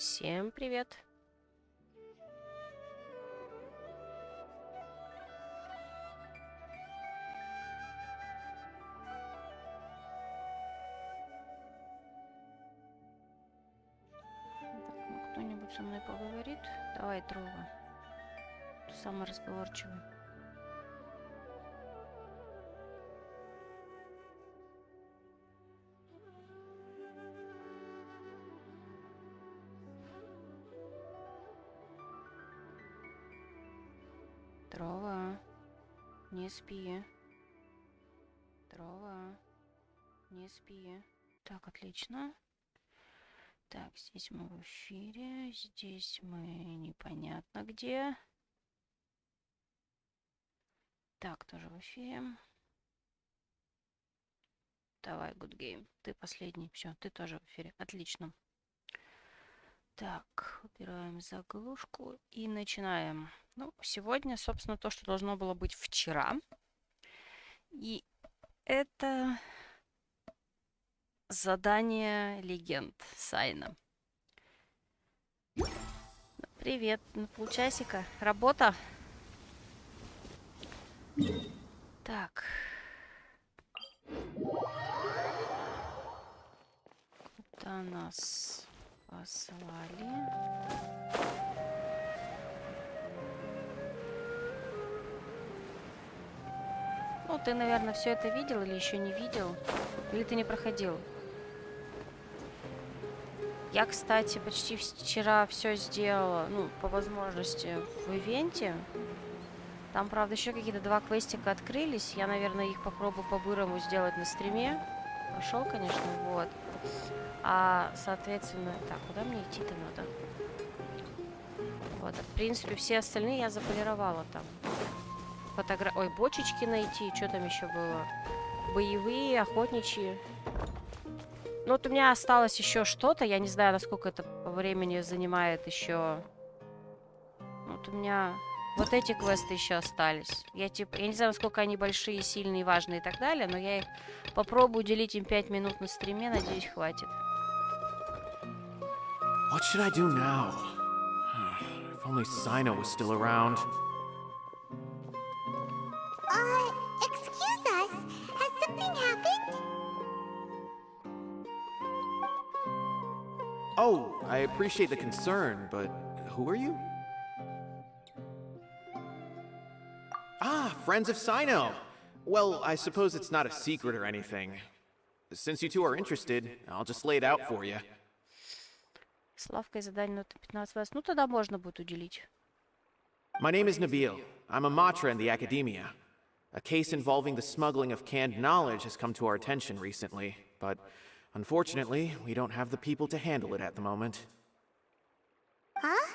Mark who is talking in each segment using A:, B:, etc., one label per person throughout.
A: Всем привет. Так, ну кто-нибудь со мной поговорит? Давай, Трова. Ты самый разговорчивый. Трова, не спи. Трова, не спи. Так, отлично. Так, здесь мы в эфире, здесь мы непонятно где. Так, тоже в эфире. Давай, good game. Ты последний. Все, ты тоже в эфире. Отлично. Так, убираем заглушку и начинаем. Ну, сегодня, собственно, то, что должно было быть вчера. И это задание легенд Сайно. Привет, полчасика. Работа? Так. Куда нас послали? Ну, ты, наверное, все это видел или еще не видел? Или ты не проходил? Я, кстати, почти вчера все сделала, ну, по возможности, в ивенте. Там, правда, еще какие-то 2 квестика открылись. Я, наверное, их попробую по-бырому сделать на стриме. Прошел, конечно, вот. А, соответственно... Так, куда мне идти-то надо? Вот, в принципе, все остальные я заполировала там. Ой, бочечки найти, что там еще было? Боевые, охотничьи. Ну, вот у меня осталось еще что-то. Я не знаю, насколько это по времени занимает еще. Вот у меня вот эти квесты еще остались. Я не знаю, насколько они большие, сильные, важные и так далее, но я их попробую уделить им 5 минут на стриме. Надеюсь, хватит.
B: What should I do now? If only Сайно was still around.
C: Excuse us. Has something happened?
B: Oh, I appreciate the concern, but who are you? Ah, friends of Cyno. Well, I suppose it's not a secret or anything. Since you two are interested, I'll just lay it out for you.
A: Славка и задание ноты 15. Ну, тогда можно будет уделить.
B: My name is Nabil. I'm a matra in the academia. A case involving the smuggling of canned knowledge has come to our attention recently, but unfortunately, we don't have the people to handle it at the moment.
C: Huh?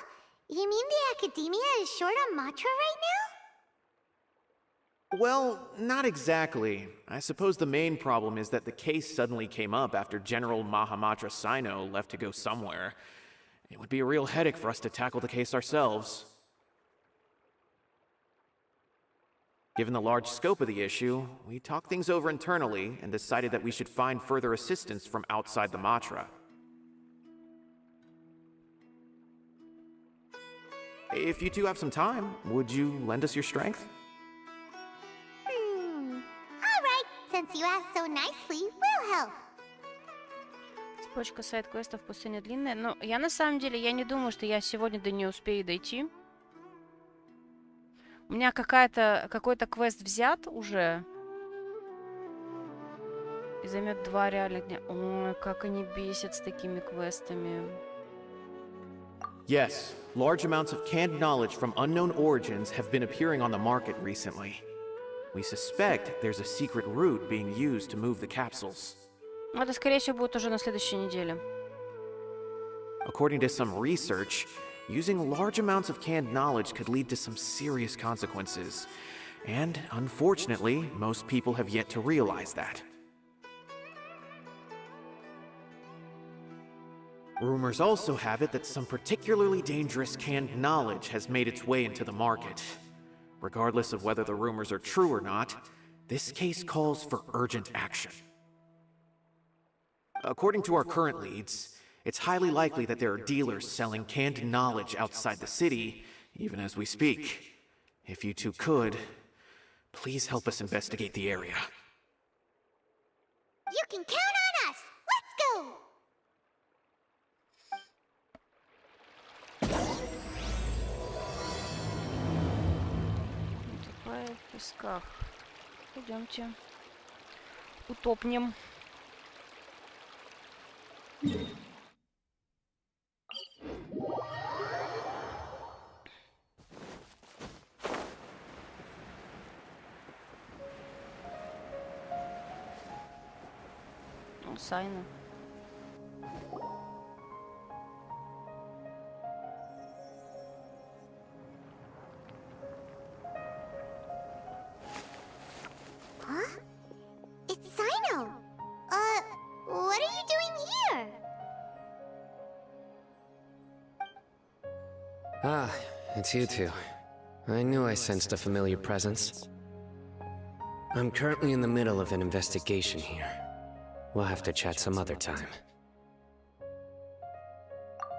C: You mean the academia is short on Matra right now?
B: Well, not exactly. I suppose the main problem is that the case suddenly came up after General Mahamatra Cyno left to go somewhere. It would be a real headache for us to tackle the case ourselves. Given the large scope of the issue, we talked things over internally and decided that we should find further assistance from outside the Matra. If you two have some time, would you lend us your strength?
C: Alright, since you asked so nicely, we'll help.
A: Цепочка сайд-квестов пустыня длинная. Но я на самом деле, я не думаю, что я сегодня до нее успею дойти. У меня какой-то квест взят уже. И займет 2 реальных дня. Ой, как они бесят с такими квестами.
B: Yes, large amounts of canned knowledge from unknown origins have been appearing on the market recently. We suspect there's a secret route being used to move the capsules.
A: Это, скорее всего, будет уже на следующей неделе.
B: According to some research, using large amounts of canned knowledge could lead to some serious consequences. And, unfortunately, most people have yet to realize that. Rumors also have it that some particularly dangerous canned knowledge has made its way into the market. Regardless of whether the rumors are true or not, this case calls for urgent action. According to our current leads, It's highly likely that there are dealers selling canned knowledge outside the city, even as we speak. If you two could, please help us investigate the area.
C: You can count on us! Let's go!
A: Утопая в песках. Пойдемте. Утопнем. Сайно.
C: Huh? It's Cyno! What are you doing here?
D: Ah, it's you two. I knew I sensed a familiar presence. I'm currently in the middle of an investigation here. We'll have to chat some other time.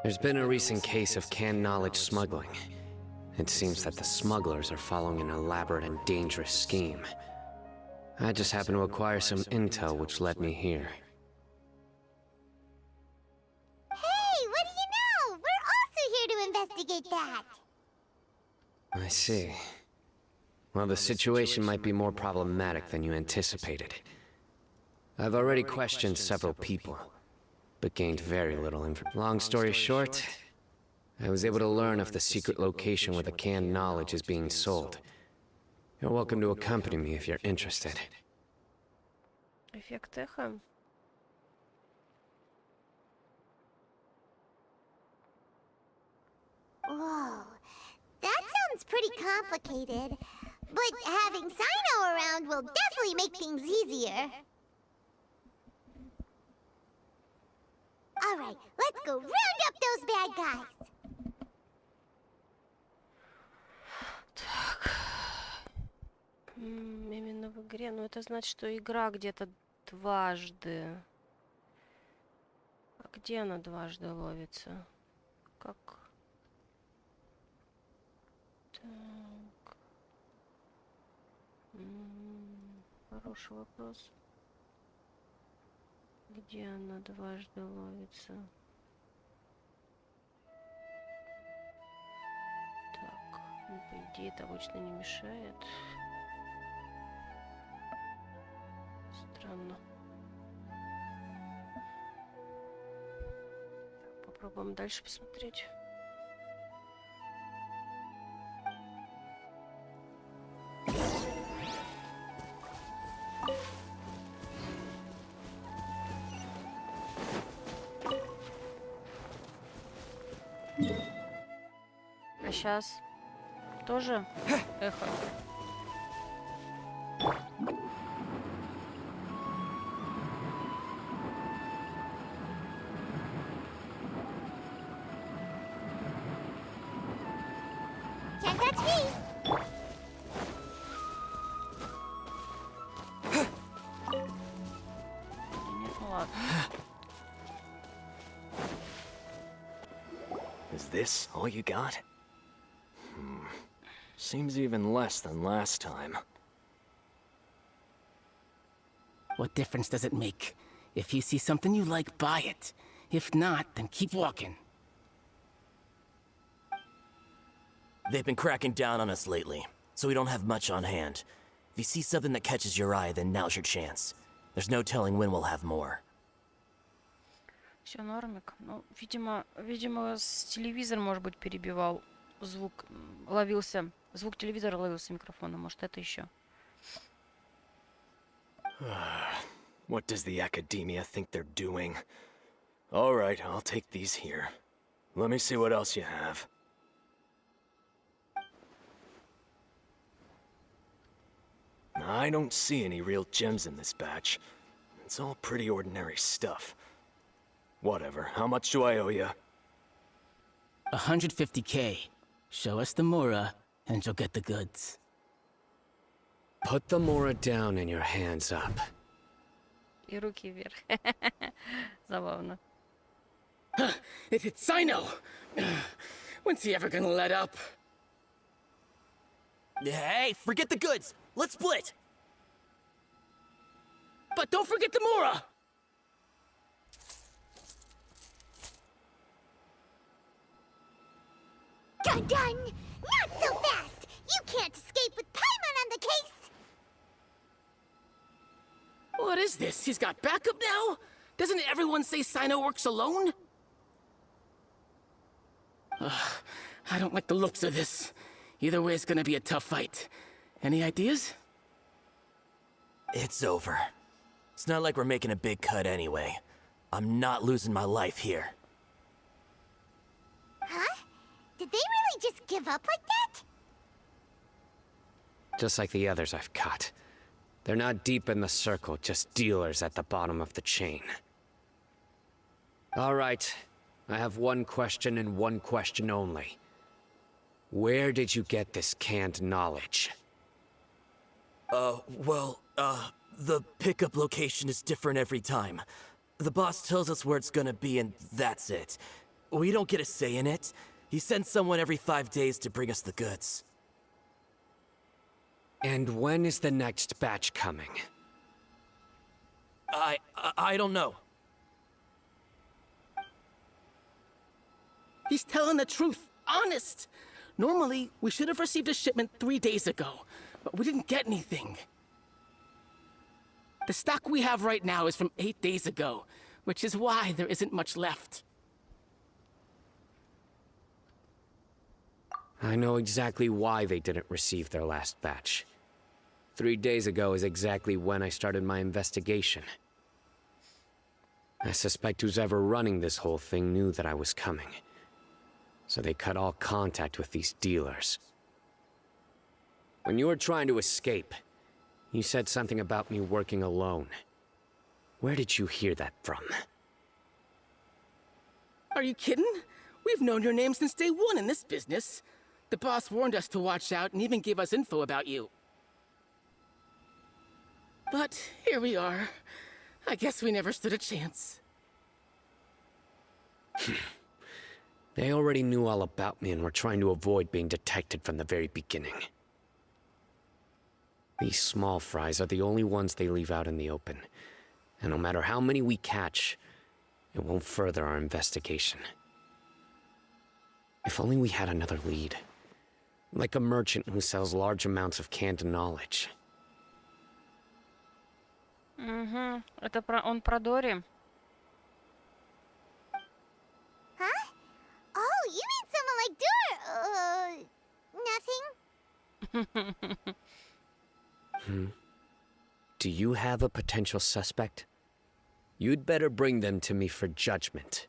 D: There's been a recent case of canned knowledge smuggling. It seems that the smugglers are following an elaborate and dangerous scheme. I just happened to acquire some intel which led me here.
C: Hey, what do you know? We're also here to investigate that!
D: I see. Well, the situation might be more problematic than you anticipated. I've already questioned several people, but gained very little information. Long story short, I was able to learn of the secret location where the canned knowledge is being sold. You're welcome to accompany me if you're interested.
A: Эффект эхо.
C: Whoa, that sounds pretty complicated. But having Cyno around will definitely make things easier. Alright, let's go round up those bad guys!
A: Так. Именно в игре. Ну, это значит, что игра где-то дважды. А где она дважды ловится? Как? Так. Хороший вопрос. Где она дважды ловится? Так, ну, по идее, это обычно не мешает. Странно. Так, попробуем дальше посмотреть. А сейчас тоже эхо.
C: Can't touch me!
A: Нет, ну ладно.
E: Is this all you got? Seems even less than last time.
F: What difference does it make? If you see something you like, buy it. If not, then keep walking.
G: They've been cracking down on us lately, so we don't have much on hand. If you see something that catches your eye, then now's your chance. There's no telling when we'll have more.
A: Все, нормик. Ну, видимо, с телевизора, может быть, перебивал звук, ловился. Звук телевизора ловился микрофоном. Может, это еще.
E: What does the Academia think they're doing? All right, I'll take these here. Let me see what else you have. I don't see any real gems in this batch. It's all pretty ordinary stuff. Whatever, how much do I owe you?
F: 150K. Show us the Mora, and you'll get the goods.
D: Put the Mora down and your hands up.
A: И руки вверх. Забавно.
F: It's Cyno! When's he ever gonna let up?
G: Hey, forget the goods! Let's split!
F: But don't forget the Mora!
C: Dun dun! Not so fast! You can't escape with Paimon on the case!
F: What is this? He's got backup now? Doesn't everyone say Cyno works alone? I don't like the looks of this. Either way, it's gonna be a tough fight. Any ideas?
G: It's over. It's not like we're making a big cut anyway. I'm not losing my life here.
C: Huh? Did they really just give up like that?
D: Just like the others I've caught. They're not deep in the circle, just dealers at the bottom of the chain. All right. I have one question and one question only. Where did you get this canned knowledge?
G: The pickup location is different every time. The boss tells us where it's gonna be and that's it. We don't get a say in it. He sends someone every 5 days to bring us the goods.
D: And when is the next batch coming?
G: I don't know.
F: He's telling the truth. Honest. Normally, we should have received a shipment 3 days ago, but we didn't get anything. The stock we have right now is from 8 days ago, which is why there isn't much left.
D: I know exactly why they didn't receive their last batch. 3 days ago is exactly when I started my investigation. I suspect who's ever running this whole thing knew that I was coming. So they cut all contact with these dealers. When you were trying to escape, you said something about me working alone. Where did you hear that from?
F: Are you kidding? We've known your name since day one in this business. The boss warned us to watch out and even gave us info about you. But here we are. I guess we never stood a chance.
D: They already knew all about me and were trying to avoid being detected from the very beginning. These small fries are the only ones they leave out in the open. And no matter how many we catch, it won't further our investigation. If only we had another lead. Like a merchant who sells large amounts of canned knowledge.
A: Это он про Дори.
C: Huh? Oh, you mean someone like
D: Hmm.
C: nothing?
D: Do you have a potential suspect? You'd better bring them to me for judgment.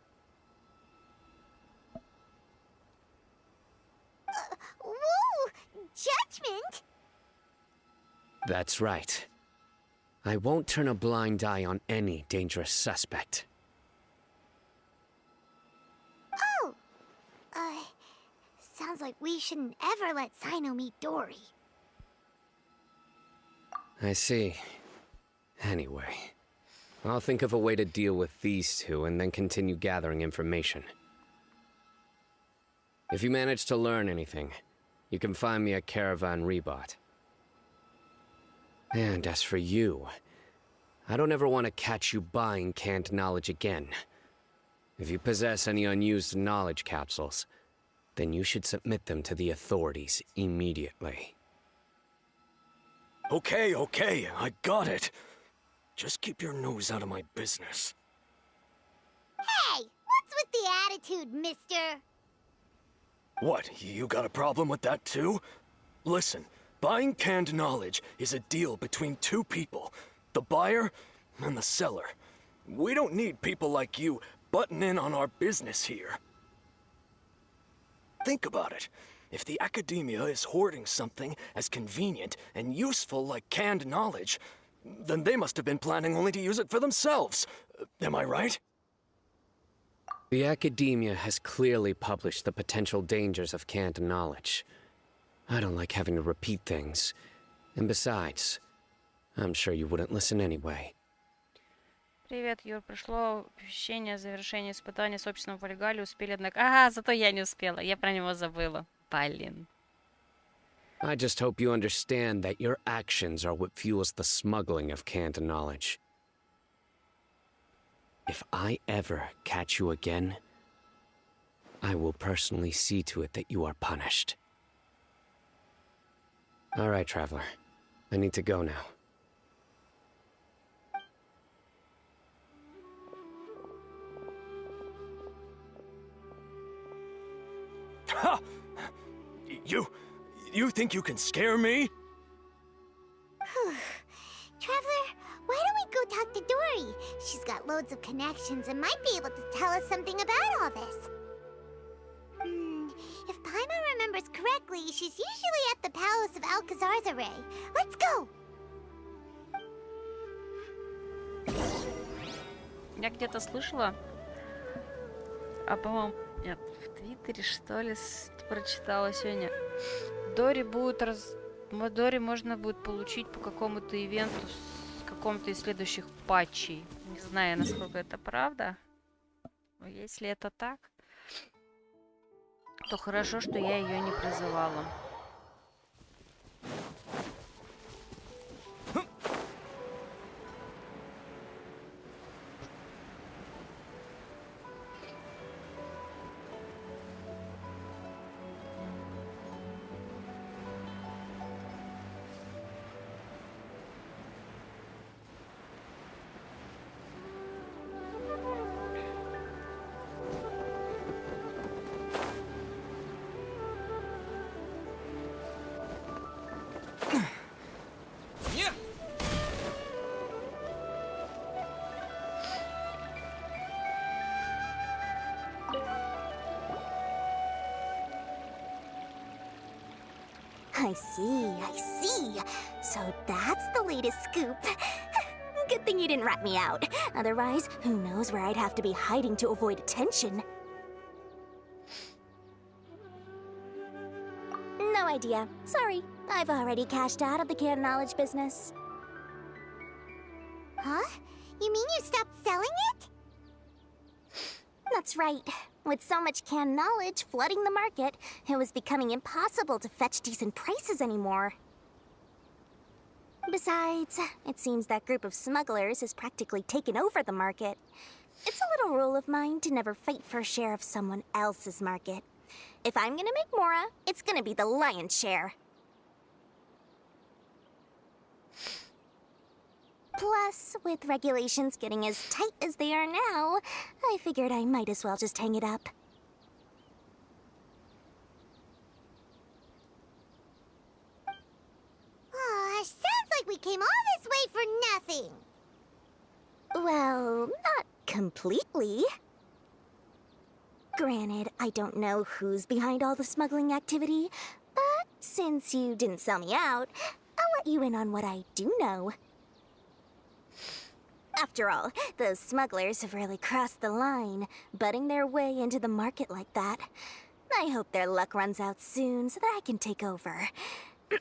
C: Whoa! Judgment?
D: That's right. I won't turn a blind eye on any dangerous suspect.
C: Oh! Sounds like we shouldn't ever let Cyno meet Dory.
D: I see. Anyway, I'll think of a way to deal with these two and then continue gathering information. If you manage to learn anything, you can find me at Caravan Rebot. And as for you, I don't ever want to catch you buying canned knowledge again. If you possess any unused knowledge capsules, then you should submit them to the authorities immediately.
E: Okay, I got it. Just keep your nose out of my business.
C: Hey! What's with the attitude, mister?
E: What, you got a problem with that too? Listen, buying canned knowledge is a deal between two people, the buyer and the seller. We don't need people like you butting in on our business here. Think about it. If the academia is hoarding something as convenient and useful like canned knowledge, then they must have been planning only to use it for themselves. Am I right?
D: The academia has clearly published the potential dangers of canned knowledge. I don't like having to repeat things. And besides, I'm sure you wouldn't listen anyway.
A: Привет, Юр. Пришло оповещение о завершении испытания с обществом в Вальгале. Успели, однако... Ага, зато я не успела. Я про него забыла. Блин.
D: I just hope you understand that your actions are what fuels the smuggling of canned knowledge. If I ever catch you again, I will personally see to it that you are punished. All right, traveler. I need to go now.
E: Ha! You think you can scare me?
C: Traveler, why don't we go talk to Dory? She's got loads of connections and might be able to tell us something about all this. If Paimon remembers correctly, she's usually at the palace of Alcazar's. Let's go!
A: Я где-то слышала, по-моему, нет, в Твиттере, что ли, прочитала сегодня. Дори можно будет получить по какому-то ивенту с каком-то из следующих патчей. Не знаю, насколько это правда. Но если это так, то хорошо, что я ее не призывала.
C: I see. So that's the latest scoop. Good thing you didn't rat me out. Otherwise, who knows where I'd have to be hiding to avoid attention. No idea. Sorry. I've already cashed out of the canned knowledge business. Huh? You mean you stopped selling it? That's right. With so much canned knowledge flooding the market, it was becoming impossible to fetch decent prices anymore. Besides, it seems that group of smugglers has practically taken over the market. It's a little rule of mine to never fight for a share of someone else's market. If I'm gonna make Mora, it's gonna be the lion's share. Plus, with regulations getting as tight as they are now, I figured I might as well just hang it up. Sounds like we came all this way for nothing. Well, not completely. Granted, I don't know who's behind all the smuggling activity, but since you didn't sell me out, I'll let you in on what I do know. After all, those smugglers have really crossed the line, butting their way into the market like that. I hope their luck runs out soon so that I can take over.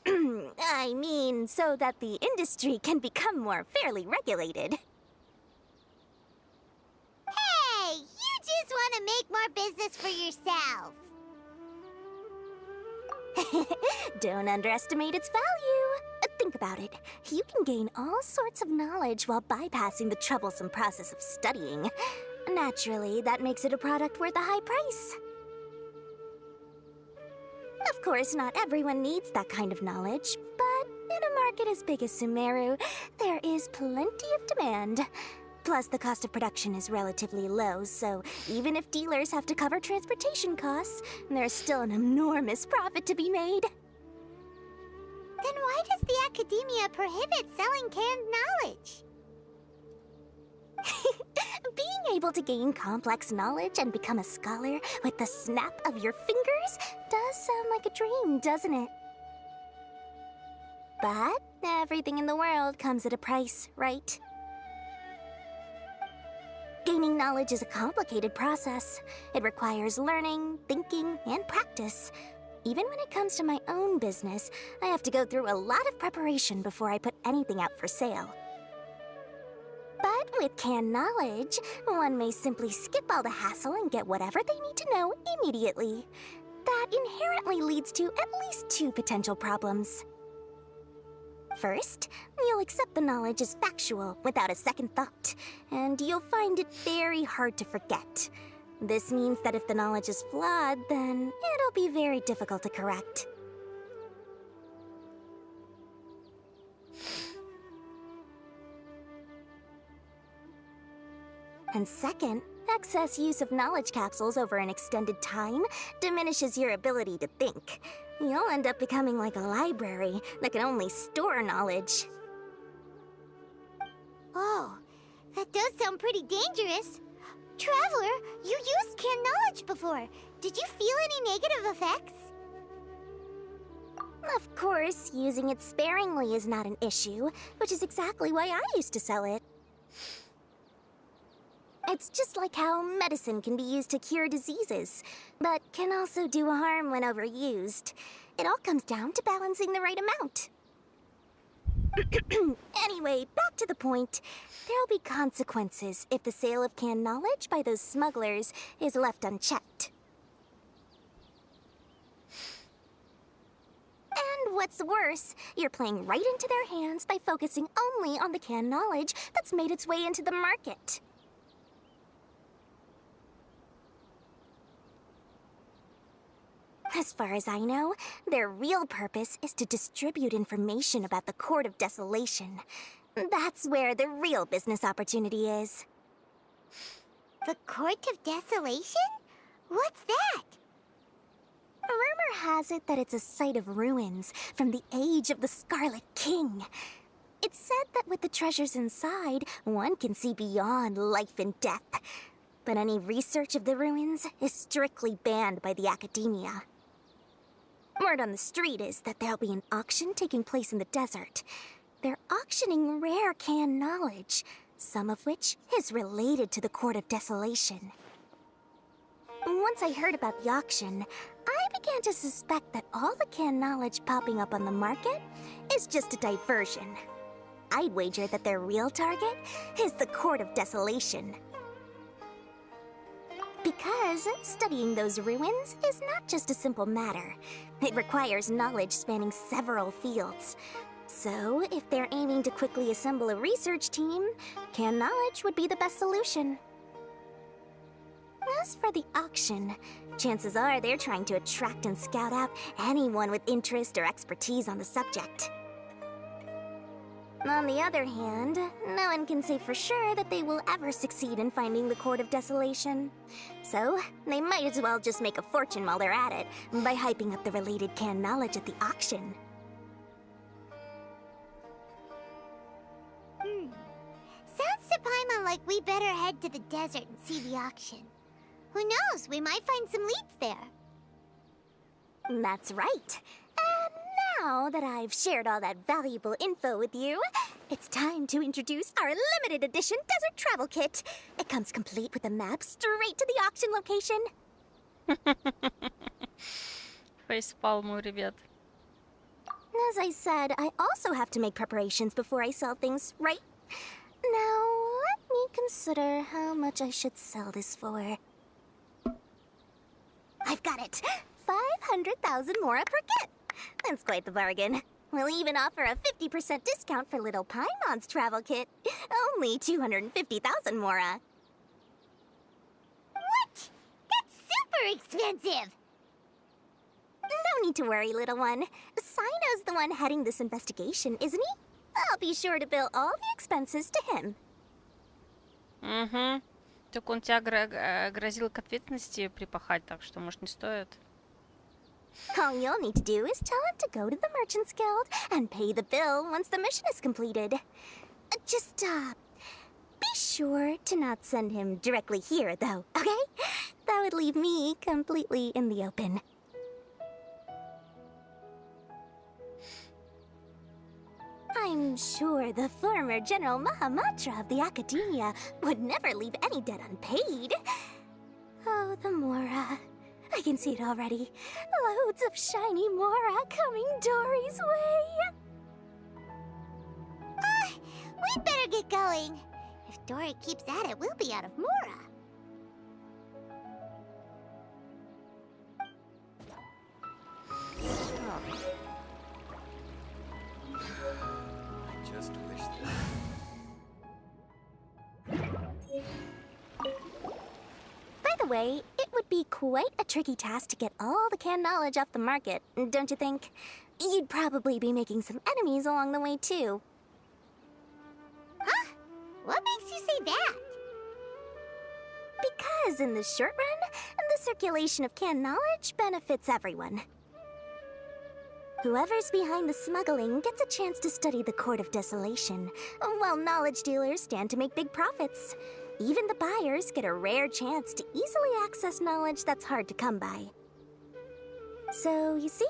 C: I mean, so that the industry can become more fairly regulated. Hey, you just want to make more business for yourself. Don't underestimate its value. Think about it. You can gain all sorts of knowledge while bypassing the troublesome process of studying. Naturally, that makes it a product worth a high price. Of course, not everyone needs that kind of knowledge, but in a market as big as Sumeru, there is plenty of demand. Plus, the cost of production is relatively low, so even if dealers have to cover transportation costs, there's still an enormous profit to be made. Then why does the Academia prohibit selling canned knowledge? Being able to gain complex knowledge and become a scholar with the snap of your fingers does sound like a dream, doesn't it? But everything in the world comes at a price, right? Gaining knowledge is a complicated process. It requires learning, thinking, and practice. Even when it comes to my own business, I have to go through a lot of preparation before I put anything out for sale. But With canned knowledge, one may simply skip all the hassle and get whatever they need to know immediately. That inherently leads to at least two potential problems. First, you'll accept the knowledge as factual without a second thought, and you'll find it very hard to forget. This means that if the knowledge is flawed, then it'll be very difficult to correct. And second, excess use of knowledge capsules over an extended time diminishes your ability to think. You'll end up becoming like a library that can only store knowledge.
H: Oh, that does sound pretty dangerous. Traveler, you used canned knowledge before. Did you feel any negative effects?
C: Of course, using it sparingly is not an issue, which is exactly why I used to sell it. It's just like how medicine can be used to cure diseases, but can also do harm when overused. It all comes down to balancing the right amount. Anyway, back to the point. There'll be consequences if the sale of canned knowledge by those smugglers is left unchecked. And what's worse, you're playing right into their hands by focusing only on the canned knowledge that's made its way into the market. As far as I know, their real purpose is to distribute information about the Court of Desolation. That's where the real business opportunity is.
H: The Court of Desolation? What's that?
C: Rumor has it that it's a site of ruins from the age of the Scarlet King. It's said that with the treasures inside, one can see beyond life and death. But any research of the ruins is strictly banned by the academia. Word on the street is that there'll be an auction taking place in the desert. They're auctioning rare canned knowledge, some of which is related to the Court of Desolation. Once I heard about the auction, I began to suspect that all the canned knowledge popping up on the market is just a diversion. I'd wager that their real target is the Court of Desolation. Because studying those ruins is not just a simple matter. It requires knowledge spanning several fields. So, if they're aiming to quickly assemble a research team, canned knowledge would be the best solution. As for the auction, chances are they're trying to attract and scout out anyone with interest or expertise on the subject. On the other hand, no one can say for sure that they will ever succeed in finding the Court of Desolation. So, they might as well just make a fortune while they're at it by hyping up the related canned knowledge at the auction.
H: Sounds to Paimon like we better head to the desert and see the auction. Who knows, we might find some leads there.
C: That's right. And now that I've shared all that valuable info with you, it's time to introduce our limited edition desert travel kit. It comes complete with a map straight to the auction location.
A: Фейспалм у ребят.
C: As I said, I also have to make preparations before I sell things, right? Now, let me consider how much I should sell this for. I've got it! 500,000 mora per kit! That's quite the bargain. We'll even offer a 50% discount for little Paimon's travel kit. Only 250,000 mora.
H: What? That's super expensive!
C: No need to worry, little one. Sayno's the one heading this investigation, isn't he? I'll be sure to bill all the expenses to him.
A: Угу. Так он тебя грозил к ответственности припахать, так что, может, не стоит?
C: All you'll need to do is tell him to go to the Merchants Guild and pay the bill once the mission is completed. Just, be sure to not send him directly here, though, okay? That would leave me completely in the open. I'm sure the former General Mahamatra of the Academia would never leave any debt unpaid. Oh, the Mora. I can see it already. Loads of shiny Mora coming Dory's way.
H: We'd better get going. If story keeps at it, we'll be out of Mora.
D: I just wish that...
C: By the way, it would be quite a tricky task to get all the canned knowledge off the market, don't you think? You'd probably be making some enemies along the way, too.
H: Huh? What makes you say that?
C: Because in the short run, the circulation of canned knowledge benefits everyone. Whoever's behind the smuggling gets a chance to study the Court of Desolation, while knowledge dealers stand to make big profits. Even the buyers get a rare chance to easily access knowledge that's hard to come by. So, you see,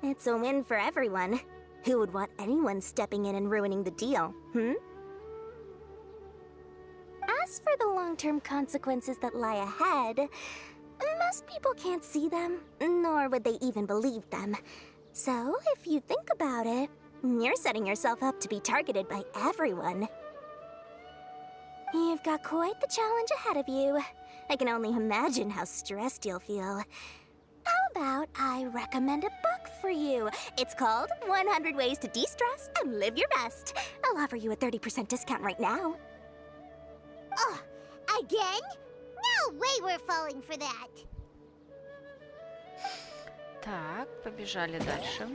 C: it's a win for everyone. Who would want anyone stepping in and ruining the deal, As for the long-term consequences that lie ahead, most people can't see them, nor would they even believe them. So, if you think about it, you're setting yourself up to be targeted by everyone. You've got quite the challenge ahead of you. I can only imagine how stressed you'll feel. How about I recommend a book for you? It's called 100 Ways to De-Stress and Live Your Best. I'll offer you a 30% discount right now.
H: Oh, again? No way we're falling for that.
A: Так, побежали дальше.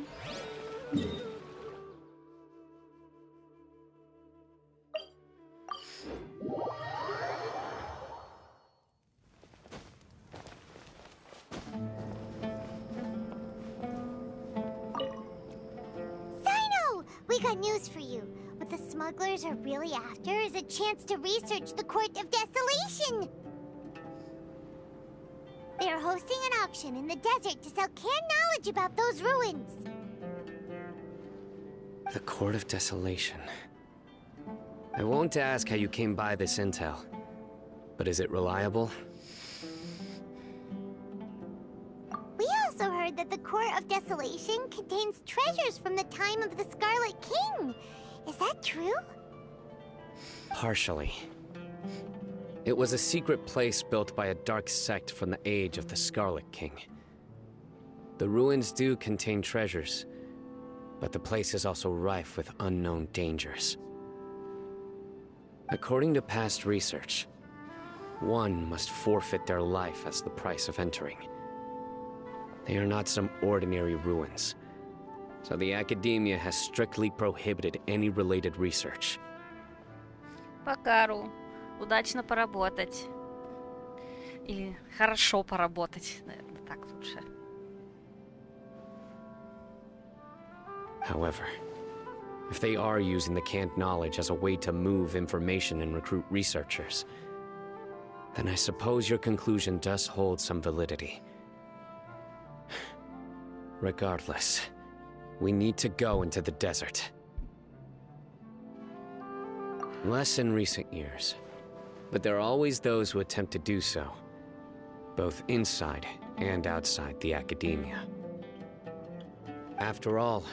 H: Cyno! We got news for you. What the smugglers are really after is a chance to research the Court of Desolation. They're hosting an auction in the desert to sell canned knowledge about those ruins.
D: The Court of Desolation. I won't ask how you came by this intel, but is it reliable?
H: We also heard that the Court of Desolation contains treasures from the time of the Scarlet King. Is that true?
D: Partially. It was a secret place built by a dark sect from the age of the Scarlet King. The ruins do contain treasures, but the place is also rife with unknown dangers. According to past research, one must forfeit their life as the price of entering. They are not some ordinary ruins, so the Academia has strictly prohibited any related research.
A: Покару. Удачно поработать. Или хорошо поработать. Наверное, так лучше.
D: However, if they are using the canned knowledge as a way to move information and recruit researchers, then I suppose your conclusion does hold some validity. Regardless, we need to go into the desert. Less in recent years, but there are always those who attempt to do so, both inside and outside the Academia. After all,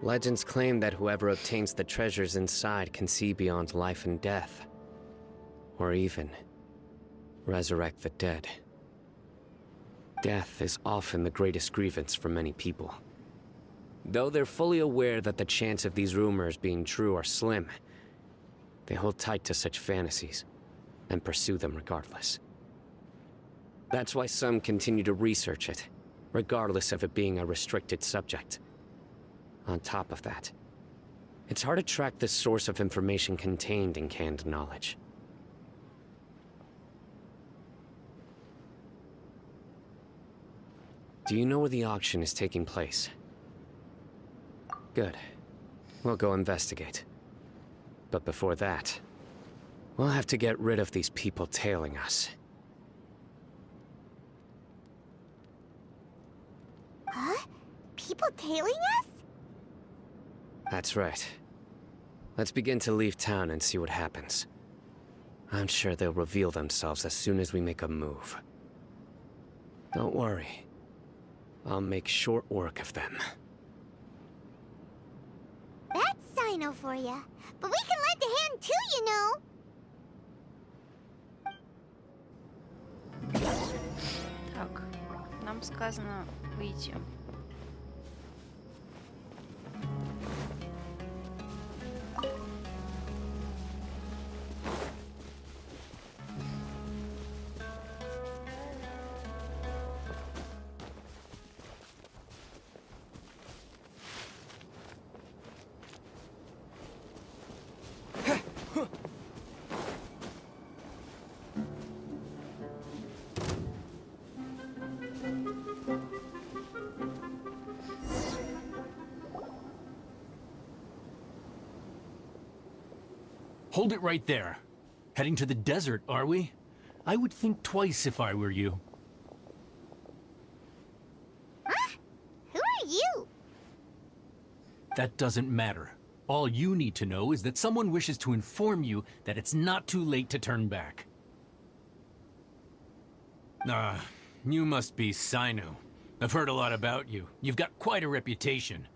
D: legends claim that whoever obtains the treasures inside can see beyond life and death, or even resurrect the dead. Death is often the greatest grievance for many people. Though they're fully aware that the chance of these rumors being true are slim, they hold tight to such fantasies and pursue them regardless. That's why some continue to research it, regardless of it being a restricted subject. On top of that, it's hard to track the source of information contained in canned knowledge. Do you know where the auction is taking place? Good. We'll go investigate. But before that, we'll have to get rid of these people tailing us.
H: Huh? People tailing us?
D: That's right. Let's begin to leave town and see what happens. I'm sure they'll reveal themselves as soon as we make a move. Don't worry. I'll make short work of them.
H: That's Cyno for ya. But we can lend a hand too, you know.
A: сказано выйти.
I: Hold it right there. Heading to the desert, are we? I would think twice if I were you.
H: Huh? Who are you?
I: That doesn't matter. All you need to know is that someone wishes to inform you that it's not too late to turn back. You must be Сайно. I've heard a lot about you. You've got quite a reputation.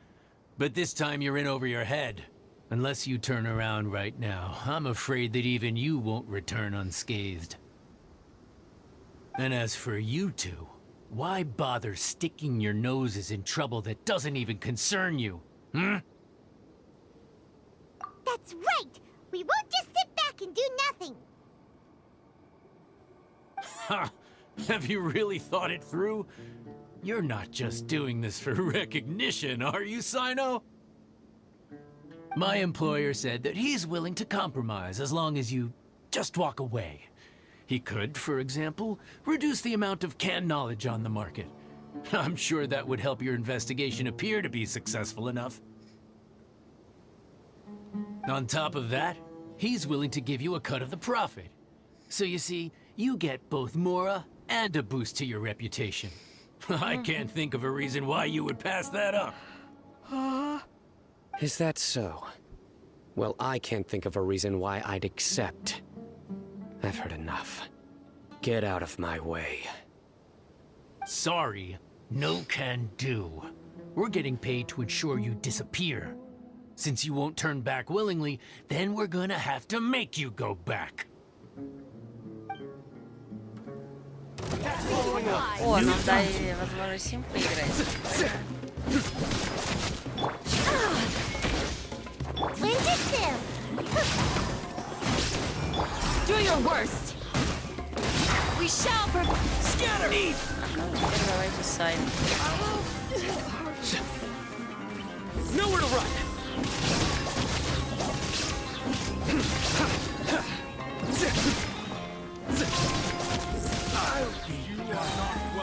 I: But this time you're in over your head. Unless you turn around right now, I'm afraid that even you won't return unscathed. And as for you two, why bother sticking your noses in trouble that doesn't even concern you? Hmm?
H: That's right! We won't just sit back and do nothing!
I: Ha! Have you really thought it through? You're not just doing this for recognition, are you, Сайно? My employer said that he's willing to compromise as long as you just walk away. He could, for example, reduce the amount of canned knowledge on the market. I'm sure that would help your investigation appear to be successful enough. On top of that, he's willing to give you a cut of the profit. So you see, you get both Mora and a boost to your reputation. I can't think of a reason why you would pass that up.
D: Is that so? Well, I can't think of a reason why I'd accept. I've heard enough. Get out of my way.
I: Sorry, no can do. We're getting paid to ensure you disappear. Since you won't turn back willingly, then we're gonna have to make you go back.
A: О, нам дали возможность им поиграть.
C: Do your worst. We shall scatter.
A: Теперь давайте Сайно.
G: Nowhere to run.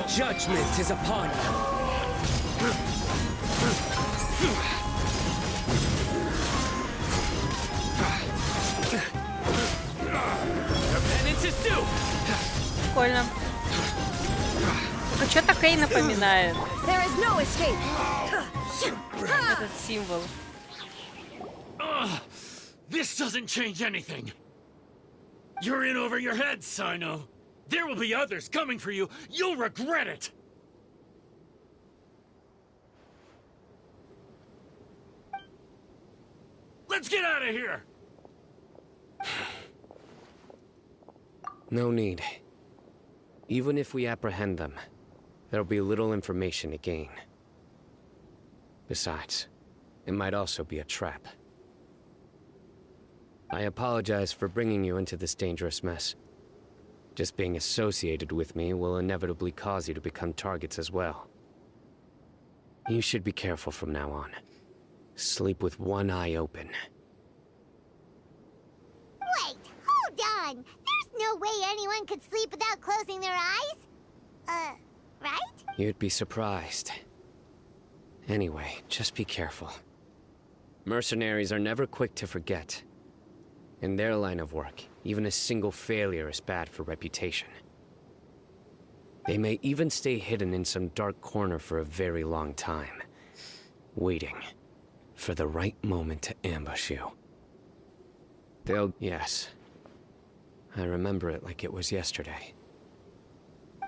G: Judgment is upon you. Your penance is due.
A: Прикольно. Только что-то Кей напоминает.
C: There is no escape.
A: Этот символ.
I: This doesn't change anything. You're in over your head, Сайно. There will be others coming for you. You'll regret it. Let's get out of here.
D: No need. Even if we apprehend them, there'll be little information to gain. Besides, it might also be a trap. I apologize for bringing you into this dangerous mess. Just being associated with me will inevitably cause you to become targets as well. You should be careful from now on. Sleep with one eye open.
H: Wait, hold on! There's no way anyone could sleep without closing their eyes? Right?
D: You'd be surprised. Anyway, just be careful. Mercenaries are never quick to forget. In their line of work, even a single failure is bad for reputation. They may even stay hidden in some dark corner for a very long time, waiting for the right moment to ambush you. Yes. I remember it like it was yesterday.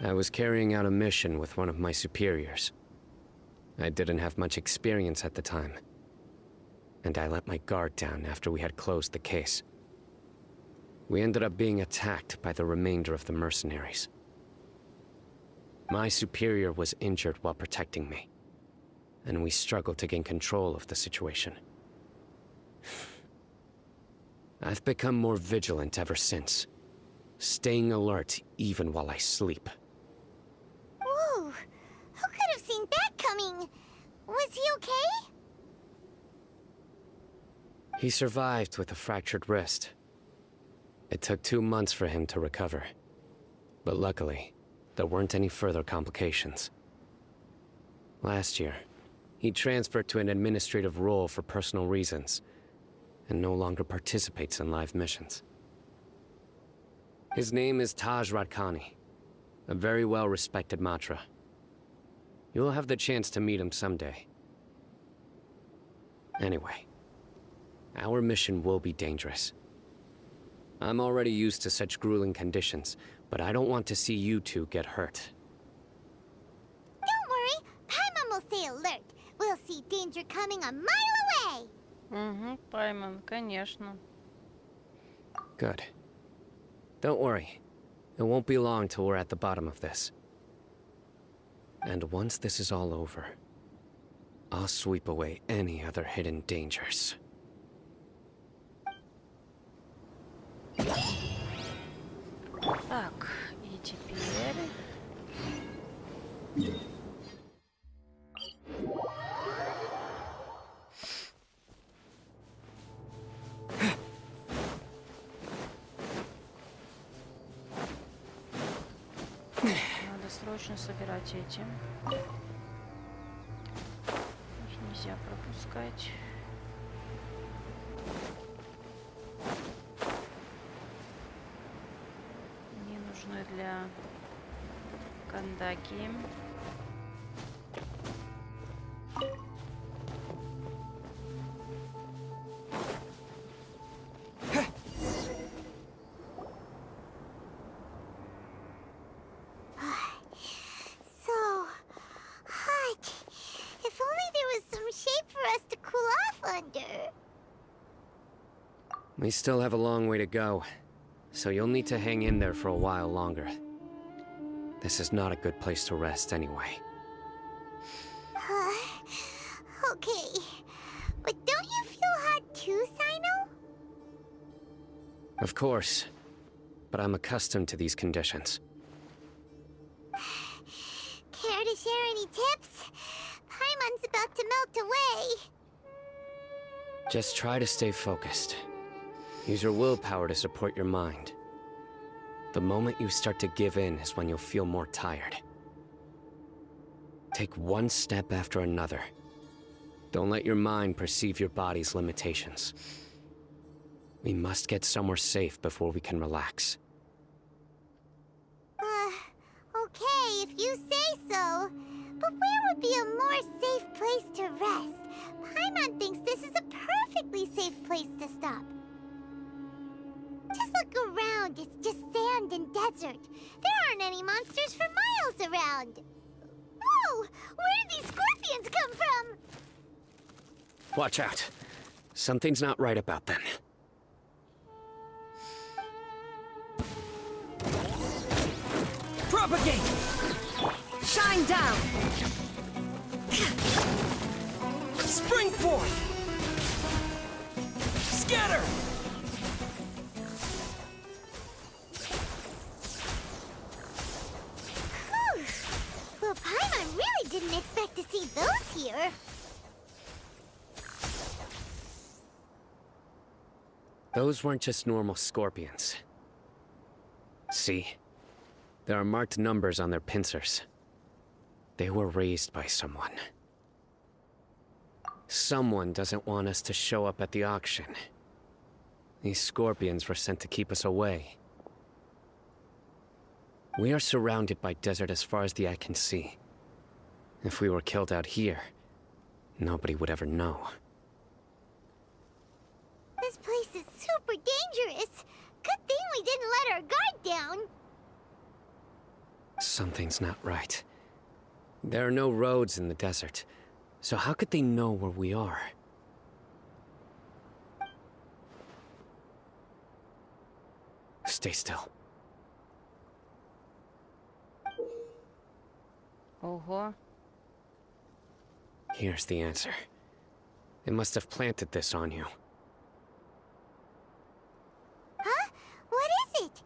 D: I was carrying out a mission with one of my superiors. I didn't have much experience at the time, and I let my guard down after we had closed the case. We ended up being attacked by the remainder of the mercenaries. My superior was injured while protecting me, and we struggled to gain control of the situation. I've become more vigilant ever since, staying alert even while I sleep.
H: Whoa! Who could have seen that coming? Was he okay?
D: He survived with a fractured wrist. It took 2 months for him to recover. But luckily, there weren't any further complications. Last year, he transferred to an administrative role for personal reasons, and no longer participates in live missions. His name is Taj Radkani, a very well-respected Matra. You'll have the chance to meet him someday. Anyway, our mission will be dangerous. I'm already used to such grueling conditions, but I don't want to see you two get hurt.
H: Don't worry, Paimon will stay alert. We'll see danger coming a mile away.
A: Угу, Пайман, конечно.
D: Good. Don't worry. It won't be long till we're at the bottom of this. And once this is all over, I'll sweep away any other hidden dangers.
A: Так, и теперь... Надо срочно собирать эти. Их нельзя пропускать. Мне нужны для Кандаки.
H: So hot. If only there was some shade for us to cool off under.
D: We still have a long way to go, so you'll need to hang in there for a while longer. This is not a good place to rest anyway.
H: Okay. But don't you feel hot too, Cyno?
D: Of course, but I'm accustomed to these conditions.
H: Care to share any tips? Paimon's about to melt away.
D: Just try to stay focused. Use your willpower to support your mind. The moment you start to give in is when you'll feel more tired. Take one step after another. Don't let your mind perceive your body's limitations. We must get somewhere safe before we can relax.
H: Okay, if you say so. But where would be a more safe place to rest? Paimon thinks this is a perfectly safe place to stop. Just look around, it's just sand and desert. There aren't any monsters for miles around. Whoa! Where did these scorpions come from?
D: Watch out. Something's not right about them.
J: Propagate! Shine down! Spring forth! Scatter!
H: Whew. Well, Paimon really didn't expect to see those here.
D: Those weren't just normal scorpions. See? There are marked numbers on their pincers. They were raised by someone. Someone doesn't want us to show up at the auction. These scorpions were sent to keep us away. We are surrounded by desert as far as the eye can see. If we were killed out here, nobody would ever know.
H: This place is super dangerous. Good thing we didn't let our guard down.
D: Something's not right. There are no roads in the desert, so how could they know where we are? Stay still.
A: Ого.
D: Here's the answer. It must have planted this on you.
H: Huh? What is it?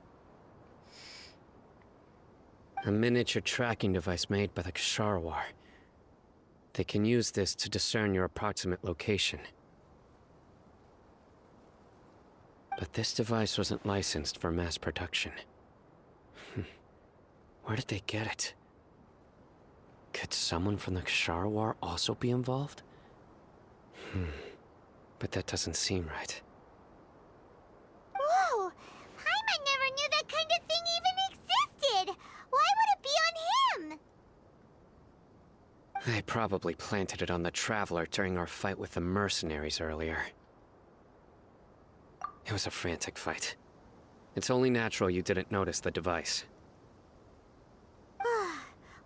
D: A miniature tracking device made by the Ksharwar. They can use this to discern your approximate location. But this device wasn't licensed for mass production. Where did they get it? Could someone from the Ksharwar also be involved? But that doesn't seem right.
H: Whoa! Paimon never knew that kind of thing even existed! Why would it be on him?
D: They probably planted it on the Traveler during our fight with the mercenaries earlier. It was a frantic fight. It's only natural you didn't notice the device.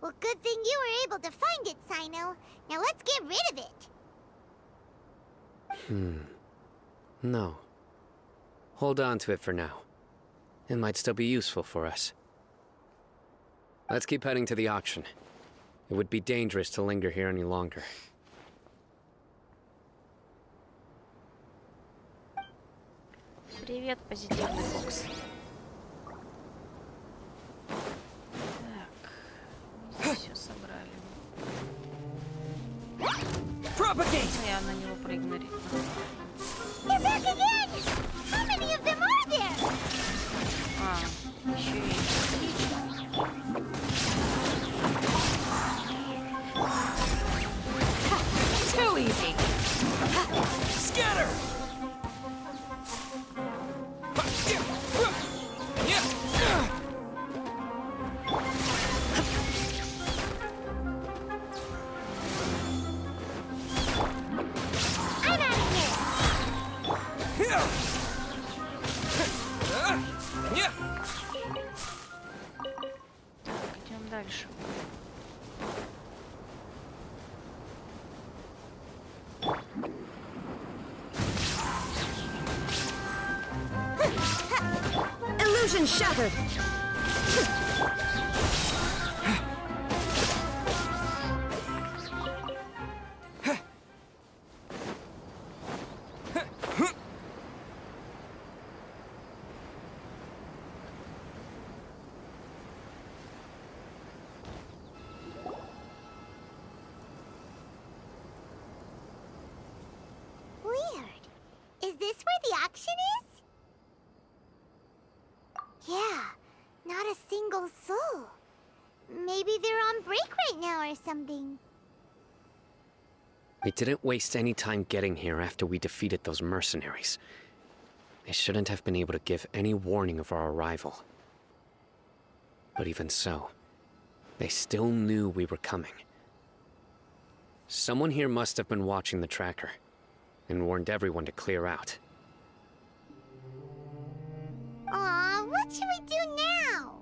H: Well, good thing you were able to find it, Cyno. Now let's get rid of it.
D: No. Hold on to it for now. It might still be useful for us. Let's keep heading to the auction. It would be dangerous to linger here any longer.
A: Привет, позитивный бокс. Так, все собрали.
J: Propagate!
A: Я на него проигнорировала.
H: They're back again! How many of them are there?
A: А, еще есть.
J: Too easy!
G: Scatter!
H: I'm out of here!
A: Так, идем дальше.
J: Illusion shattered!
H: Weird. Is this where the auction is? Yeah, not a single soul. Maybe they're on break right now or something.
D: We didn't waste any time getting here after we defeated those mercenaries. They shouldn't have been able to give any warning of our arrival. But even so, they still knew we were coming. Someone here must have been watching the tracker and warned everyone to clear out.
H: Aw, what should we do now?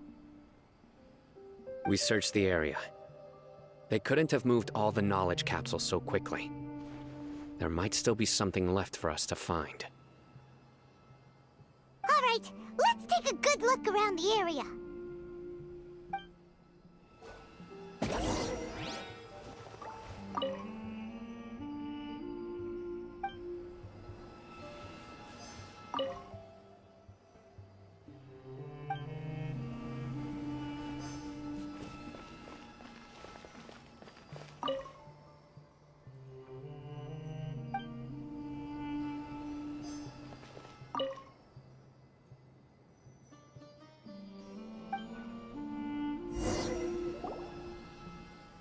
D: We searched the area. They couldn't have moved all the knowledge capsules so quickly. There might still be something left for us to find.
H: All right, let's take a good look around the area.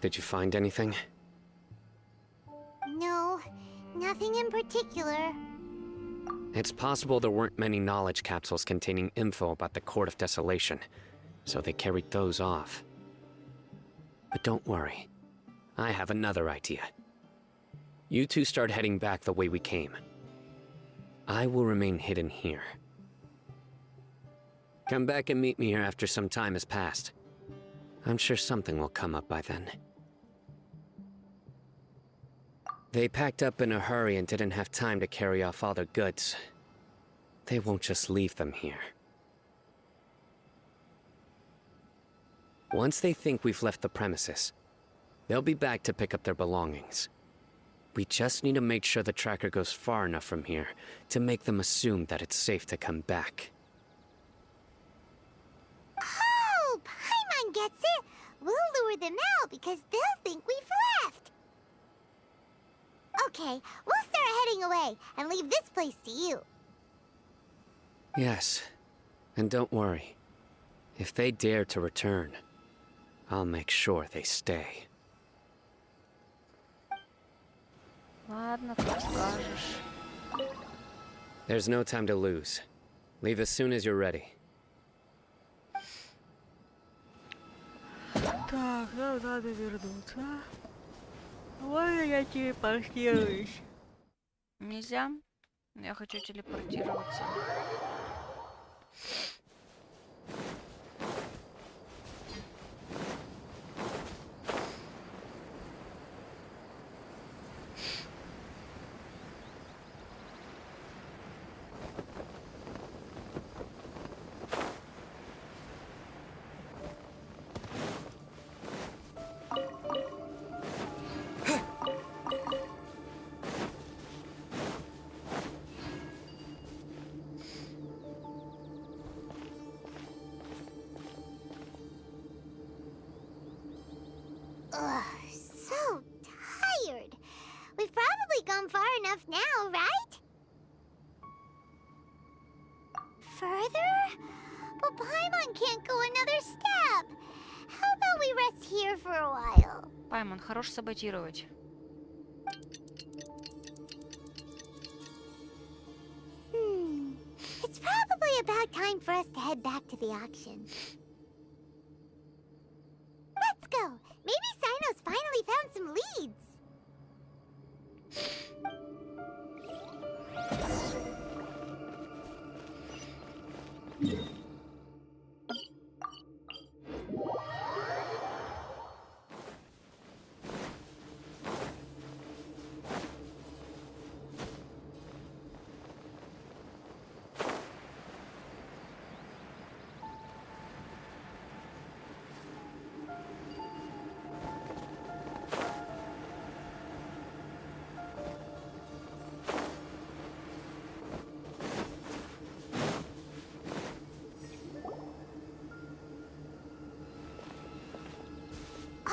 D: Did you find anything?
H: No, nothing in particular.
D: It's possible there weren't many knowledge capsules containing info about the Court of Desolation, so they carried those off. But don't worry. I have another idea. You two start heading back the way we came. I will remain hidden here. Come back and meet me here after some time has passed. I'm sure something will come up by then. They packed up in a hurry and didn't have time to carry off all their goods. They won't just leave them here. Once they think we've left the premises, They'll be back to pick up their belongings. We just need to make sure the tracker goes far enough from here to make them assume that it's safe to come back.
H: Oh, Paimon gets it. We'll lure them out because they'll think we've left. Okay, we'll start heading away and leave this place to you.
D: Yes. And don't worry. If they dare to return, I'll make sure they stay.
A: Ладно, как скажешь.
D: There's no time to lose. Leave as soon as you're ready.
A: Так, нам надо вернуться. Ладно, я телепортируюсь. Нельзя? Я хочу телепортироваться.
H: Ugh, so tired. We've probably gone far enough now, right? Further? But Paimon can't go another step. How about we rest here for a while?
A: Паймон, хорош саботировать.
H: It's probably about time for us to head back to the auction. Let's go. Maybe Cyno's finally found some leads.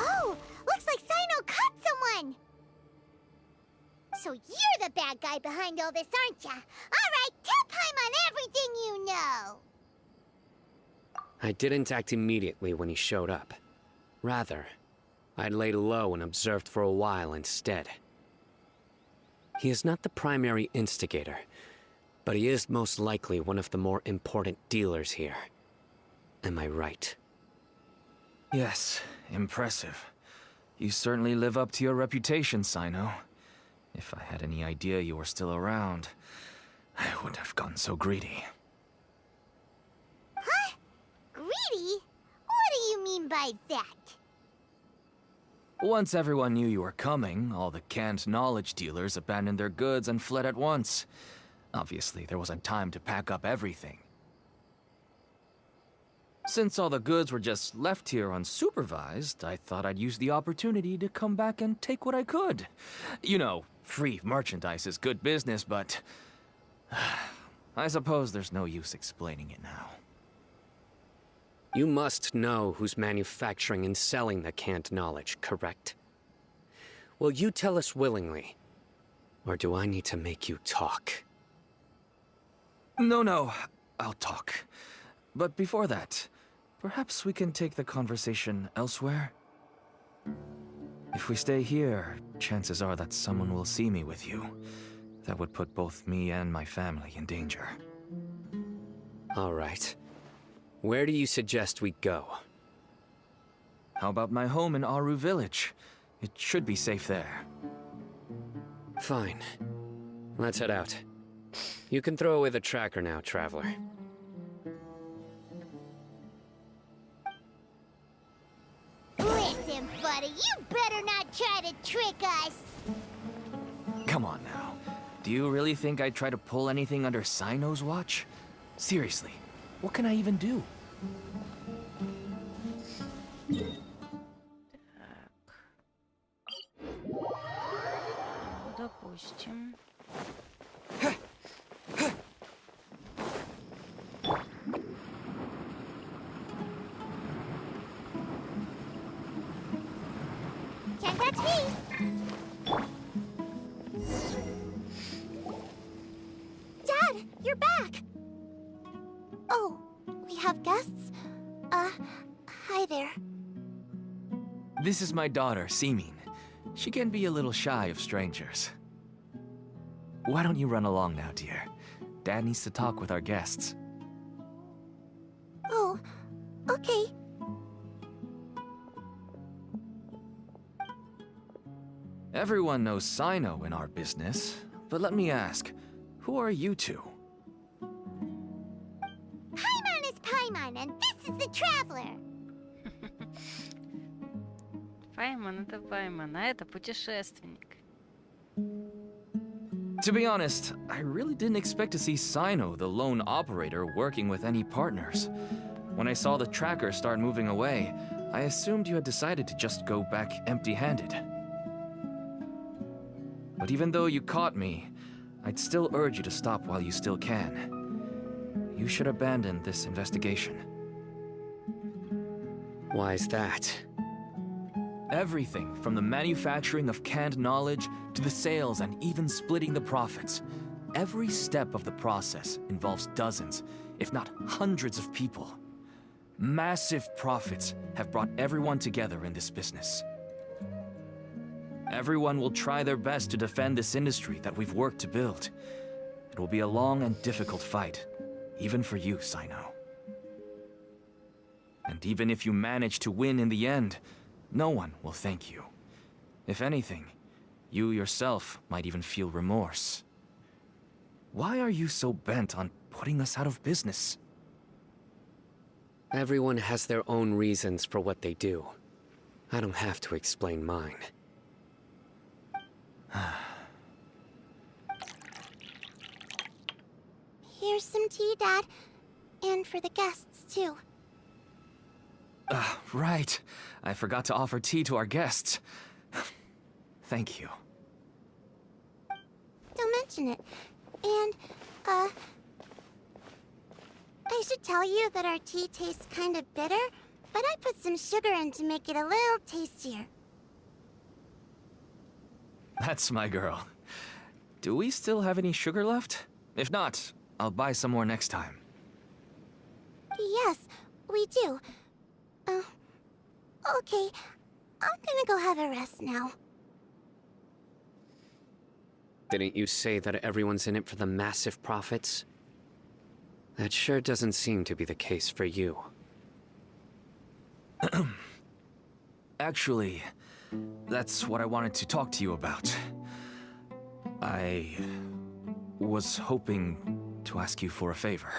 H: Oh, looks like Cyno caught someone. So you're the bad guy behind all this, aren't ya? All right, tell Paimon everything you know.
D: I didn't act immediately when he showed up. Rather, I laid low and observed for a while instead. He is not the primary instigator, but he is most likely one of the more important dealers here. Am I right?
K: Yes, impressive. You certainly live up to your reputation, Cyno. If I had any idea you were still around, I wouldn't have gotten so greedy.
H: Huh? Greedy? What do you mean by that?
K: Once everyone knew you were coming, all the canned knowledge dealers abandoned their goods and fled at once. Obviously, there wasn't time to pack up everything. Since all the goods were just left here unsupervised, I thought I'd use the opportunity to come back and take what I could. You know, free merchandise is good business, but I suppose there's no use explaining it now.
D: You must know who's manufacturing and selling the canned knowledge, correct? Will you tell us willingly? Or do I need to make you talk?
K: No, I'll talk. But before that, perhaps we can take the conversation elsewhere? If we stay here, chances are that someone will see me with you. That would put both me and my family in danger.
D: All right. Where do you suggest we go?
K: How about my home in Aru Village? It should be safe there.
D: Fine. Let's head out. You can throw away the tracker now, traveler.
H: Listen, buddy, you better not try to trick us.
K: Come on now. Do you really think I'd try to pull anything under Cyno's watch? Seriously, what can I even do?
A: Допустим.
H: Can't touch me! Dad, you're back! Oh, we have guests? Hi there.
K: This is my daughter, Seemin. She can be a little shy of strangers. Why don't you run along now, dear? Dad needs to talk with our guests.
H: Oh, okay.
K: Everyone knows Cyno in our business, but let me ask, who are you two?
H: Paimon is Paimon, and this is the Traveler.
A: Пайман это Пайман, а это путешественник.
K: To be honest, I really didn't expect to see Cyno, the lone operator, working with any partners. When I saw the tracker start moving away, I assumed you had decided to just go back empty-handed. But even though you caught me, I'd still urge you to stop while you still can. You should abandon this investigation.
D: Why is that?
K: Everything from the manufacturing of canned knowledge to the sales and even splitting the profits. Every step of the process involves dozens, if not hundreds of people. Massive profits have brought everyone together in this business. Everyone will try their best to defend this industry that we've worked to build. It will be a long and difficult fight, even for you, Cyno. And even if you manage to win in the end, no one will thank you. If anything, you yourself might even feel remorse. Why are you so bent on putting us out of business?
D: Everyone has their own reasons for what they do. I don't have to explain mine.
H: Here's some tea, Dad. And for the guests, too.
K: Right. I forgot to offer tea to our guests. Thank you.
H: Don't mention it. And, I should tell you that our tea tastes kind of bitter, but I put some sugar in to make it a little tastier.
K: That's my girl. Do we still have any sugar left? If not, I'll buy some more next time.
H: Yes, we do. Okay. I'm gonna go have a rest now.
D: Didn't you say that everyone's in it for the massive profits? That sure doesn't seem to be the case for you.
K: Actually, that's what I wanted to talk to you about. I was hoping to ask you for a favor.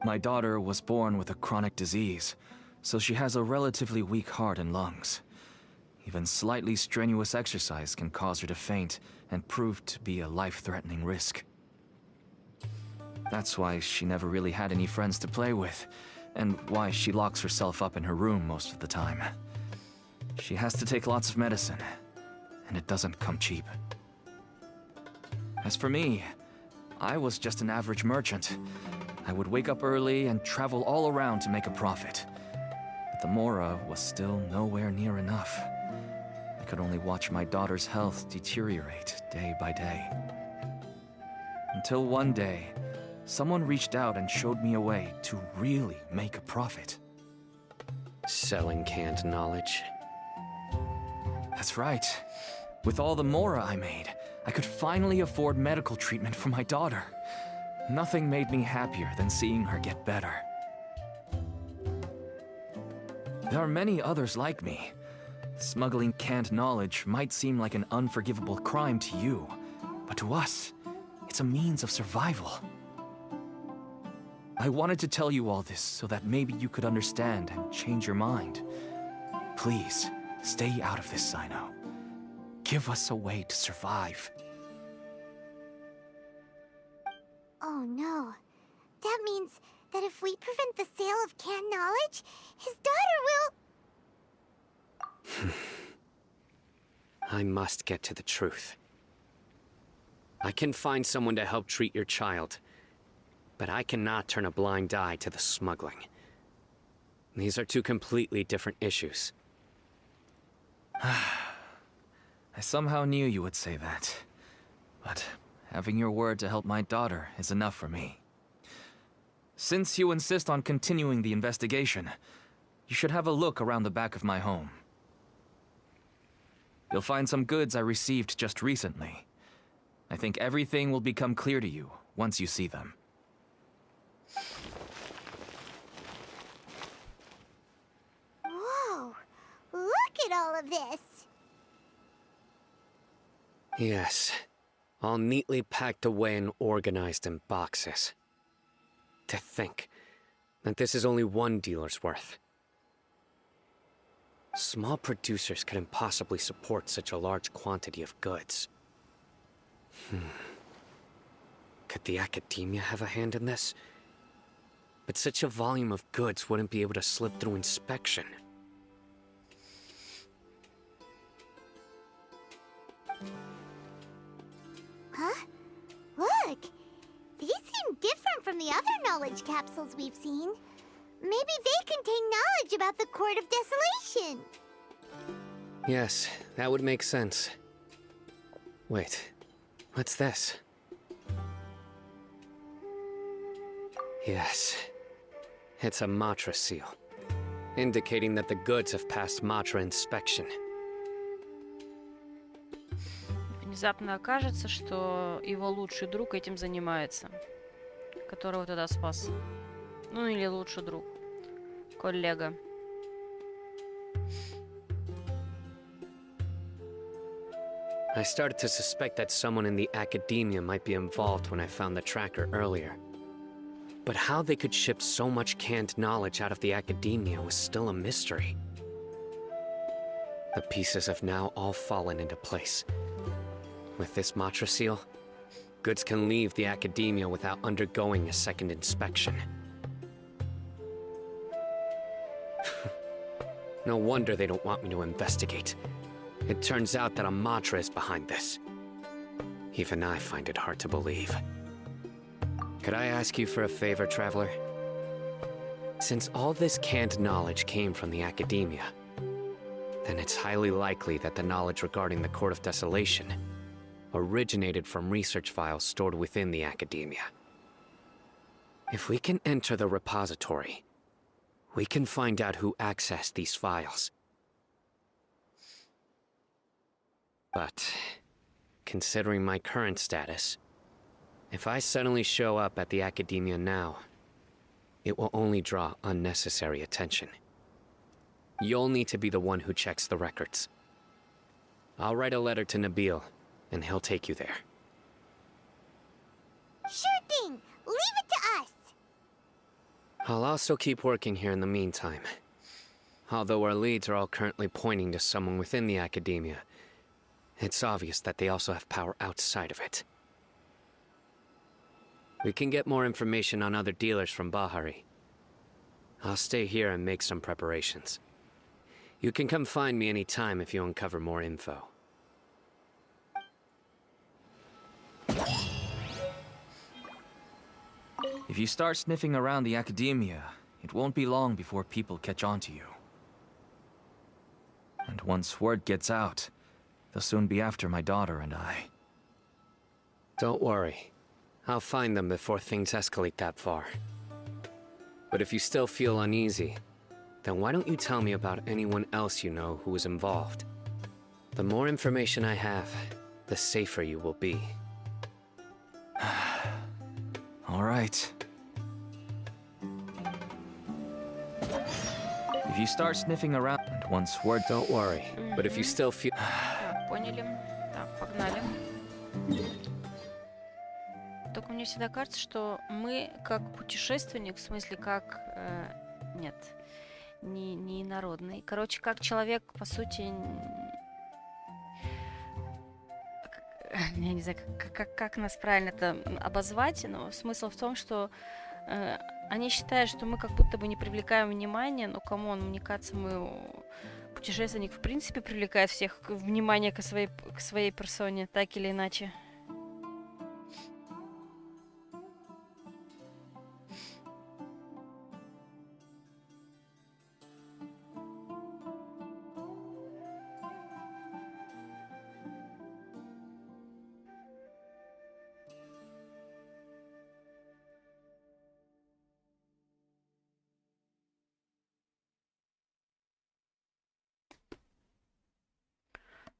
K: My daughter was born with a chronic disease, so she has a relatively weak heart and lungs. Even slightly strenuous exercise can cause her to faint and prove to be a life-threatening risk. That's why she never really had any friends to play with, and why she locks herself up in her room most of the time. She has to take lots of medicine, and it doesn't come cheap. As for me, I was just an average merchant. I would wake up early and travel all around to make a profit. But the Mora was still nowhere near enough. I could only watch my daughter's health deteriorate day by day. Until one day, someone reached out and showed me a way to really make a profit.
D: Selling canned knowledge?
K: That's right. With all the Mora I made, I could finally afford medical treatment for my daughter. Nothing made me happier than seeing her get better. There are many others like me. Smuggling canned knowledge might seem like an unforgivable crime to you, but to us, it's a means of survival. I wanted to tell you all this so that maybe you could understand and change your mind. Please, stay out of this, Cyno. Give us a way to survive.
H: Oh no. That means that if we prevent the sale of canned knowledge, his daughter will...
D: I must get to the truth. I can find someone to help treat your child, but I cannot turn a blind eye to the smuggling. These are two completely different issues.
K: I somehow knew you would say that. But having your word to help my daughter is enough for me. Since you insist on continuing the investigation, you should have a look around the back of my home. You'll find some goods I received just recently. I think everything will become clear to you once you see them.
H: Whoa! Look at all of this!
D: Yes, all neatly packed away and organized in boxes. To think that this is only one dealer's worth. Small producers couldn't possibly support such a large quantity of goods. Could the academia have a hand in this? But such a volume of goods wouldn't be able to slip through inspection.
H: Huh? Look! These seem different from the other knowledge capsules we've seen. Maybe they contain knowledge about the Court of Desolation.
D: Yes, that would make sense. Wait, what's this? Yes, it's a Matra seal, indicating that the goods have passed Matra inspection.
A: Внезапно окажется, что его лучший друг этим занимается, которого тогда спас. Ну или лучший друг, коллега.
D: I started to suspect that someone in the academia might be involved when I found the tracker earlier. But how they could ship so much canned knowledge out of the academia was still a mystery. The pieces have now all fallen into place. With this Matra seal, goods can leave the academia without undergoing a second inspection. No wonder they don't want me to investigate. It turns out that a Matra is behind this. Even I find it hard to believe. Could I ask you for a favor, Traveler? Since all this canned knowledge came from the academia, then it's highly likely that the knowledge regarding the Court of Desolation originated from research files stored within the academia. If we can enter the repository, we can find out who accessed these files. But, considering my current status, if I suddenly show up at the academia now, it will only draw unnecessary attention. You'll need to be the one who checks the records. I'll write a letter to Nabil, and he'll take you there.
H: Sure thing! Leave it to us!
D: I'll also keep working here in the meantime. Although our leads are all currently pointing to someone within the academia, it's obvious that they also have power outside of it. We can get more information on other dealers from Bahari. I'll stay here and make some preparations. You can come find me anytime if you uncover more info.
K: If you start sniffing around the academia, it won't be long before people catch on to you. And once word gets out, they'll soon be after my daughter and I.
D: Don't worry. I'll find them before things escalate that far. But if you still feel uneasy, then why don't you tell me about anyone else you know who was involved? The more information I have, the safer you will be.
K: All right. If you start sniffing around, and once word...
D: Don't worry, but if you still feel...
A: Так, поняли. Так, погнали. Только мне всегда кажется, что мы как путешественник, в смысле как... нет, не инородный. Короче, как человек, по сути... Я не знаю, как нас правильно это обозвать, но смысл в том, что они считают, что мы как будто бы не привлекаем внимания, но камон, мне кажется, путешественник в принципе привлекает всех внимание к своей персоне, так или иначе.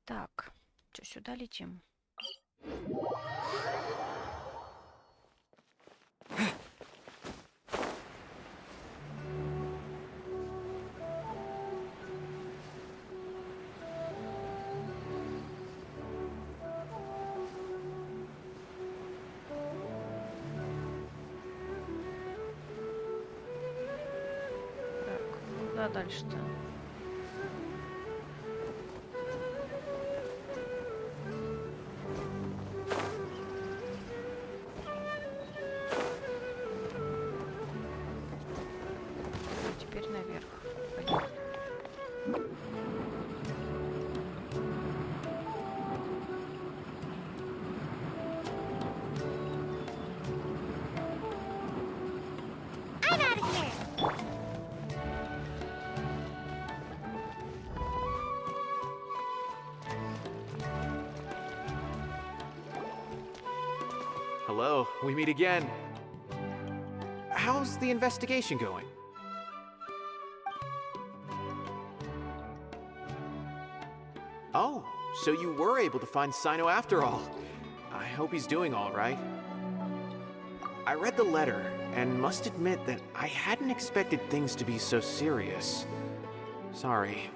A: Так, что, сюда летим? Так, куда дальше-то? Теперь наверх. Поехали.
H: I'm out of here.
B: Hello, we meet again. How's the investigation going? Oh, so you were able to find Cyno after all. I hope he's doing all right. I read the letter and must admit that I hadn't expected things to be so serious. Sorry.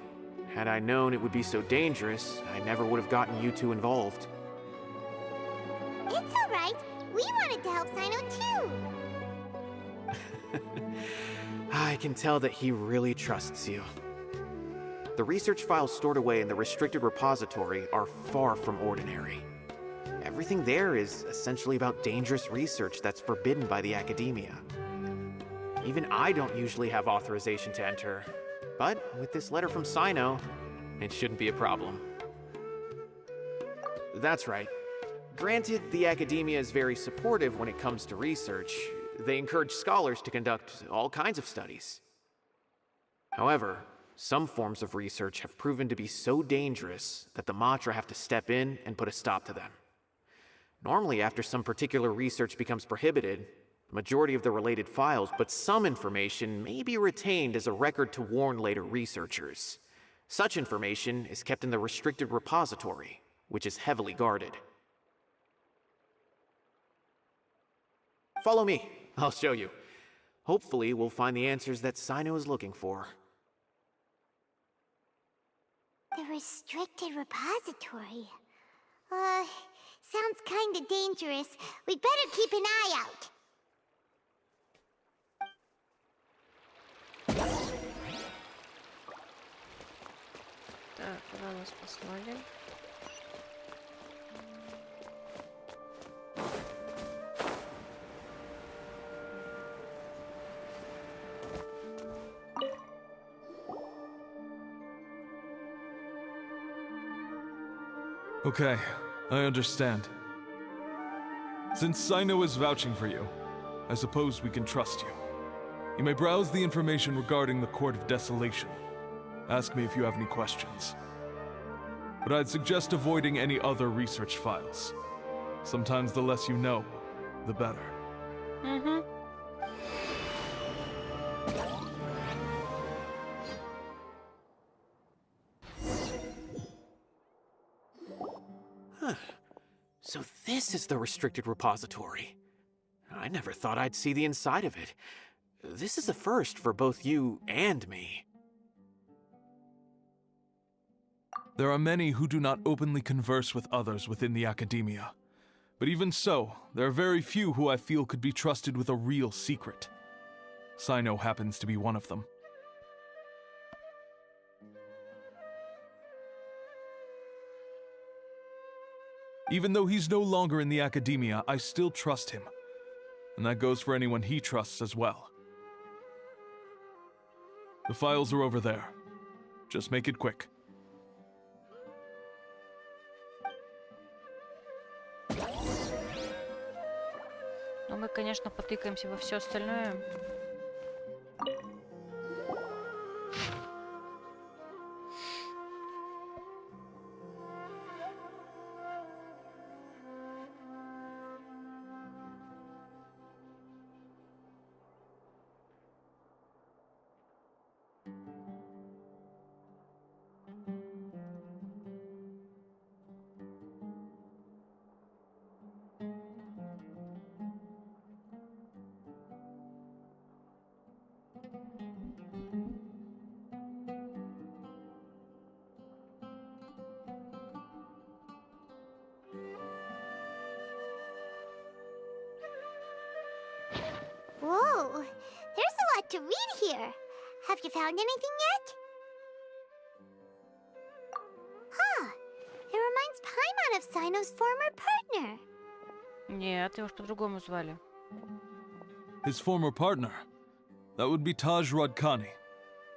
B: Had I known it would be so dangerous, I never would have gotten you two involved.
H: It's all right. We wanted to help Cyno too.
B: I can tell that he really trusts you. The research files stored away in the restricted repository are far from ordinary. Everything there is essentially about dangerous research that's forbidden by the academia. Even I don't usually have authorization to enter, but with this letter from Cyno, it shouldn't be a problem. That's right. Granted, the academia is very supportive when it comes to research. They encourage scholars to conduct all kinds of studies. However, some forms of research have proven to be so dangerous that the Matra have to step in and put a stop to them. Normally, after some particular research becomes prohibited, the majority of the related files, but some information may be retained as a record to warn later researchers. Such information is kept in the restricted repository, which is heavily guarded. Follow me. I'll show you. Hopefully, we'll find the answers that Cyno is looking for.
H: The restricted repository. Sounds kinda dangerous. We'd better keep an eye out.
A: Так, куда нас послали?
L: Okay, I understand. Since Cyno is vouching for you, I suppose we can trust you. You may browse the information regarding the Court of Desolation. Ask me if you have any questions. But I'd suggest avoiding any other research files. Sometimes the less you know, the better.
A: Mm-hmm.
B: So this is the restricted repository. I never thought I'd see the inside of it. This is a first for both you and me.
L: There are many who do not openly converse with others within the academia. But even so, there are very few who I feel could be trusted with a real secret. Cyno happens to be one of them. Even though he's no longer in the academia, I still trust him. And that goes for anyone he trusts as well. The files are over there. Just make it quick.
A: Но мы, конечно, потыкаемся во все остальное.
H: there's a lot to read here. Have you found anything yet? Huh. It reminds Paimon of Cyno's former partner.
A: Нет, его ж по-другому звали.
L: His former partner. That would be Taj Rodkani.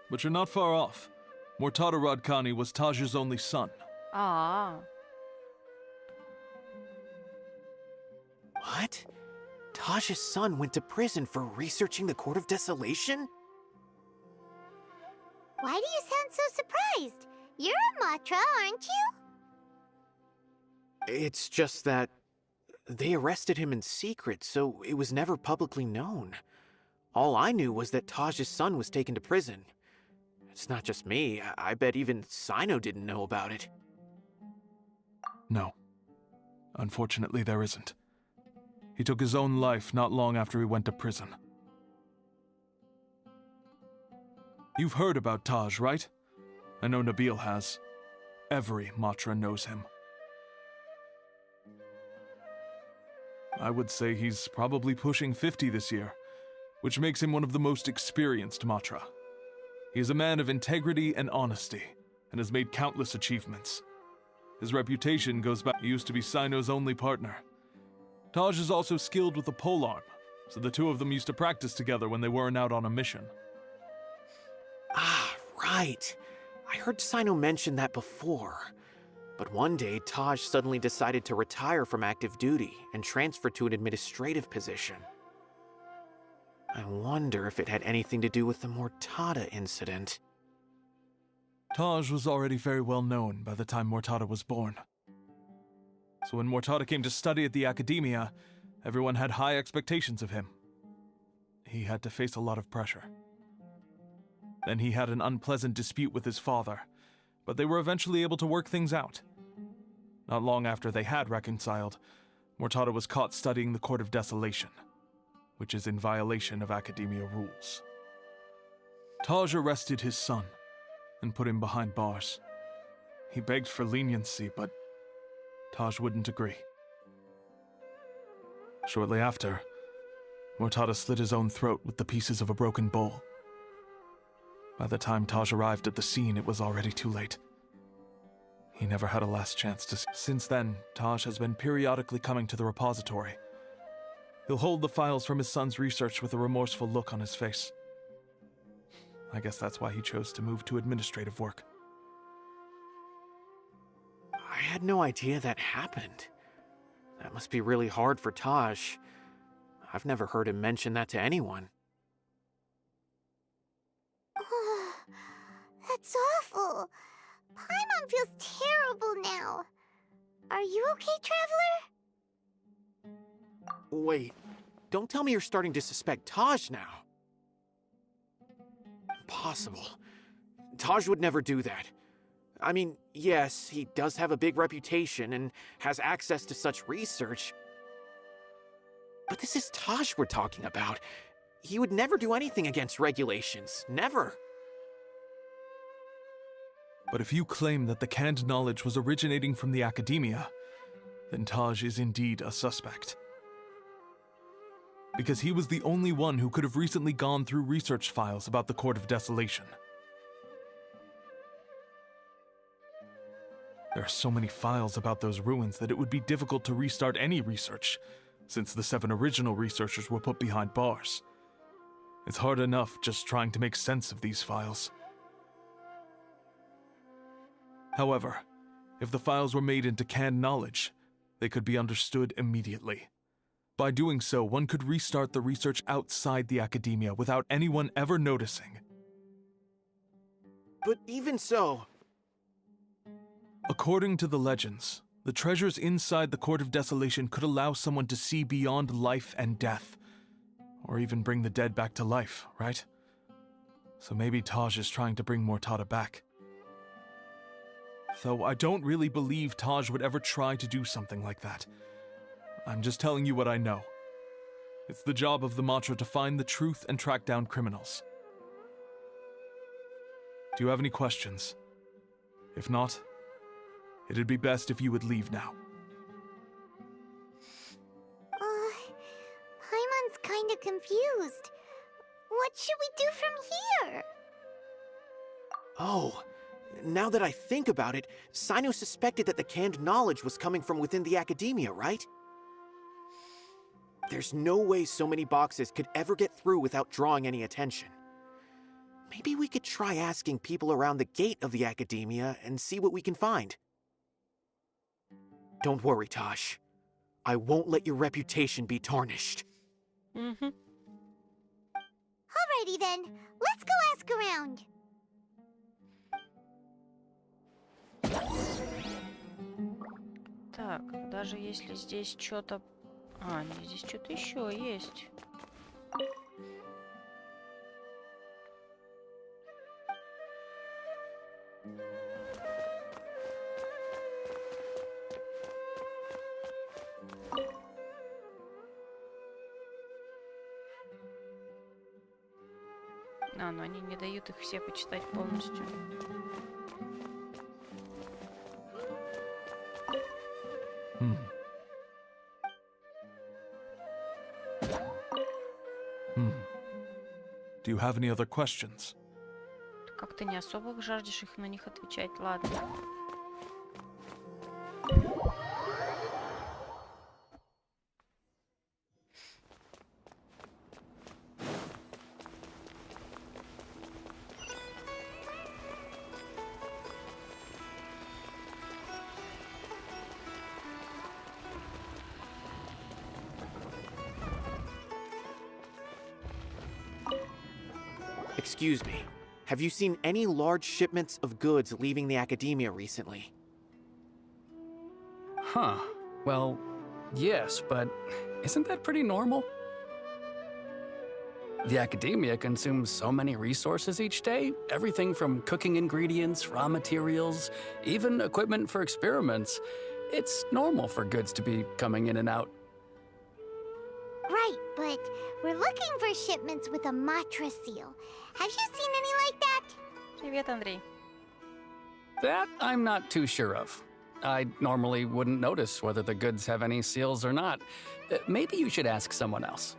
L: But you're not far off. Mortada Rodkani was Taj's only son.
A: А,
B: What? Taj's son went to prison for researching the Court of Desolation?
H: Why do you sound so surprised? You're a Matra, aren't you?
B: It's just that they arrested him in secret, so it was never publicly known. All I knew was that Taj's son was taken to prison. It's not just me. I bet even Cyno didn't know about it.
L: No. Unfortunately, there isn't. He took his own life not long after he went to prison. You've heard about Taj, right? I know Nabil has. Every Matra knows him. I would say he's probably pushing 50 this year, which makes him one of the most experienced Matra. He is a man of integrity and honesty, and has made countless achievements. His reputation goes back. He used to be Cyno's only partner. Taj is also skilled with the polearm, so the two of them used to practice together when they weren't out on a mission.
B: Ah, right. I heard Cyno mention that before. But one day, Taj suddenly decided to retire from active duty and transfer to an administrative position. I wonder if it had anything to do with the Mortada incident.
L: Taj was already very well known by the time Mortada was born. So when Mortada came to study at the Academia, everyone had high expectations of him. He had to face a lot of pressure. Then he had an unpleasant dispute with his father, but they were eventually able to work things out. Not long after they had reconciled, Mortada was caught studying the Court of Desolation, which is in violation of Academia rules. Taj arrested his son and put him behind bars. He begged for leniency, but Taj wouldn't agree. Shortly after, Mortada slit his own throat with the pieces of a broken bowl. By the time Taj arrived at the scene, it was already too late. He never had a last chance to... Since then, Taj has been periodically coming to the repository. He'll hold the files from his son's research with a remorseful look on his face. I guess that's why he chose to move to administrative work.
B: I had no idea that happened. That must be really hard for Taj. I've never heard him mention that to anyone.
H: That's awful. Paimon feels terrible now. Are you okay, Traveler?
B: Wait, don't tell me you're starting to suspect Taj now. Impossible. Taj would never do that. I mean, yes, he does have a big reputation and has access to such research. But this is Taj we're talking about. He would never do anything against regulations. Never.
L: But if you claim that the canned knowledge was originating from the Academia, then Taj is indeed a suspect. Because he was the only one who could have recently gone through research files about the Court of Desolation. There are so many files about those ruins that it would be difficult to restart any research, since the 7 original researchers were put behind bars. It's hard enough just trying to make sense of these files. However, if the files were made into canned knowledge, they could be understood immediately. By doing so, one could restart the research outside the Academia without anyone ever noticing.
B: But even so...
L: According to the legends, the treasures inside the Court of Desolation could allow someone to see beyond life and death, or even bring the dead back to life, right? So maybe Taj is trying to bring Mortada back. Though I don't really believe Taj would ever try to do something like that. I'm just telling you what I know. It's the job of the Matra to find the truth and track down criminals. Do you have any questions? If not, it'd be best if you would leave now.
H: Paimon's kinda confused. What should we do from here?
B: Oh, now that I think about it, Cyno suspected that the canned knowledge was coming from within the academia, right? There's no way so many boxes could ever get through without drawing any attention. Maybe we could try asking people around the gate of the academia and see what we can find. Don't worry, Tosh. I won't let your reputation be tarnished.
A: Угу.
H: Alrighty then, let's go ask around.
A: Так, даже если здесь что-то... А, нет, здесь что-то еще есть. А, но они не дают их все почитать полностью.
L: Do you have any other questions?
A: Как-то не особо жаждешь их на них отвечать. Ладно.
B: Excuse me. Have you seen any large shipments of goods leaving the academia recently?
M: Huh. Well, yes, but isn't that pretty normal? The academia consumes so many resources each day. Everything from cooking ingredients, raw materials, even equipment for experiments. It's normal for goods to be coming in and out.
H: Right, but we're looking for shipments with a Matra seal. Have you seen any like that?
A: Привет, Андрей.
M: That I'm not too sure of. I normally wouldn't notice whether the goods have any seals or not. Maybe you should ask someone else.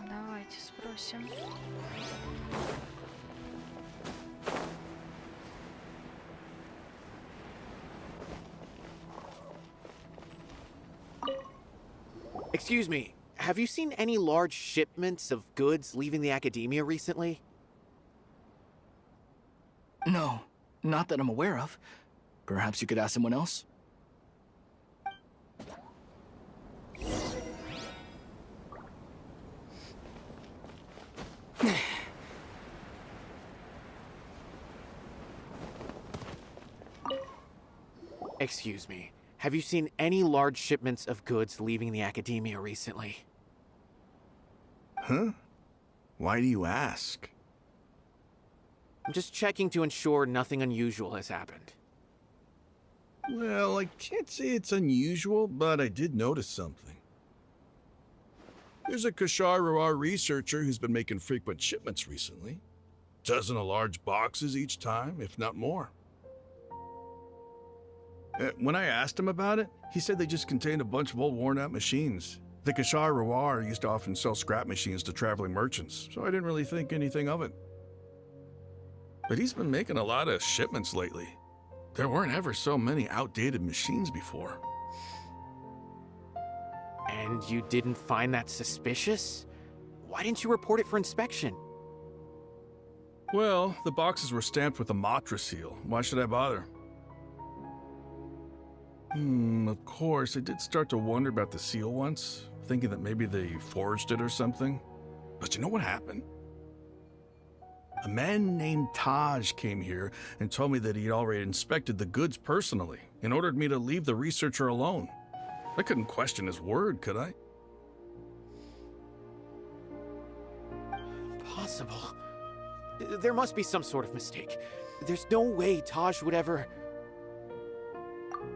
A: Давайте спросим.
B: Excuse me. Have you seen any large shipments of goods leaving the academia recently?
E: No, not that I'm aware of. Perhaps you could ask someone else?
B: Excuse me. Have you seen any large shipments of goods leaving the academia recently?
N: Huh? Why do you ask?
B: I'm just checking to ensure nothing unusual has happened.
N: Well, I can't say it's unusual, but I did notice something. There's a Kashar researcher who's been making frequent shipments recently. Dozen of large boxes each time, if not more. When I asked him about it, he said they just contained a bunch of old worn-out machines. The Kashar used to often sell scrap machines to traveling merchants, so I didn't really think anything of it. But he's been making a lot of shipments lately. There weren't ever so many outdated machines before.
B: And you didn't find that suspicious? Why didn't you report it for inspection?
N: Well, the boxes were stamped with a Matra seal. Why should I bother? Of course, I did start to wonder about the seal once, thinking that maybe they forged it or something. But you know what happened? A man named Taj came here and told me that he'd already inspected the goods personally and ordered me to leave the researcher alone. I couldn't question his word, could I?
B: Impossible. There must be some sort of mistake. There's no way Taj would ever...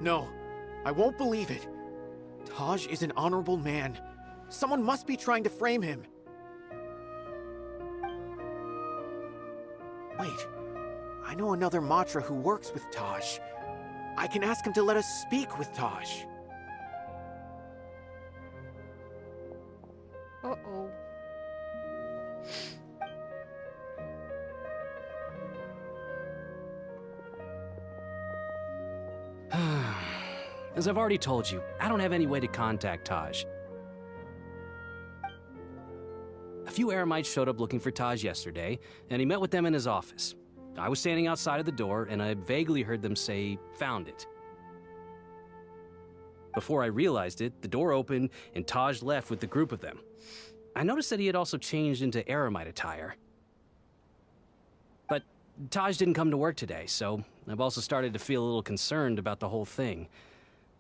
B: No, I won't believe it. Taj is an honorable man. Someone must be trying to frame him. Wait, I know another Matra who works with Taj. I can ask him to let us speak with Taj.
A: О-о.
O: As I've already told you, I don't have any way to contact Taj. A few Eremites showed up looking for Taj yesterday, and he met with them in his office. I was standing outside of the door, and I vaguely heard them say, "Found it." Before I realized it, the door opened, and Taj left with the group of them. I noticed that he had also changed into Eremite attire. But Taj didn't come to work today, so I've also started to feel a little concerned about the whole thing.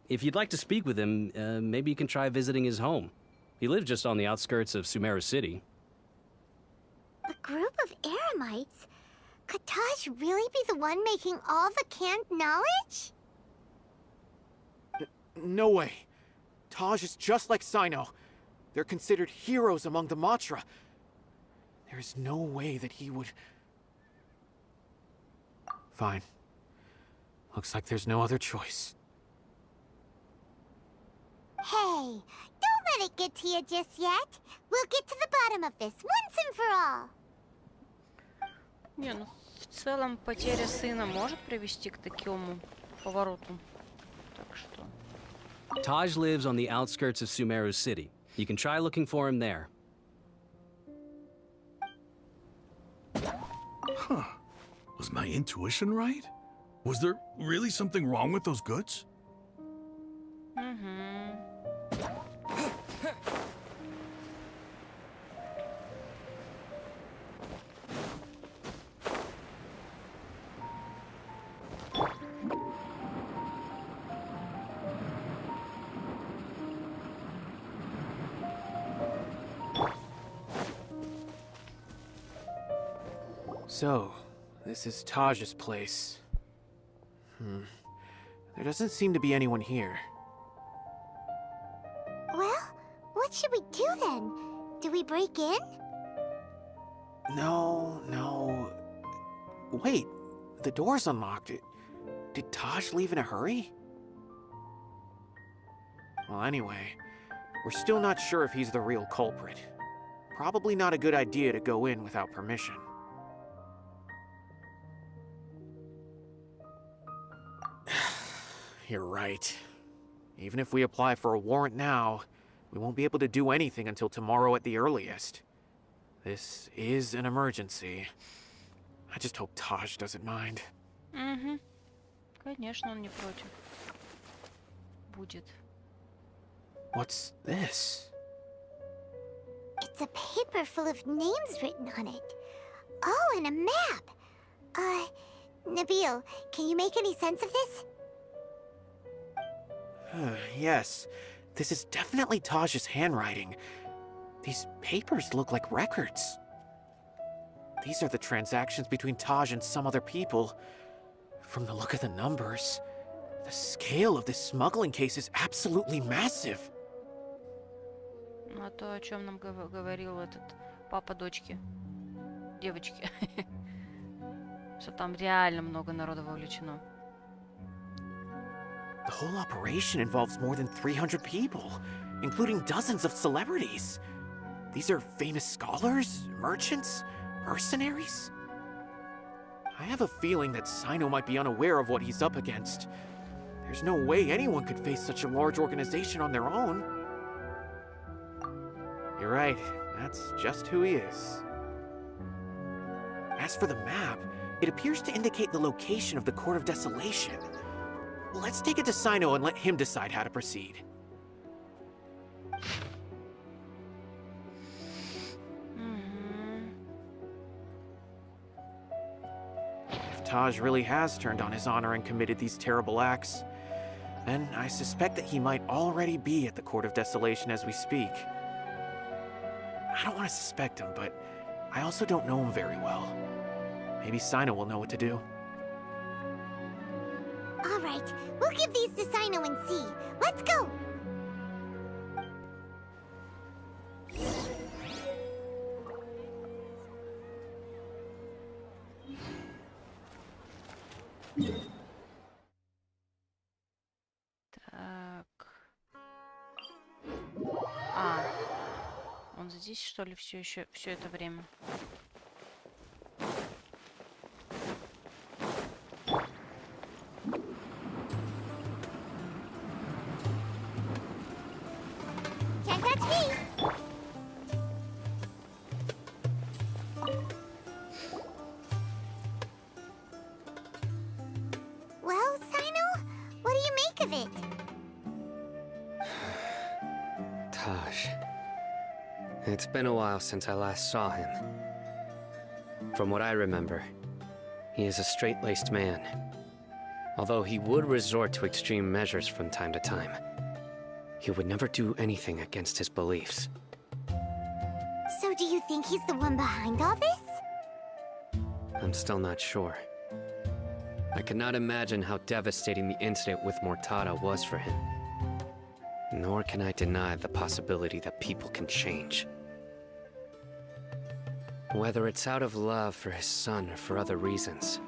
O: If you'd like to speak with him, maybe you can try visiting his home. He lives just on the outskirts of Sumeru City.
H: A group of Eremites? Could Taj really be the one making all the canned knowledge?
B: No way. Taj is just like Cyno. They're considered heroes among the Matra. There is no way that he would... Fine. Looks like there's no other choice.
H: Hey, don't let it get to you just yet. We'll get to the bottom of this once and for all.
A: Не, ну в целом потеря сына может привести к такому повороту. Так что...
O: Taj lives on the outskirts of Sumeru City. You can try looking for him there.
N: Huh. Was my intuition right? Was there really something wrong with those goods?
A: Угу.
B: So, this is Taj's place. There doesn't seem to be anyone here.
H: Well, what should we do then? Do we break in?
B: No. Wait, the door's unlocked. Did Taj leave in a hurry? Well, anyway, we're still not sure if he's the real culprit. Probably not a good idea to go in without permission. You're right. Even if we apply for a warrant now, we won't be able to do anything until tomorrow at the earliest. This is an emergency. I just hope Taj doesn't mind.
A: Угу. Конечно, он не против. Будет.
B: What's this?
H: It's a paper full of names written on it. Oh, and a map. Nabil, can you make any sense of this?
B: Yes, this is definitely Taj's handwriting. These papers look like records. These are the transactions between Taj and some other people. From the look of the numbers, the scale of this smuggling case is absolutely massive.
A: А то, о чем нам говорил этот папа дочки, девочки. Что там реально много народа вовлечено.
B: The whole operation involves more than 300 people, including dozens of celebrities. These are famous scholars, merchants, mercenaries. I have a feeling that Cyno might be unaware of what he's up against. There's no way anyone could face such a large organization on their own. You're right, that's just who he is. As for the map, it appears to indicate the location of the Court of Desolation. Let's take it to Cyno and let him decide how to proceed. If Taj really has turned on his honor and committed these terrible acts, then I suspect that he might already be at the Court of Desolation as we speak. I don't want to suspect him, but I also don't know him very well. Maybe Cyno will know what to do.
H: All right, we'll give these to Cyno and see. Let's go!
A: Так. здесь, что ли, все это время?
H: Can't touch me. Well, Sayno, what do you make of it?
D: Taj. It's been a while since I last saw him. From what I remember, he is a straight-laced man. Although he would resort to extreme measures from time to time, he would never do anything against his beliefs.
H: So do you think he's the one behind all this?
D: I'm still not sure. I cannot imagine how devastating the incident with Mortada was for him. Nor can I deny the possibility that people can change. Whether it's out of love for his son or for other reasons,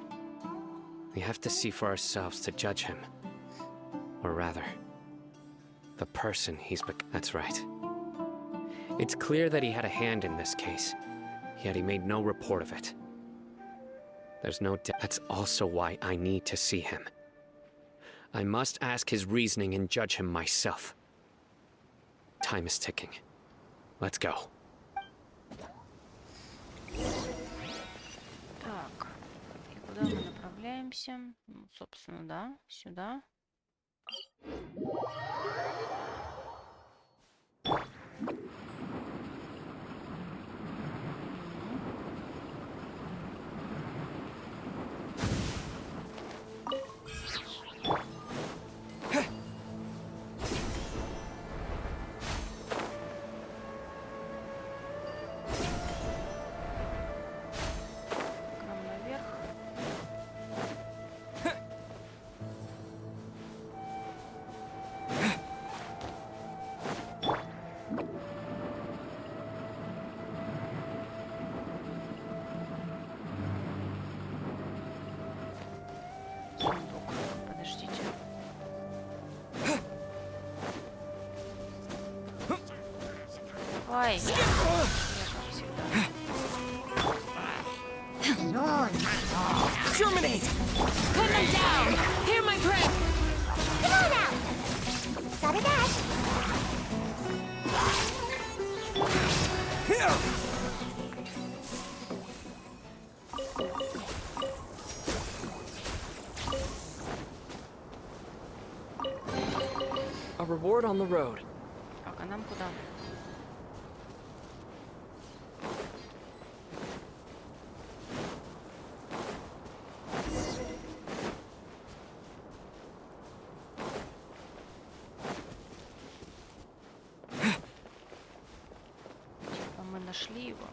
D: we have to see for ourselves to judge him. Or rather, the person he's That's right. It's clear that he had a hand in this case, yet he made no report of it. There's no doubt. That's also why I need to see him. I must ask his reasoning and judge him myself. Time is ticking. Let's go.
A: Так, и куда мы направляемся? Ну, собственно, да, сюда. Подождите. Ой, я как всегда.
J: Terminate! Put them down! Hear my breath!
H: Come on out! Got a dash.
J: Here!
G: A reward on the road.
A: Так, а нам куда? Типа мы нашли его.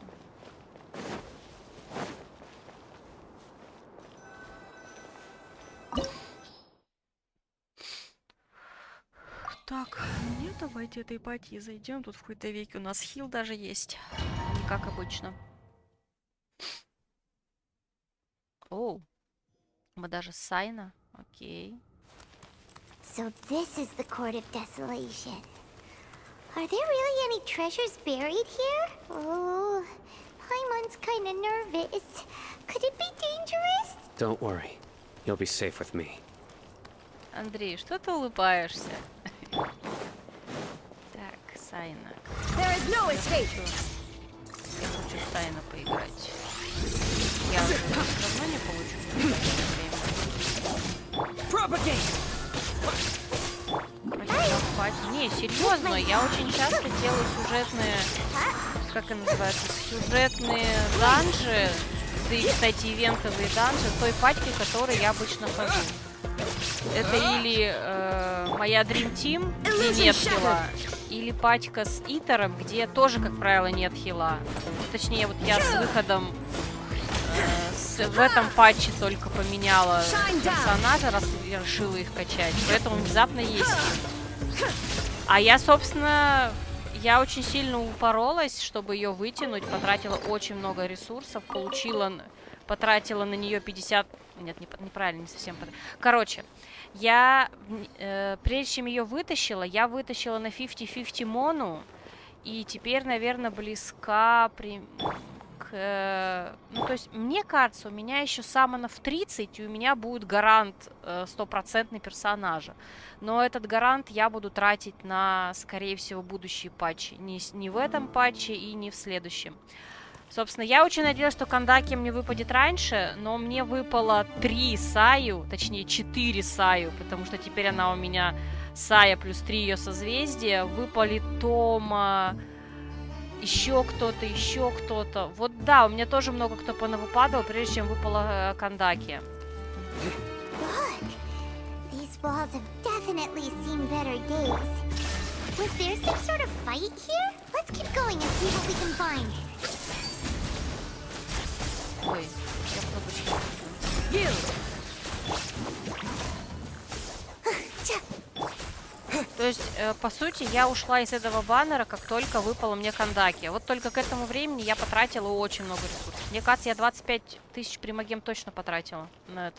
A: Так, нет, давайте этой пати зайдем. Тут в какой-то веке у нас хил даже есть. Не как обычно. О, мы даже Сайно. Окей.
H: So this is the Court of Desolation. Are there really any treasures buried here? Oh, Paimon's kinda nervous. Could it be dangerous?
D: Don't worry. You'll be safe with me.
A: Андрей, что ты улыбаешься? Так, Сайно.
J: There is no escape.
A: Я хочу Сайно поиграть. Я уже все равно не получу время. Не, серьезно, я очень часто делаю сюжетные, как это называется, сюжетные данжи, да и, кстати, ивентовые данжи той патькой, которой я обычно хожу. Это или моя Dream Team, где нет хила, или патька с Итером, где тоже, как правило, нет хила. Точнее, вот я с выходом в этом патче только поменяла персонажа, раз решила их качать, поэтому внезапно есть хил. А я, собственно, я очень сильно упоролась, чтобы ее вытянуть, потратила очень много ресурсов, потратила на нее 50... Нет, неправильно, не совсем. Короче, я, прежде чем ее вытащила, я вытащила на 50-50 мону И теперь, наверное, близка ну, то есть, мне кажется, у меня еще саммонов 30, и у меня будет гарант стопроцентный персонажа. Но этот гарант я буду тратить на, скорее всего, будущие патчи. Не в этом патче и не в следующем. Собственно, я очень надеялась, что Кандаки мне выпадет раньше, но мне выпало 3 Саю, точнее 4 Саю, потому что теперь она у меня Сая плюс 3 ее созвездия. Выпали Тома, еще кто-то, еще кто-то. Вот да, у меня тоже много кто понавыпадал, прежде чем выпала Кандаки.
H: Look, these walls have definitely seen better days. Was there some sort of fight here? Let's keep going and see what we can find.
A: Ой, я кнопочку. То есть, по сути, я ушла из этого баннера, как только выпала мне Кандаки. Вот только к этому времени я потратила очень много ресурсов. Мне кажется, я 25 тысяч примагем точно потратила на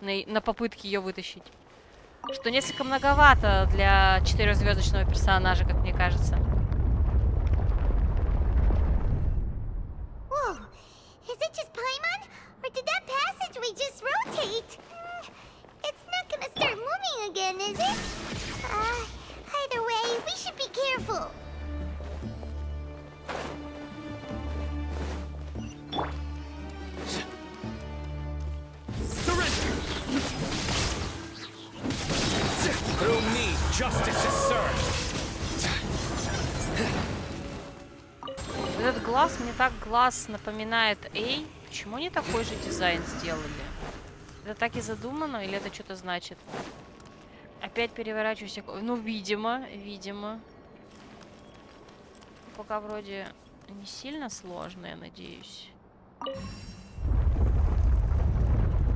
A: на попытки ее вытащить. Что несколько многовато для 4-звездочного персонажа, как мне кажется.
H: Whoa, is it just Paimon? Or did that passageway just rotate? It's not gonna start moving again, is it? Either way, we should be careful.
D: Through me, justice is served.
A: Этот глаз мне так глаз напоминает Эй. Почему они такой же дизайн сделали? Это так и задумано, или это что-то значит? Опять переворачиваюсь. Ну, видимо. Пока вроде не сильно сложно, я надеюсь.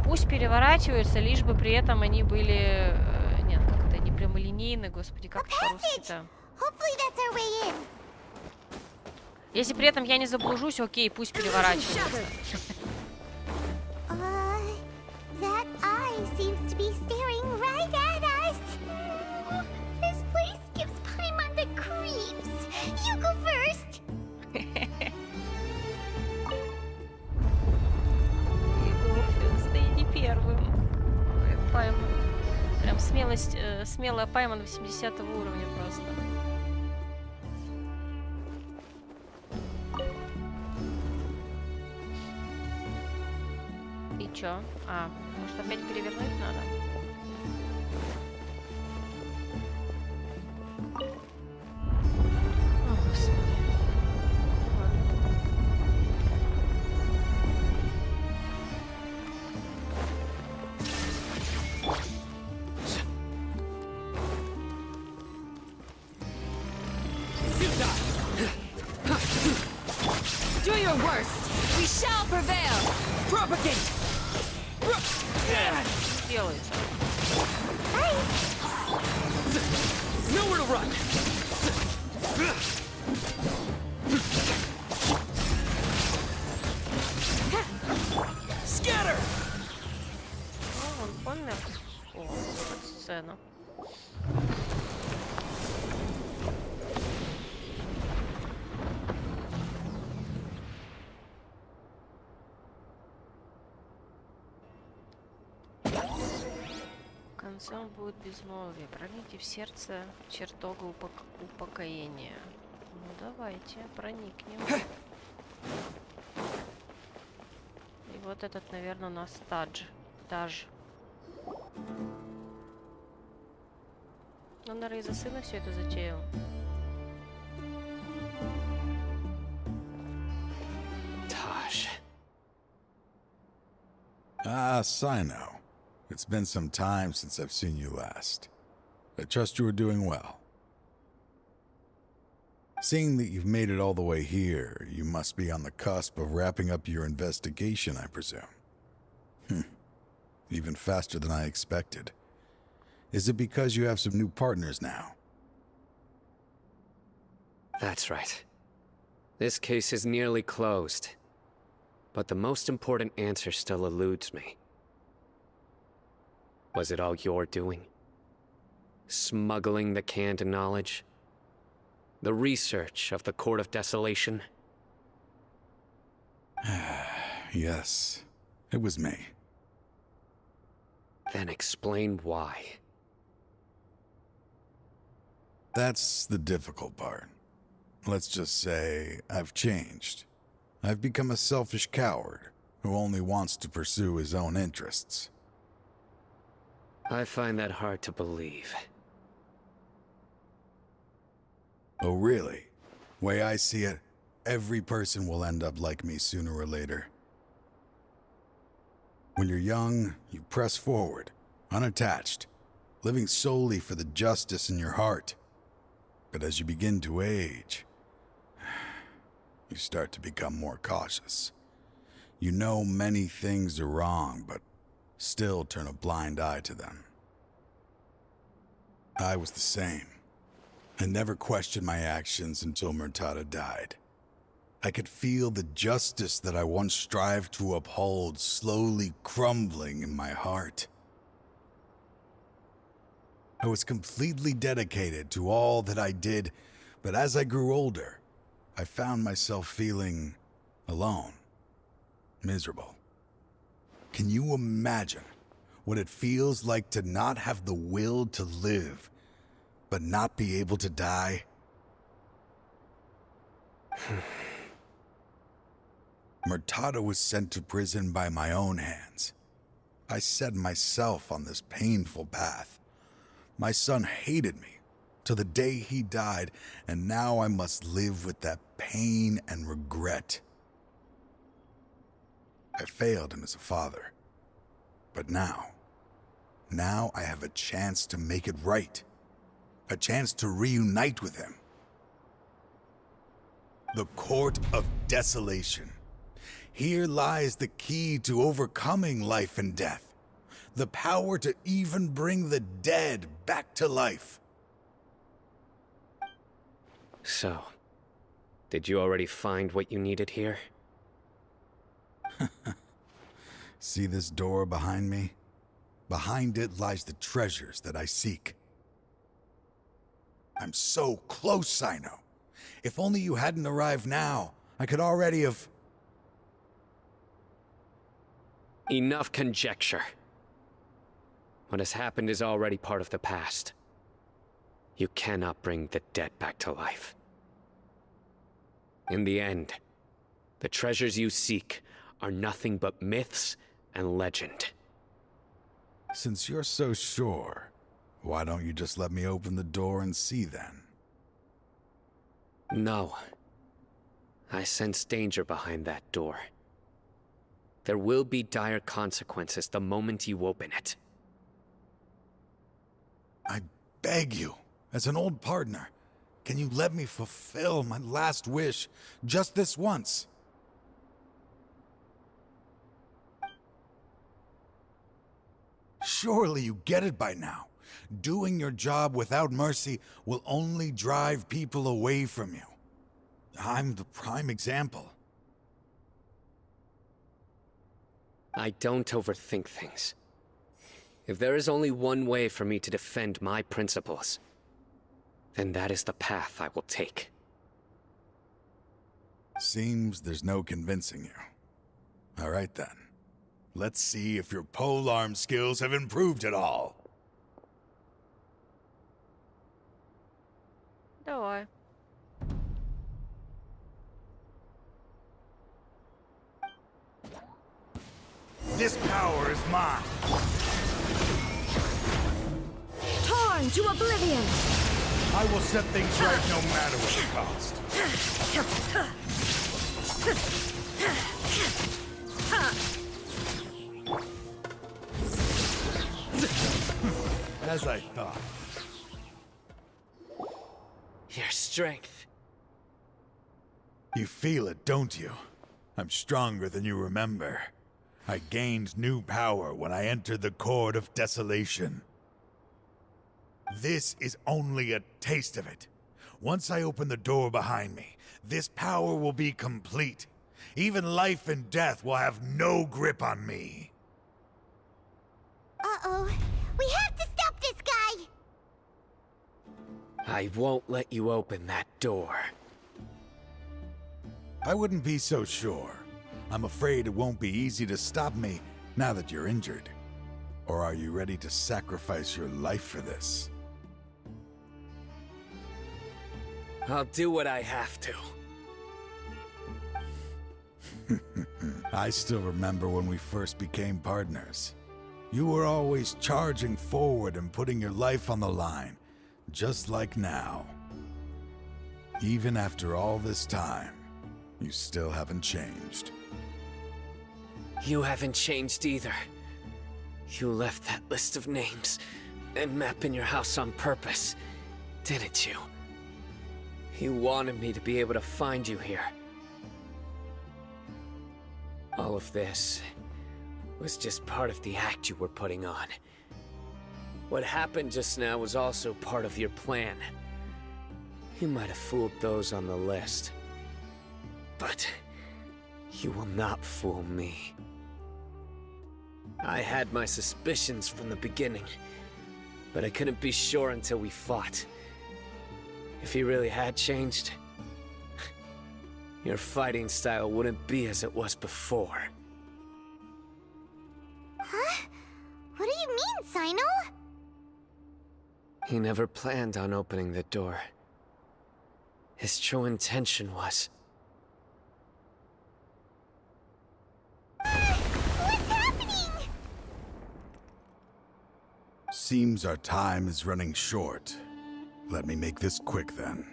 A: Пусть переворачиваются, лишь бы при этом они были... Нет, как это, не прямолинейны, господи, как это по-русски-то? Если при этом я не заблужусь, окей, пусть переворачиваются.
H: That eye seems to be staring right at us. This place gives Paimon the creeps. You go first.
A: Иди первым. Паймон. Прям смелая Паймон 80 уровня просто. И чё? Может опять перевернуть надо? О, господи.
J: Do your worst. We shall prevail. Propagate.
A: Делается.
E: Nowhere to run. Scatter.
A: О, он помер. О, сцена. Концом будет безмолвие. Проникните в сердце чертога упокоения. Ну давайте, проникнем. И вот этот, наверное, у нас Таж. Он, наверное, из-за сына все это затеял.
D: Taj.
P: Сайно. It's been some time since I've seen you last. I trust you are doing well. Seeing that you've made it all the way here, you must be on the cusp of wrapping up your investigation, I presume. Even faster than I expected. Is it because you have some new partners now?
D: That's right. This case is nearly closed. But the most important answer still eludes me. Was it all your doing? Smuggling the canned knowledge? The research of the Court of Desolation?
P: Yes, it was me.
D: Then explain why.
P: That's the difficult part. Let's just say I've changed. I've become a selfish coward who only wants to pursue his own interests.
D: I find that hard to believe.
P: Oh, really? Way I see it, every person will end up like me sooner or later. When you're young, you press forward, unattached, living solely for the justice in your heart. But as you begin to age, you start to become more cautious. You know many things are wrong, but still turn a blind eye to them. I was the same. I never questioned my actions until Murtada died. I could feel the justice that I once strived to uphold slowly crumbling in my heart. I was completely dedicated to all that I did, but as I grew older, I found myself feeling alone, miserable. Can you imagine what it feels like to not have the will to live, but not be able to die? Murtada was sent to prison by my own hands. I set myself on this painful path. My son hated me till the day he died, and now I must live with that pain and regret. I failed him as a father. But now I have a chance to make it right. A chance to reunite with him. The Court of Desolation. Here lies the key to overcoming life and death. The power to even bring the dead back to life.
D: So, did you already find what you needed here?
P: See this door behind me? Behind it lies the treasures that I seek. I'm so close, Cyno. If only you hadn't arrived now, I could already have...
D: Enough conjecture. What has happened is already part of the past. You cannot bring the dead back to life. In the end, the treasures you seek are nothing but myths and legend.
P: Since you're so sure, why don't you just let me open the door and see then?
D: No. I sense danger behind that door. There will be dire consequences the moment you open it.
P: I beg you, as an old partner, can you let me fulfill my last wish just this once? Surely you get it by now. Doing your job without mercy will only drive people away from you. I'm the prime example.
D: I don't overthink things. If there is only one way for me to defend my principles, then that is the path I will take.
P: Seems there's no convincing you. All right then. Let's see if your polearm skills have improved at all.
A: Давай.
P: This power is mine.
C: Torn to oblivion!
P: I will set things right no matter what the cost. As I thought.
D: Your strength.
P: You feel it, don't you? I'm stronger than you remember. I gained new power when I entered the Court of Desolation. This is only a taste of it. Once I open the door behind me, this power will be complete. Even life and death will have no grip on me.
H: Uh-oh. We have to stop this guy!
D: I won't let you open that door.
P: I wouldn't be so sure. I'm afraid it won't be easy to stop me now that you're injured. Or are you ready to sacrifice your life for this?
D: I'll do what I have to.
P: I still remember when we first became partners. You were always charging forward and putting your life on the line, just like now. Even after all this time, you still haven't changed.
D: You haven't changed either. You left that list of names and map in your house on purpose, didn't you? You wanted me to be able to find you here. All of this was just part of the act you were putting on. What happened just now was also part of your plan. You might have fooled those on the list, but you will not fool me. I had my suspicions from the beginning, but I couldn't be sure until we fought. If he really had changed, your fighting style wouldn't be as it was before.
H: Huh? What do you mean, Cyno?
D: He never planned on opening the door. His true intention was...
H: What's happening?
P: Seems our time is running short. Let me make this quick then.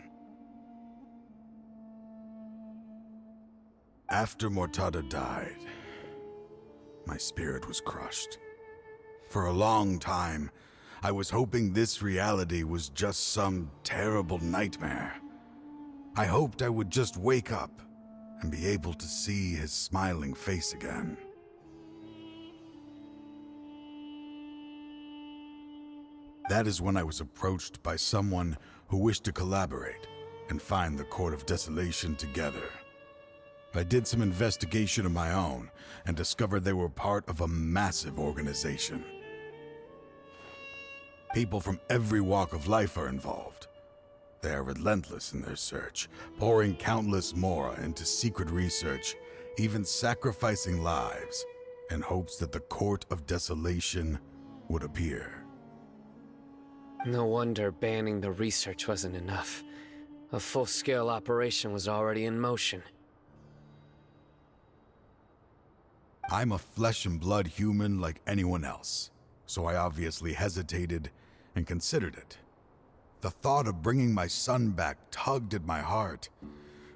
P: After Mortada died, my spirit was crushed. For a long time, I was hoping this reality was just some terrible nightmare. I hoped I would just wake up and be able to see his smiling face again. That is when I was approached by someone who wished to collaborate and find the Court of Desolation together. I did some investigation of my own and discovered they were part of a massive organization. People from every walk of life are involved. They are relentless in their search, pouring countless mora into secret research, even sacrificing lives in hopes that the Court of Desolation would appear.
D: No wonder banning the research wasn't enough. A full-scale operation was already in motion.
P: I'm a flesh and blood human like anyone else, so I obviously hesitated and considered it. The thought of bringing my son back tugged at my heart,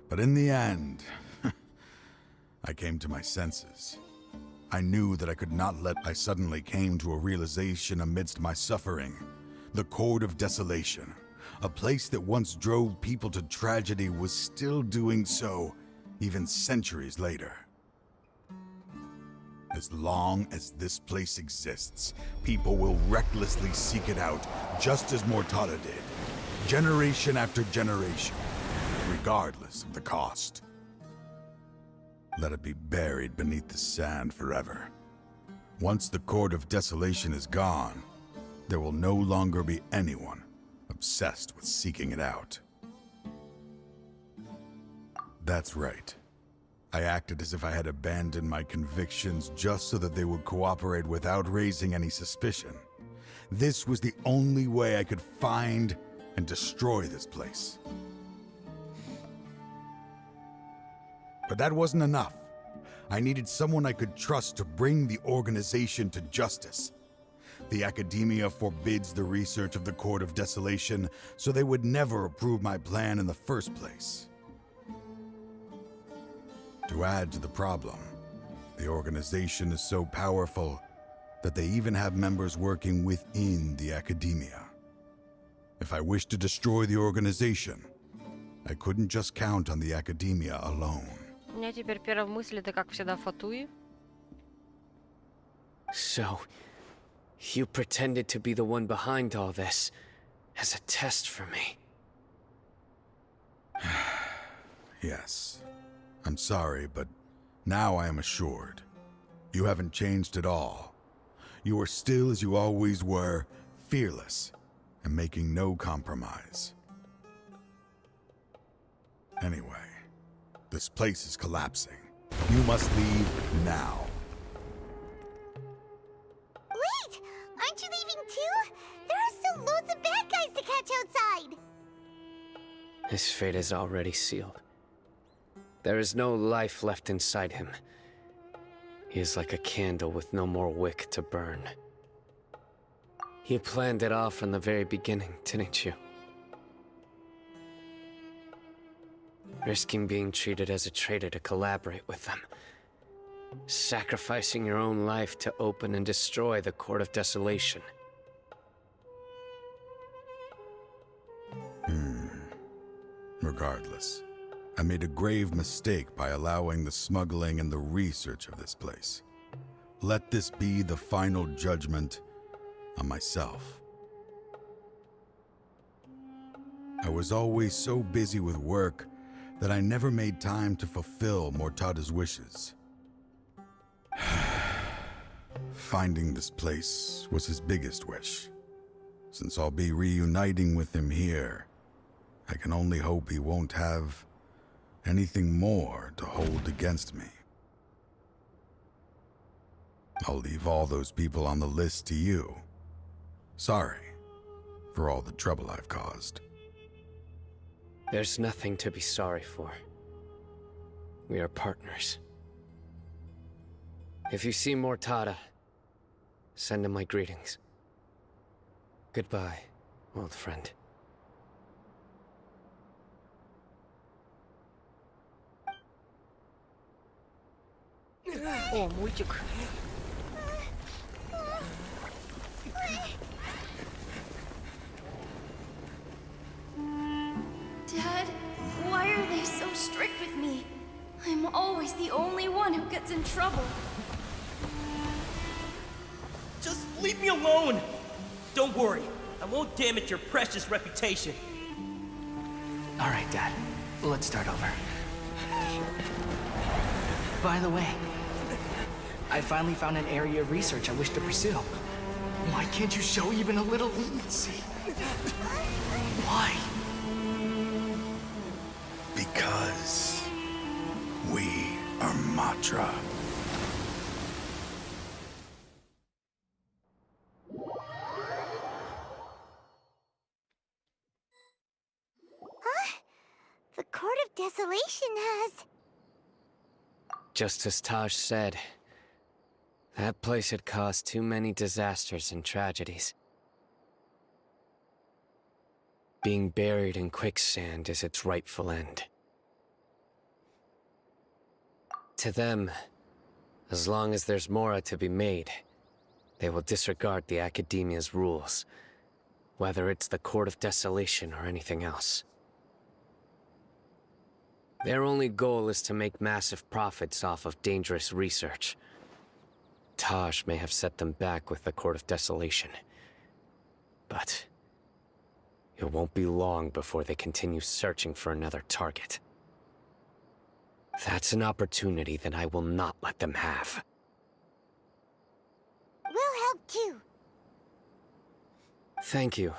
P: but in the end, I came to my senses. I knew that I could not let... I suddenly came to a realization amidst my suffering. The Court of Desolation, a place that once drove people to tragedy, was still doing so, even centuries later. As long as this place exists, people will recklessly seek it out, just as Mortada did, generation after generation, regardless of the cost. Let it be buried beneath the sand forever. Once the Court of Desolation is gone, there will no longer be anyone obsessed with seeking it out. That's right. I acted as if I had abandoned my convictions just so that they would cooperate without raising any suspicion. This was the only way I could find and destroy this place. But that wasn't enough. I needed someone I could trust to bring the organization to justice. The Academia forbids the research of the Court of Desolation, so they would never approve my plan in the first place. To add to the problem, the organization is so powerful that they even have members working within the Academia. If I wished to destroy the organization, I couldn't just count on the Academia alone.
A: У меня теперь первая мысль это как всегда Фатуи.
D: So, you pretended to be the one behind all this as a test for me.
P: Yes. I'm sorry, but now I am assured. You haven't changed at all. You are still as you always were, fearless, and making no compromise. Anyway, this place is collapsing. You must leave now.
H: Wait! Aren't you leaving too? There are still loads of bad guys to catch outside!
D: His fate is already sealed. There is no life left inside him. He is like a candle with no more wick to burn. You planned it all from the very beginning, didn't you? Risking being treated as a traitor to collaborate with them. Sacrificing your own life to open and destroy the Court of Desolation.
P: Regardless, I made a grave mistake by allowing the smuggling and the research of this place. Let this be the final judgment on myself. I was always so busy with work that I never made time to fulfill Mortada's wishes. Finding this place was his biggest wish. Since I'll be reuniting with him here, I can only hope he won't have anything more to hold against me. I'll leave all those people on the list to you. Sorry for all the trouble I've caused.
D: There's nothing to be sorry for. We are partners. If you see Mortada, send him my greetings. Goodbye, old friend.
A: О, мультик.
J: Dad, why are they so strict with me? I'm always the only one who gets in trouble.
Q: Just leave me alone! Don't worry, I won't damage your precious reputation.
F: Alright, Dad. Let's start over. By the way, I finally found an area of research I wish to pursue. Why can't you show even a little leniency? Why?
P: Because we are Matra.
H: Huh? The Court of Desolation has...
D: Just as Taj said, that place had caused too many disasters and tragedies. Being buried in quicksand is its rightful end. To them, as long as there's Mora to be made, they will disregard the Academia's rules, whether it's the Court of Desolation or anything else. Their only goal is to make massive profits off of dangerous research. Taj may have set them back with the Court of Desolation, but it won't be long before they continue searching for another target. That's an opportunity that I will not let them have.
H: We'll help too.
D: Thank you,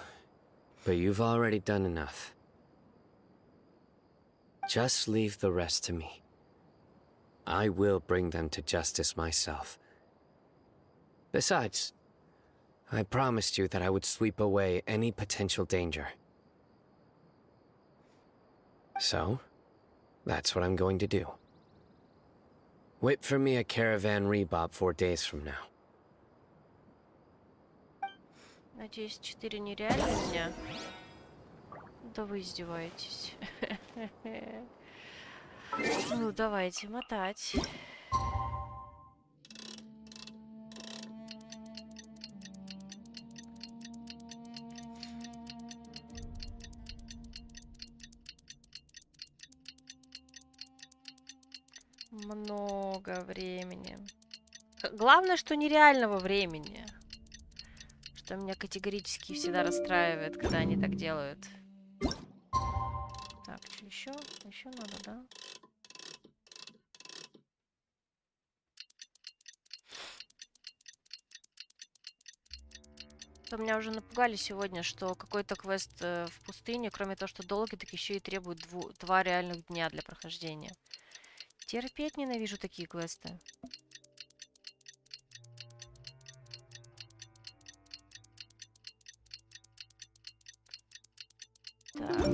D: but you've already done enough. Just leave the rest to me. I will bring them to justice myself. Besides, I promised you that I would sweep away any potential danger. So, that's what I'm going to do. Wait for me a caravan rebob 4 days from now.
A: Надеюсь, 4 нереально у меня. Да вы издеваетесь. Ну, давайте мотать. Много времени. Главное, что нереального времени. Что меня категорически всегда расстраивает, когда они так делают. Так, что еще? Еще надо, да? Что меня уже напугали сегодня, что какой-то квест в пустыне, кроме того, что долгий, так еще и требует 2 реальных дня для прохождения. Терпеть ненавижу такие квесты. Так,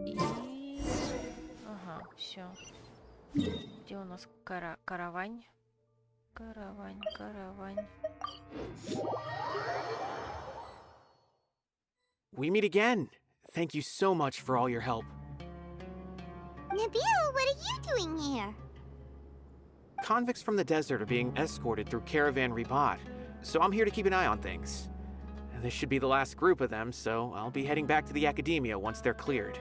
A: и... Ага, все. Где у нас каравань? Каравань.
B: We meet again. Thank you so much for all your help.
H: Nabil, what are you doing here?
B: Convicts from the desert are being escorted through Caravan Ribat, so I'm here to keep an eye on things. This should be the last group of them, so I'll be heading back to the Academia once they're cleared.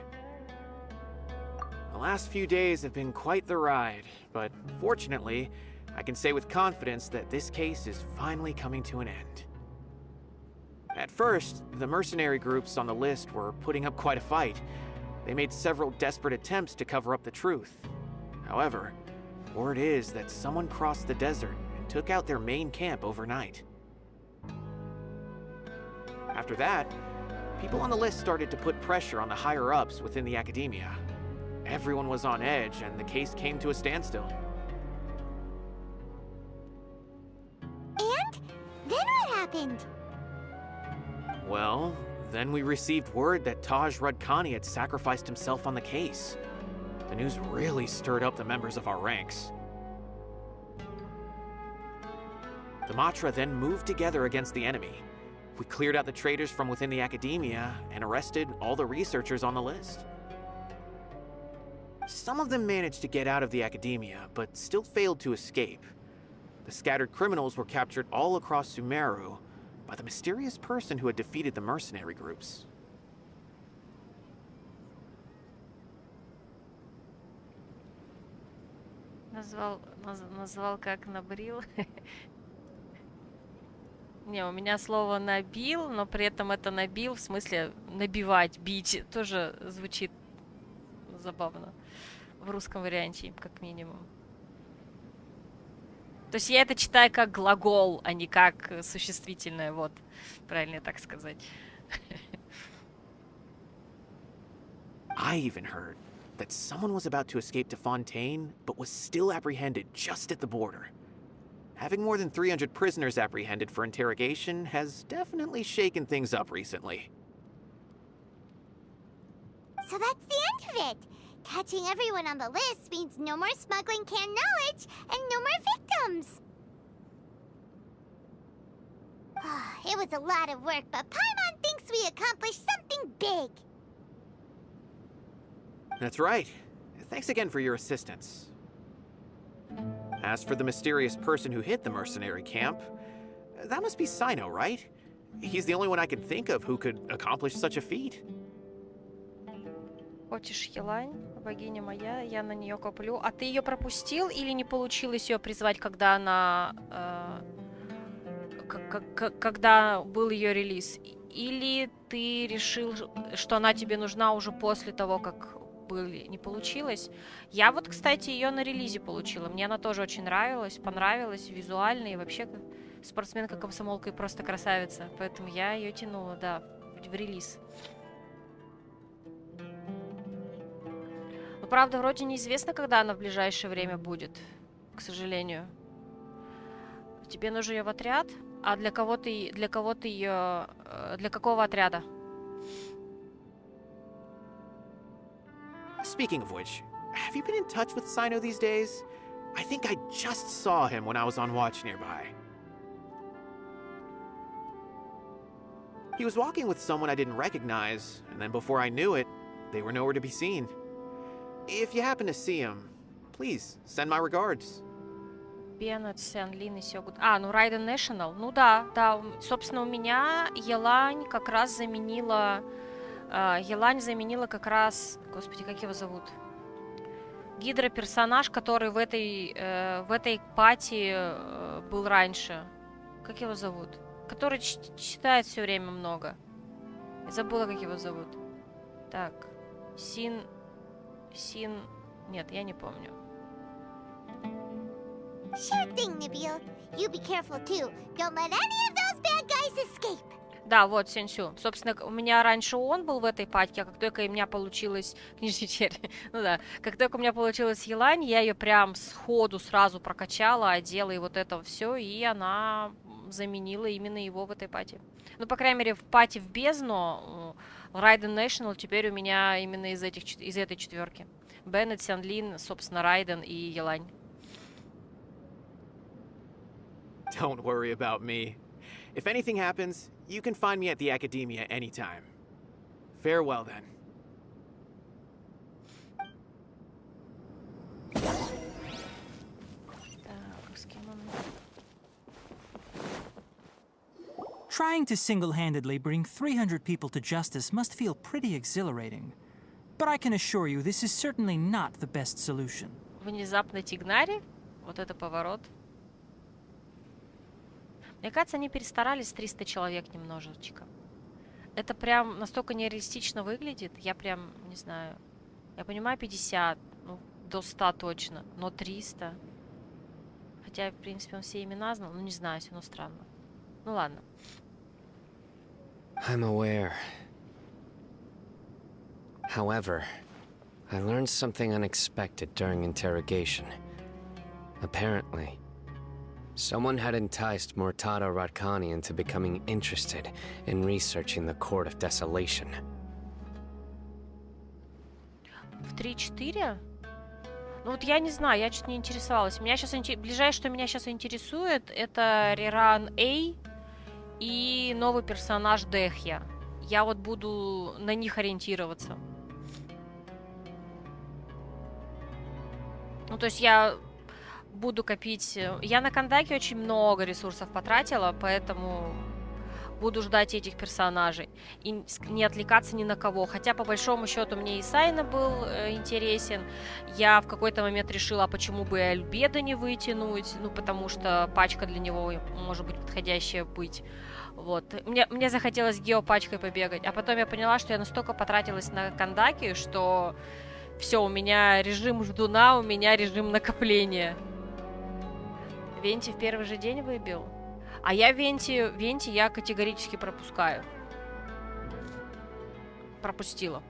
B: The last few days have been quite the ride, but fortunately, I can say with confidence that this case is finally coming to an end. At first, the mercenary groups on the list were putting up quite a fight. They made several desperate attempts to cover up the truth. However, word is that someone crossed the desert and took out their main camp overnight. After that, people on the list started to put pressure on the higher-ups within the Academia. Everyone was on edge, and the case came to a standstill.
H: And? Then what happened?
B: Well, then we received word that Taj Rudkani had sacrificed himself on the case. The news really stirred up the members of our ranks. The Matra then moved together against the enemy. We cleared out the traitors from within the Academia and arrested all the researchers on the list. Some of them managed to get out of the Academia, but still failed to escape. The scattered criminals were captured all across Sumeru by the mysterious person who had defeated the mercenary groups.
A: Назвал как набрил. Не, у меня слово набил, но при этом это набил, в смысле набивать, бить, тоже звучит забавно в русском варианте, как минимум. То есть я это читаю как глагол, а не как существительное, вот, правильно так сказать.
B: I even heard that someone was about to escape to Fontaine, but was still apprehended just at the border. Having more than 300 prisoners apprehended for interrogation has definitely shaken things up recently.
H: So that's the end of it. Catching everyone on the list means no more smuggling canned knowledge and no more victims. It was a lot of work, but Paimon thinks we accomplished something big.
B: That's right. Thanks again for your assistance. As for the mysterious person who hit the mercenary camp, that must be Сайно, right? He's the only one I can think of who could accomplish such a feat.
A: Хочешь Елань, богиня моя, я на нее коплю. А ты ее пропустил или не получилось ее призвать, когда она, когда был ее релиз? Или ты решил, что она тебе нужна уже после того, как не получилось? Я вот, кстати, ее на релизе получила. Мне она тоже очень нравилась, понравилась визуально и вообще спортсменка-комсомолка и просто красавица. Поэтому я ее тянула, да, в релиз. Но, правда, вроде неизвестно, когда она в ближайшее время будет, к сожалению. Тебе нужен ее в отряд? А для кого ты ее... Для какого отряда?
B: Speaking of which, have you been in touch with Сайно these days? I think I just saw him when I was on watch nearby. He was walking with someone I didn't recognize, and then before I knew it, they were nowhere to be seen. If you happen to see him, please send my regards.
A: Беннет, Сен-Лин и Сёгуд. Ну Райден National. Ну да. Собственно, у меня Елань как раз заменила... как раз... Господи, как его зовут? Гидро-персонаж, который в этой пати был раньше. Как его зовут? Который читает все время много. Я забыла, как его зовут. Так. Син... Нет, я не помню.
H: Sure thing, Nabil. You be careful too. Don't let any of those bad guys escape.
A: Да, вот, Сенсю. Собственно, у меня раньше он был в этой патке, а как только у меня получилась... Книжный червь. Ну да. Как только у меня получилась Елань, я ее прям сходу сразу прокачала, одела и вот это все, и она заменила именно его в этой пати. Ну, по крайней мере, в пати в бездну, Райден National теперь у меня именно из этой четверки. Беннет, Сянлин, собственно, Райден и Елань.
B: Don't worry about me. If anything happens, you can find me at the Academia anytime. Farewell, then.
R: Trying to single-handedly bring 300 people to justice must feel pretty exhilarating. But I can assure you, this is certainly not the best solution.
A: Внезапно Тигнари? Вот это поворот. Мне кажется, они перестарались 300 человек немножечко. Это прям настолько нереалистично выглядит. Я прям, не знаю. Я понимаю 50, ну, до 100 точно. Но 300. Хотя, в принципе, он все имена знал. Ну, не знаю, все равно странно. Ну, ладно.
D: I'm aware. However, I learned something unexpected during interrogation. Apparently, someone had enticed Mortada Radkani into becoming interested in researching the Court of Desolation.
A: В 3-4? Ну вот я не знаю, я что-то не интересовалась. Меня сейчас ближайшее, что меня сейчас интересует, это Реран Эй и новый персонаж Дехья. Я вот буду на них ориентироваться. Ну, то есть я буду копить... Я на Кандаке очень много ресурсов потратила, поэтому буду ждать этих персонажей. И не отвлекаться ни на кого. Хотя, по большому счету, мне и Сайно был интересен. Я в какой-то момент решила, а почему бы и Альбедо не вытянуть. Ну, потому что пачка для него может быть подходящая быть. Вот. Мне захотелось геопачкой побегать. А потом я поняла, что я настолько потратилась на Кандаки, что все, у меня режим ждуна, у меня режим накопления. Венти в первый же день выбил. А я Венти я категорически пропускаю. Пропустила.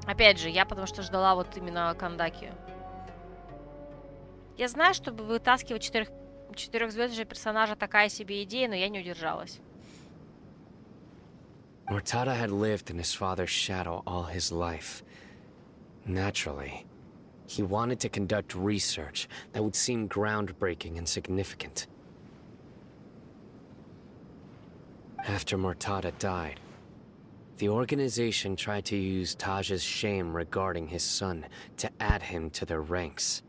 A: Опять же, я потому что ждала вот именно Кандаки. Я знаю, чтобы вытаскивать четырехзвездного персонажа такая себе идея, но я не удержалась.
D: Mortada had lived in his father's shadow all his life. Naturally, he wanted to conduct research that would seem groundbreaking and significant. After Mortada died, the organization tried to use Taj's shame regarding his son to add him to their ranks.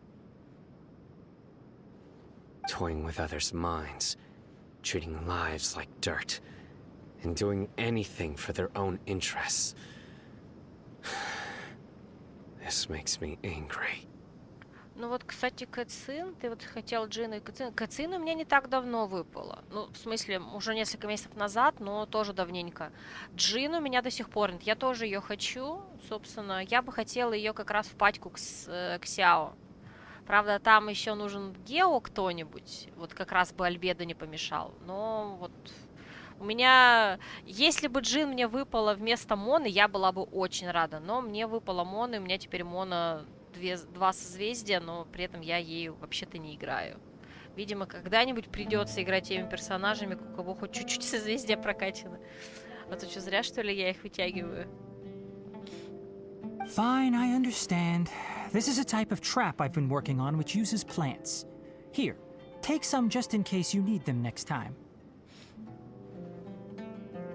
D: Toying with others' minds, treating lives like dirt, and doing anything for their own interests. This makes me angry.
A: Ну вот, кстати, Кэцин, ты вот хотел Джина и Кэцин. Кэцин у меня не так давно выпало. Ну, в смысле, уже несколько месяцев назад, но тоже давненько. Джин у меня до сих пор нет. Я тоже ее хочу, собственно. Я бы хотела ее как раз в патьку к Сяо. Правда, там еще нужен Гео кто-нибудь. Вот как раз бы Альбедо не помешал. Но вот... У меня... Если бы Джин мне выпала вместо Моны, я была бы очень рада. Но мне выпала Мона, и у меня теперь Мона... Два созвездия, но при этом я ею вообще-то не играю. Видимо, когда-нибудь придется играть теми персонажами, у кого хоть чуть-чуть созвездия прокачано. А то что, зря, что ли, я их вытягиваю?
R: Fine, I understand. This is a type of trap I've been working on which uses plants. Here, take some just in case you need them next time.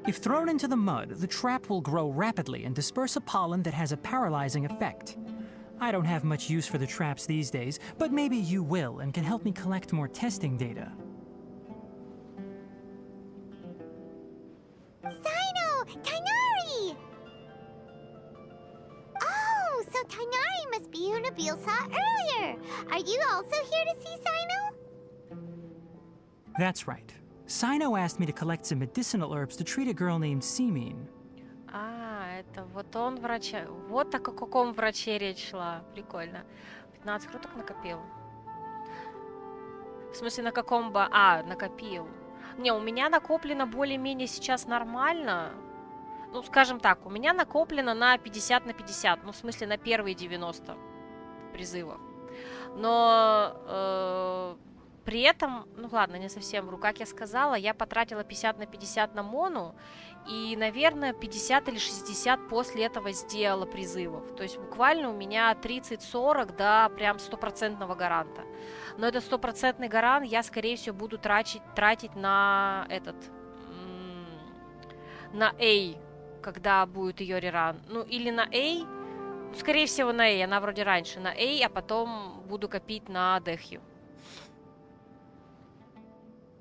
R: If thrown into the mud, the trap will grow rapidly and disperse a pollen that has a paralyzing effect. I don't have much use for the traps these days, but maybe you will and can help me collect more testing data.
H: Cyno! Tighnari! Oh, so Tighnari must be who Nabil saw earlier. Are you also here to see Cyno?
R: That's right. Cyno asked me to collect some medicinal herbs to treat a girl named Simin.
A: Это вот он врача... Вот о каком враче речь шла. Прикольно. 15 круток накопил. В смысле, на каком бы... А, накопил. Не, у меня накоплено более-менее сейчас нормально. Ну, скажем так, у меня накоплено на 50 на 50. Ну, в смысле, на первые 90 призывов. Но при этом, ну ладно, не совсем вру. Как я сказала, я потратила 50 на 50 на Мону. И, наверное, 50 или 60 после этого сделала призывов. То есть буквально у меня 30-40 до прям 100% гаранта. Но этот 100% гарант я, скорее всего, буду тратить на этот... на A, когда будет ее реран. Ну, или на A. Скорее всего, на A. Она вроде раньше на A, а потом буду копить на Дехью.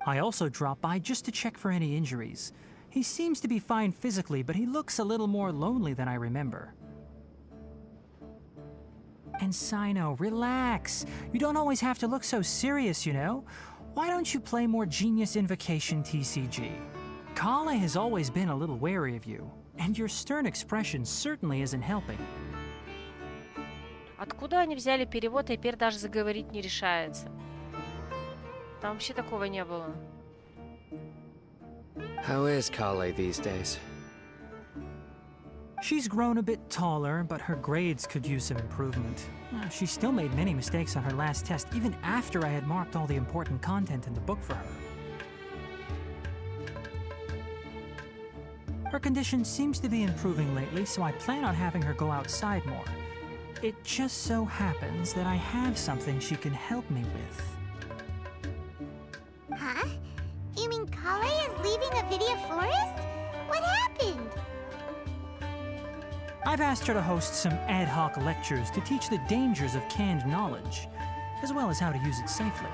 R: I also dropped by just to check for any injuries. He seems to be fine physically, but he looks a little more lonely than I remember. And Cyno, relax. You don't always have to look so serious, you know? Why don't you play more Genius Invocation TCG? Kale has always been a little wary of you, and your stern expression certainly isn't helping.
A: Откуда они взяли перевод, и теперь даже заговорить не решается? Там вообще такого не было.
D: How is Kale these days?
R: She's grown a bit taller, but her grades could use some improvement. She still made many mistakes on her last test, even after I had marked all the important content in the book for her. Her condition seems to be improving lately, so I plan on having her go outside more. It just so happens that I have something she can help me with.
H: Huh? You mean Kale is leaving Avidia Forest? What happened?
R: I've asked her to host some ad hoc lectures to teach the dangers of canned knowledge, as well as how to use it safely.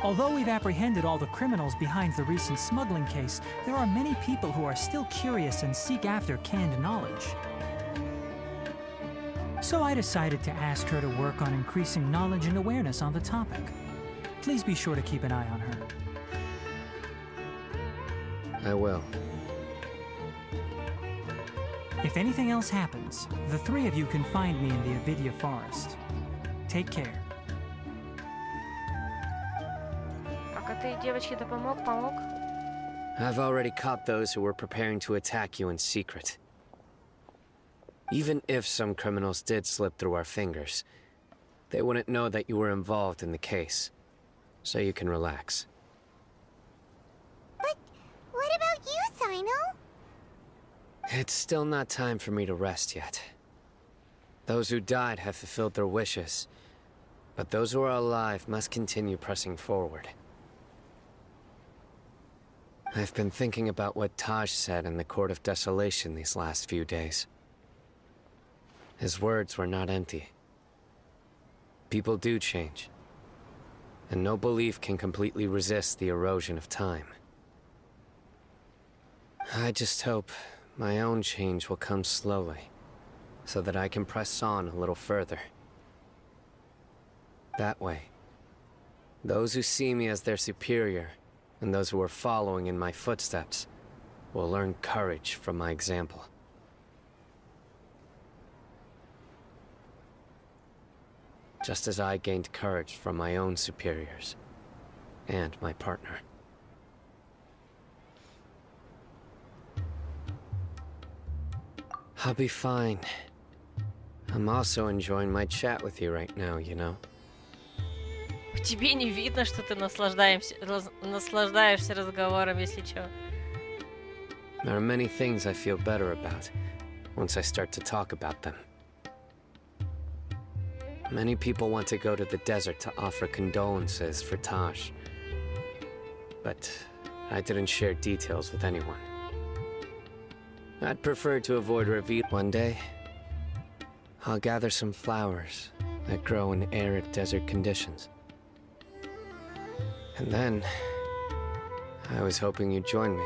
R: Although we've apprehended all the criminals behind the recent smuggling case, there are many people who are still curious and seek after canned knowledge. So I decided to ask her to work on increasing knowledge and awareness on the topic. Please be sure to keep an eye on her.
D: I will.
R: If anything else happens, the three of you can find me in the Avidia Forest. Take care.
A: А ты девочке-то помог?
D: I've already caught those who were preparing to attack you in secret. Even if some criminals did slip through our fingers, they wouldn't know that you were involved in the case. So you can relax.
H: But what about you, Cyno?
D: It's still not time for me to rest yet. Those who died have fulfilled their wishes, but those who are alive must continue pressing forward. I've been thinking about what Taj said in the Court of Desolation these last few days. His words were not empty. People do change, and no belief can completely resist the erosion of time. I just hope my own change will come slowly, so that I can press on a little further. That way, those who see me as their superior, and those who are following in my footsteps, will learn courage from my example. Just as I gained courage from my own superiors, and my partner. I'll be fine. I'm also enjoying my chat with you right now, you know?
A: В тебе не видно, что ты наслаждаешься разговором, если чё.
D: There are many things I feel better about once I start to talk about them. Many people want to go to the desert to offer condolences for Taj. But I didn't share details with anyone. I'd prefer to avoid reveal. One day, I'll gather some flowers that grow in arid desert conditions. And then, I was hoping you'd join me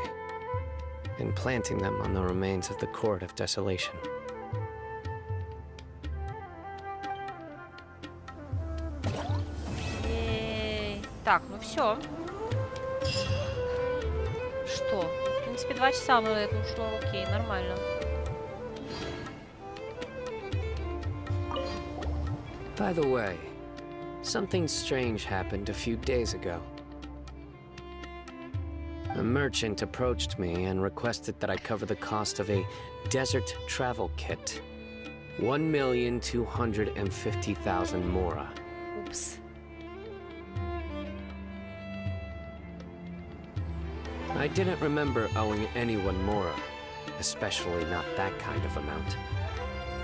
D: in planting them on the remains of the Court of Desolation.
A: Так, ну все. Что? В принципе, 2 часа на это ушло. Окей, нормально.
D: By the way, something strange happened a few days ago. A merchant approached me and requested that I cover the cost of a desert travel kit. 1,250,000 mora.
A: Упс.
D: I didn't remember owing anyone mora, especially not that kind of amount.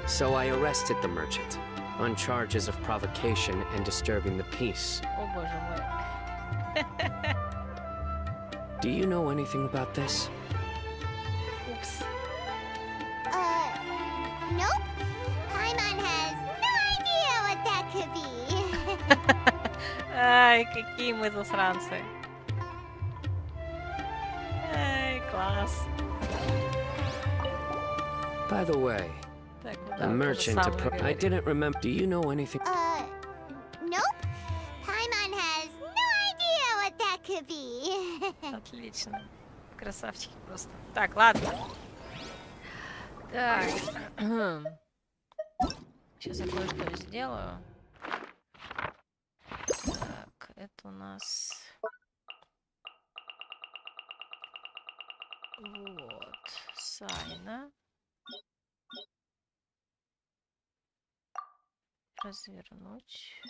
D: So I arrested the merchant on charges of provocation and disturbing the peace.
A: О боже мой.
D: Do you know anything about this?
A: Упс.
H: Nope. Paimon has no idea what that could be.
A: Ай, какие мы засранцы. Ай, класс.
D: By the way,
A: Так, ну
D: a
A: да, то же
D: merchant
A: самое
D: I
A: говорит.
D: didn't remember. Do you know anything?
H: Nope. Paimon has no idea what that could be.
A: Отлично. Красавчики просто. Так, ладно. Так. Сейчас я кое-что сделаю. Так, это у нас... Вот. Сайно. Развернуть.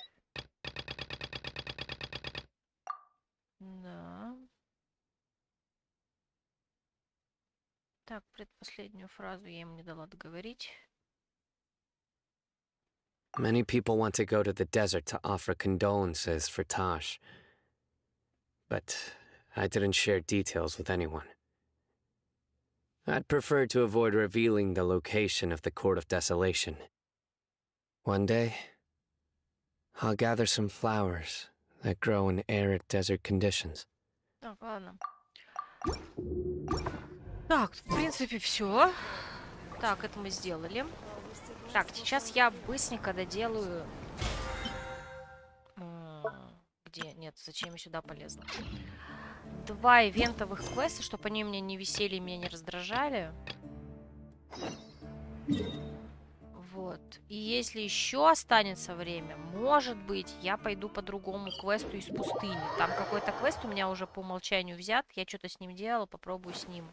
A: Да. Так, предпоследнюю фразу я ему не дала договорить.
D: Many people want to go to the desert to offer condolences for Tosh. But I didn't share details with anyone. I'd prefer to avoid revealing the location of the Court of Desolation. One day, I'll gather some flowers that grow in arid desert conditions.
A: Так, ладно. Так, в принципе, все. Так, это мы сделали. Так, сейчас я быстренько доделаю... Где? Нет, зачем я сюда полезла? 2 ивентовых квеста, чтобы они мне не висели и меня не раздражали. Вот. И если еще останется время, может быть, я пойду по другому квесту из пустыни. Там какой-то квест у меня уже по умолчанию взят. Я что-то с ним делала, попробую с ним.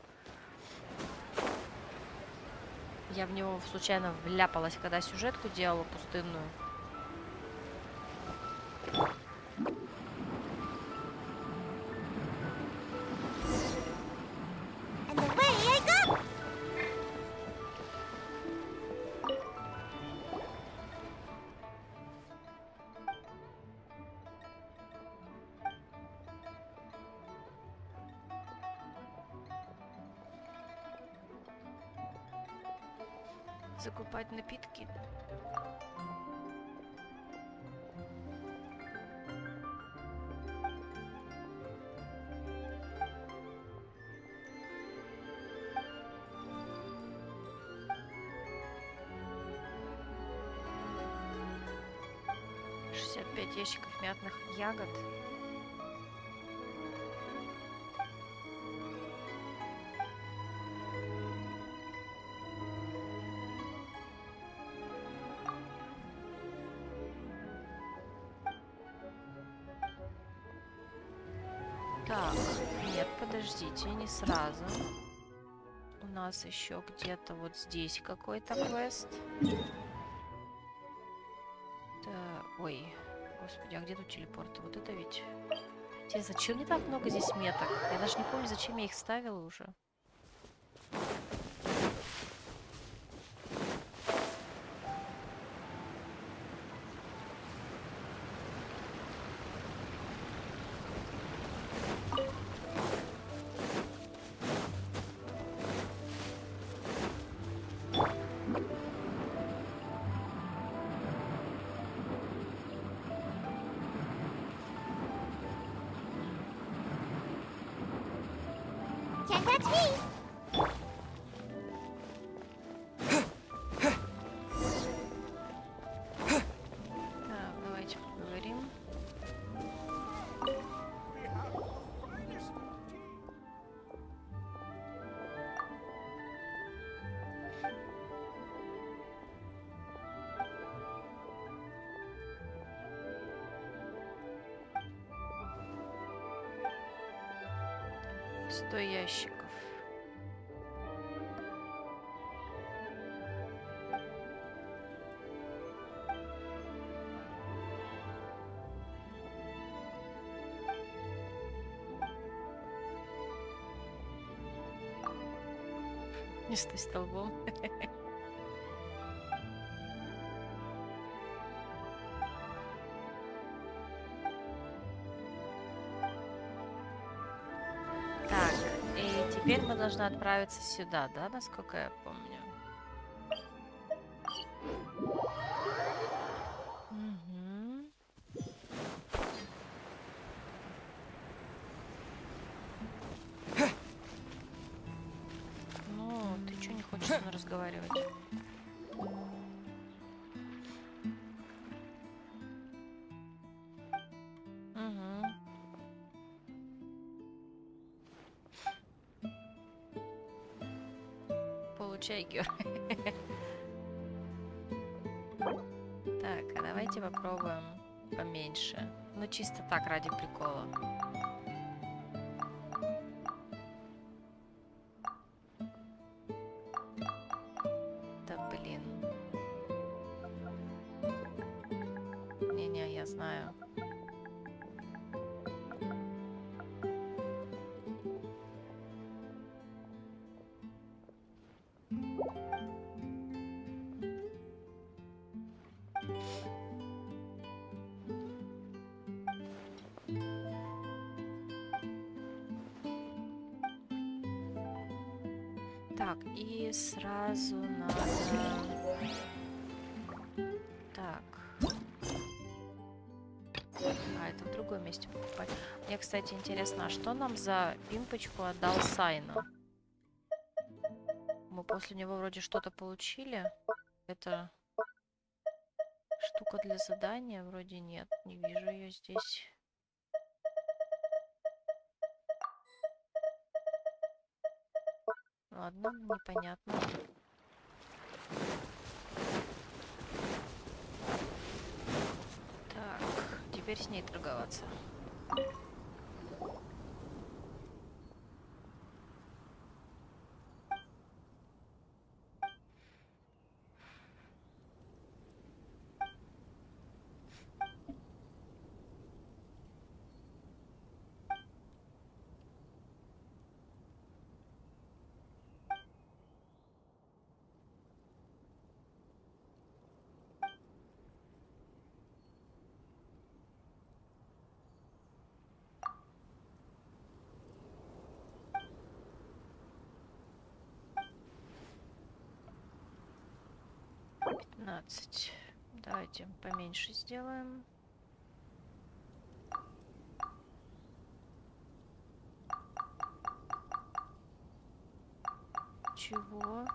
A: Я в него случайно вляпалась, когда сюжетку делала пустынную.
H: And away I go!
A: Закупать напитки. «65 ящиков мятных ягод». Так, нет, подождите, не сразу. У нас еще где-то вот здесь какой-то квест. Да, ой, господи, а где тут телепорты? Вот это ведь... Интересно, зачем мне так много здесь меток? Я даже не помню, зачем я их ставила уже.
H: Can't catch me!
A: Так, давайте поговорим. 100 ящиков. Не стой столбом. Так, и теперь мы должны отправиться сюда, да, насколько я помню? Мгм. Ну, ты чё не хочешь со мной разговаривать? Угу. Получай, Гер. Так, а давайте попробуем поменьше. Ну, чисто так, ради прикола. Да блин. Не-не, я знаю. Так, и сразу надо... Так. А, это в другом месте покупать. Мне, кстати, интересно, а что нам за пимпочку отдал Сайно? Мы после него вроде что-то получили. Это штука для задания? Вроде нет. Не вижу ее здесь. Ладно, непонятно. Так, теперь с ней торговаться. Давайте поменьше сделаем. Чего?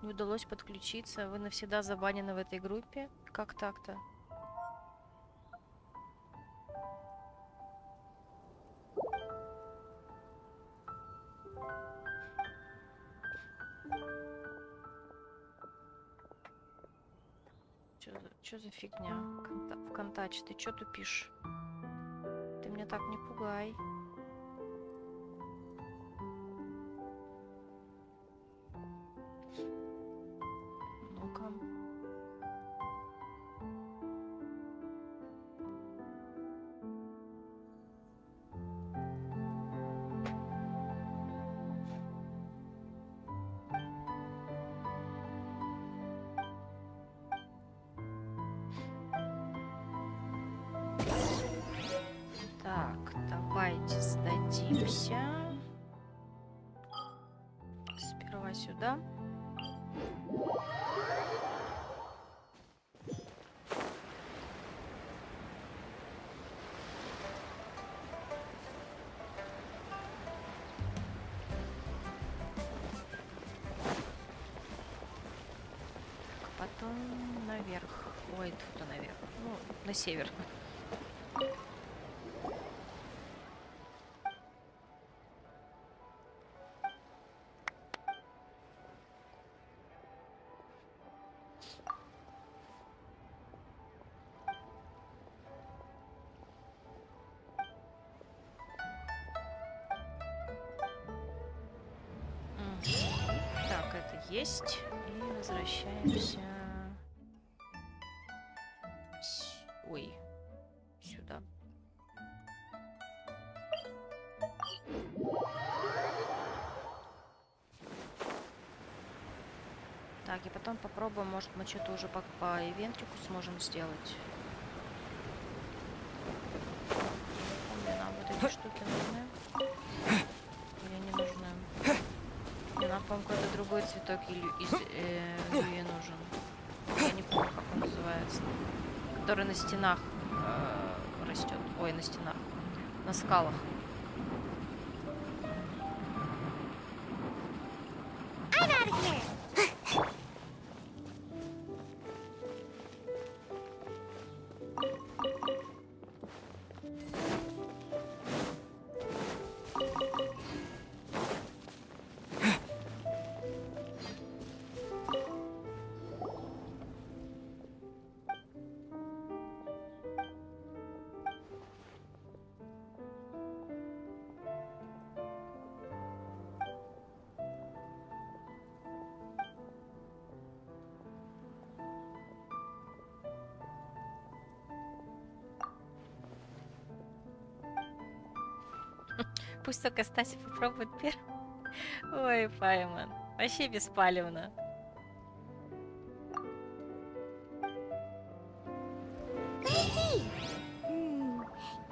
A: Не удалось подключиться. Вы навсегда забанены в этой группе? Как так-то? Чё за фигня? ВКонтаче, ты чё тупишь? Ты меня так не пугай. Ну-ка. Так, давайте сдадимся. Сперва сюда. Потом наверх. Ой, тут наверх. Ну, на север. есть. И возвращаемся... Ой, сюда. Так, и потом попробуем, может, мы что-то уже по ивентику сможем сделать. Мне нам вот эти штуки нужны. Или не нужны? Мне нам, по-моему, какой-то другой цветок из Люи нужен. Я не помню, как он называется. Который на стенах растет. Ой, на стенах. На скалах. Пусть только Стася попробует первым. Ой, Пайман. Вообще беспалевно.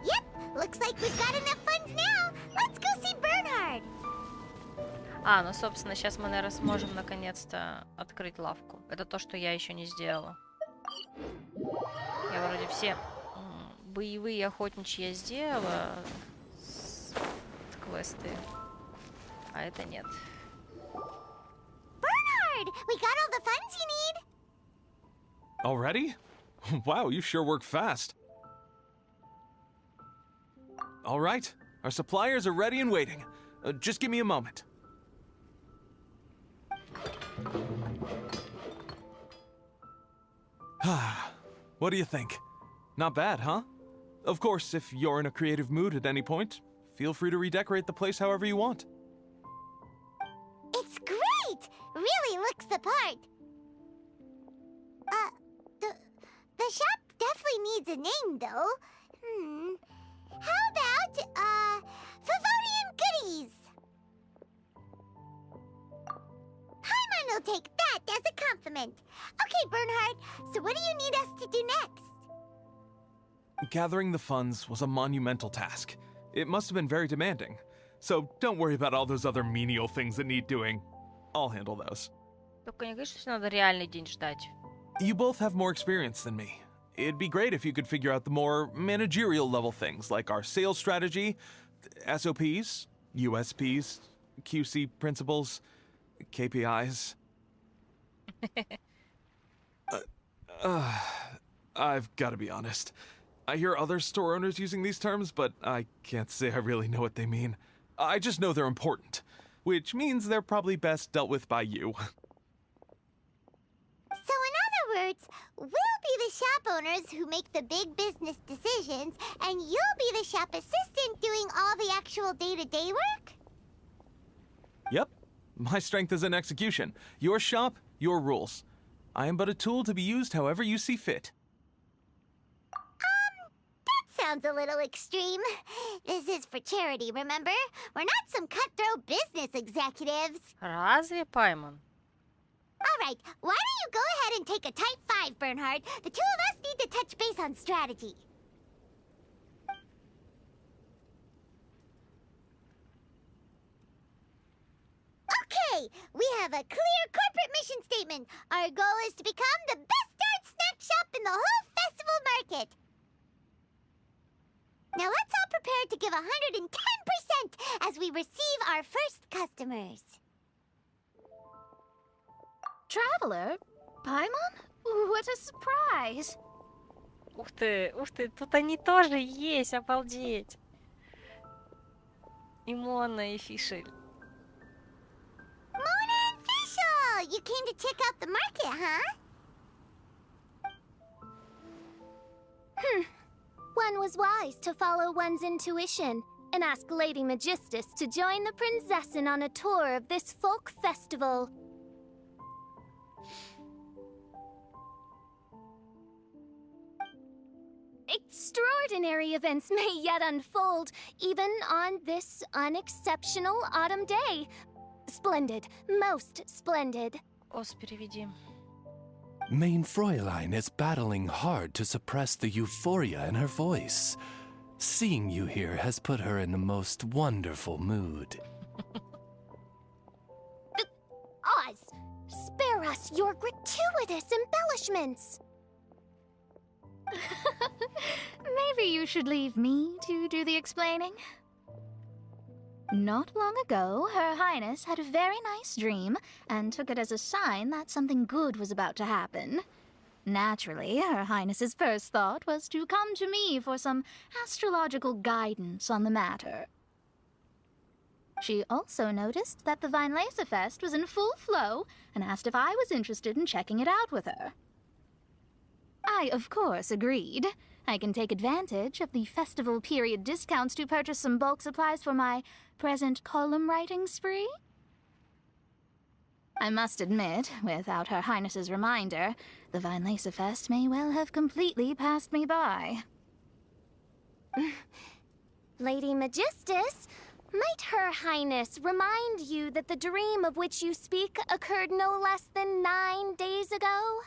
H: Yep, looks like we've got enough funds now. Let's go see Bernhard.
A: А, ну, собственно, сейчас мы, наверное, сможем наконец-то открыть лавку. Это то, что я еще не сделала. Я вроде все боевые охотничьи я сделала. Квесты. А это нет.
H: Bernhard, we got all the funds you need.
L: Already? Wow, you sure work fast. All right, our suppliers are ready and waiting. Just give me a moment. What do you think? Not bad, huh? Of course, if you're in a creative mood at any point, feel free to redecorate the place however you want.
H: It's great! Really looks the part. The shop definitely needs a name, though. How about, Favonian Goodies? Paimon will take that as a compliment. Okay, Bernhard, so what do you need us to do next?
L: Gathering the funds was a monumental task. It must have been very demanding. So don't worry about all those other menial things that need doing. I'll handle those.
A: Только не говори, что надо реальный день ждать.
L: You both have more experience than me. It'd be great if you could figure out the more managerial level things like our sales strategy, SOPs, USPs, QC principles, KPIs. I've got to be honest. I hear other store owners using these terms, but I can't say I really know what they mean. I just know they're important, which means they're probably best dealt with by you.
H: So in other words, we'll be the shop owners who make the big business decisions, and you'll be the shop assistant doing all the actual day-to-day work?
L: Yep. My strength is in execution. Your shop, your rules. I am but a tool to be used however you see fit.
H: That sounds a little extreme. This is for charity, remember? We're not some cutthroat business executives.
A: Разве, Паймон?
H: All right, why don't you go ahead and take a type 5, Bernhard? The two of us need to touch base on strategy. Okay, we have a clear corporate mission statement. Our goal is to become the best darn snack shop in the whole festival market. Now let's all prepare to give 110% as we receive our first customers.
J: Traveler? Paimon? What a surprise!
A: Ух ты, тут они тоже есть, обалдеть. И Мона, и Фишель.
H: Mona and Fischl! You came to check out the market, huh?
S: One was wise to follow one's intuition and ask Lady Magistus to join the Prinzessin on a tour of this folk festival. extraordinary events may yet unfold, even on this unexceptional autumn day. Splendid. Most splendid.
A: Ос, переведи.
T: Main Fräulein is battling hard to suppress the euphoria in her voice. Seeing you here has put her in the most wonderful mood.
S: Oz, spare us your gratuitous embellishments.
U: Maybe you should leave me to do the explaining. Not long ago, Her Highness had a very nice dream and took it as a sign that something good was about to happen. Naturally, Her Highness's first thought was to come to me for some astrological guidance on the matter. She also noticed that the Weinlese Fest was in full flow and asked if I was interested in checking it out with her. I, of course, agreed. I can take advantage of the festival period discounts to purchase some bulk supplies for my present column writing spree. I must admit, without Her Highness's reminder, the Weinlese Fest may well have completely passed me by.
S: Lady Magistus, might Her Highness remind you that the dream of which you speak occurred no less than 9 days ago?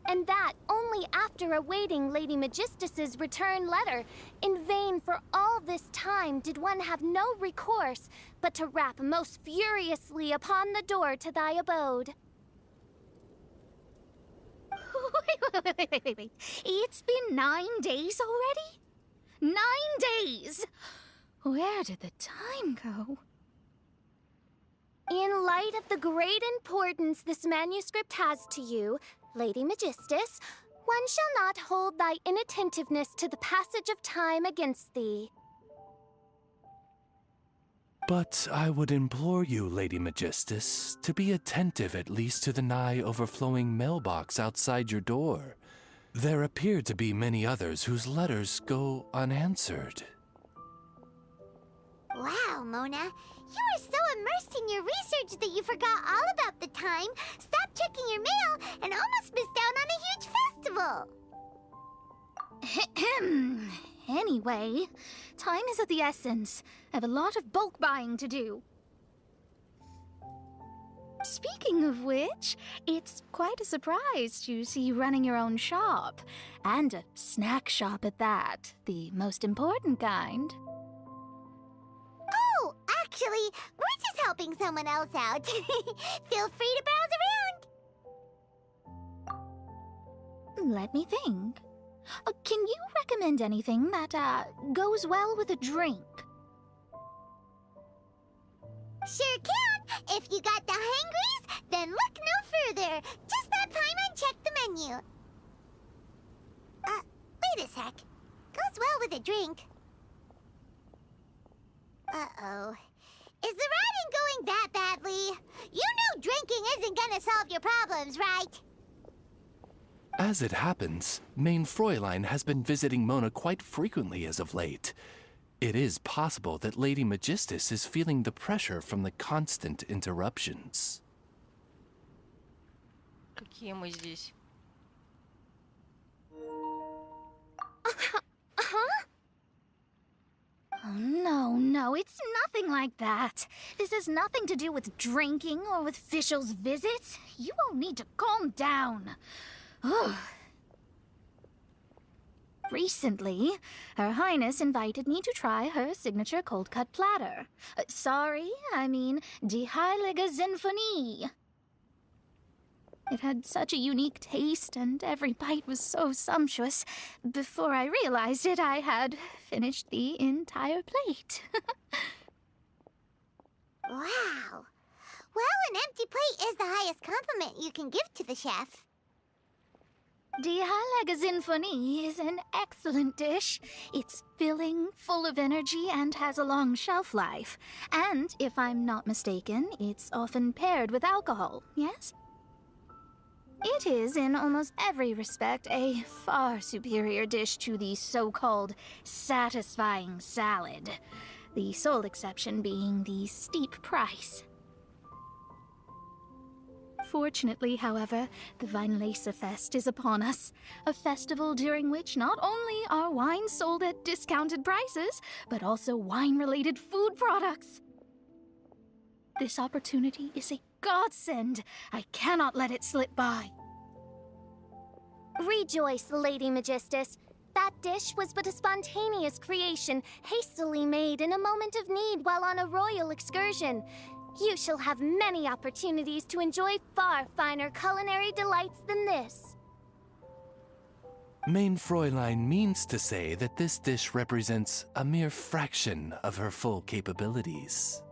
S: And that only after awaiting Lady Magistus's return letter. In vain for all this time did one have no recourse but to rap most furiously upon the door to thy abode.
U: Wait. It's been 9 days already? 9 days! Where did the time go?
S: In light of the great importance this manuscript has to you, Lady Magistus, one shall not hold thy inattentiveness to the passage of time against thee.
T: But I would implore you, Lady Magistus, to be attentive at least to the nigh overflowing mailbox outside your door. There appear to be many others whose letters go unanswered.
H: Wow, Mona. You were so immersed in your research that you forgot all about the time, stopped checking your mail, and almost missed out on a huge festival.
U: Anyway, time is of the essence. I have a lot of bulk buying to do. Speaking of which, it's quite a surprise to see you running your own shop. And a snack shop at that, the most important kind.
H: Oh, actually, we're just helping someone else out. Feel free to browse around.
U: Let me think. Can you recommend anything that, goes well with a drink?
H: Sure can. If you got the hangries, then look no further. Just stop time and check the menu. Wait a sec. Goes well with a drink. Uh-oh. Is the writing going that badly? You know drinking isn't gonna solve your problems, right?
T: As it happens, Main Fräulein has been visiting Mona quite frequently as of late. It is possible that Lady Magistus is feeling the pressure from the constant interruptions.
A: Какие мы здесь?
U: Huh? Oh, no, it's nothing like that. This has nothing to do with drinking or with Fischl's visits. You all need to calm down. Ugh. Recently, Her Highness invited me to try her signature cold-cut platter. I mean Die Heilige Sinfonie. It had such a unique taste, and every bite was so sumptuous. Before I realized it, I had finished the entire plate.
H: Wow. Well, an empty plate is the highest compliment you can give to the chef.
U: Die Heilige Sinfonie is an excellent dish. It's filling, full of energy, and has a long shelf life. And, if I'm not mistaken, it's often paired with alcohol, yes? It is, in almost every respect, a far superior dish to the so-called satisfying salad. The sole exception being the steep price. Unfortunately, however, the Weinlese Fest is upon us. A festival during which not only are wines sold at discounted prices, but also wine-related food products. This opportunity is a godsend. I cannot let it slip by.
S: Rejoice, Lady Magistus. That dish was but a spontaneous creation, hastily made in a moment of need while on a royal excursion. You shall have many opportunities to enjoy far finer culinary delights than this.
T: Mein Fräulein means to say that this dish represents a mere fraction of her full capabilities.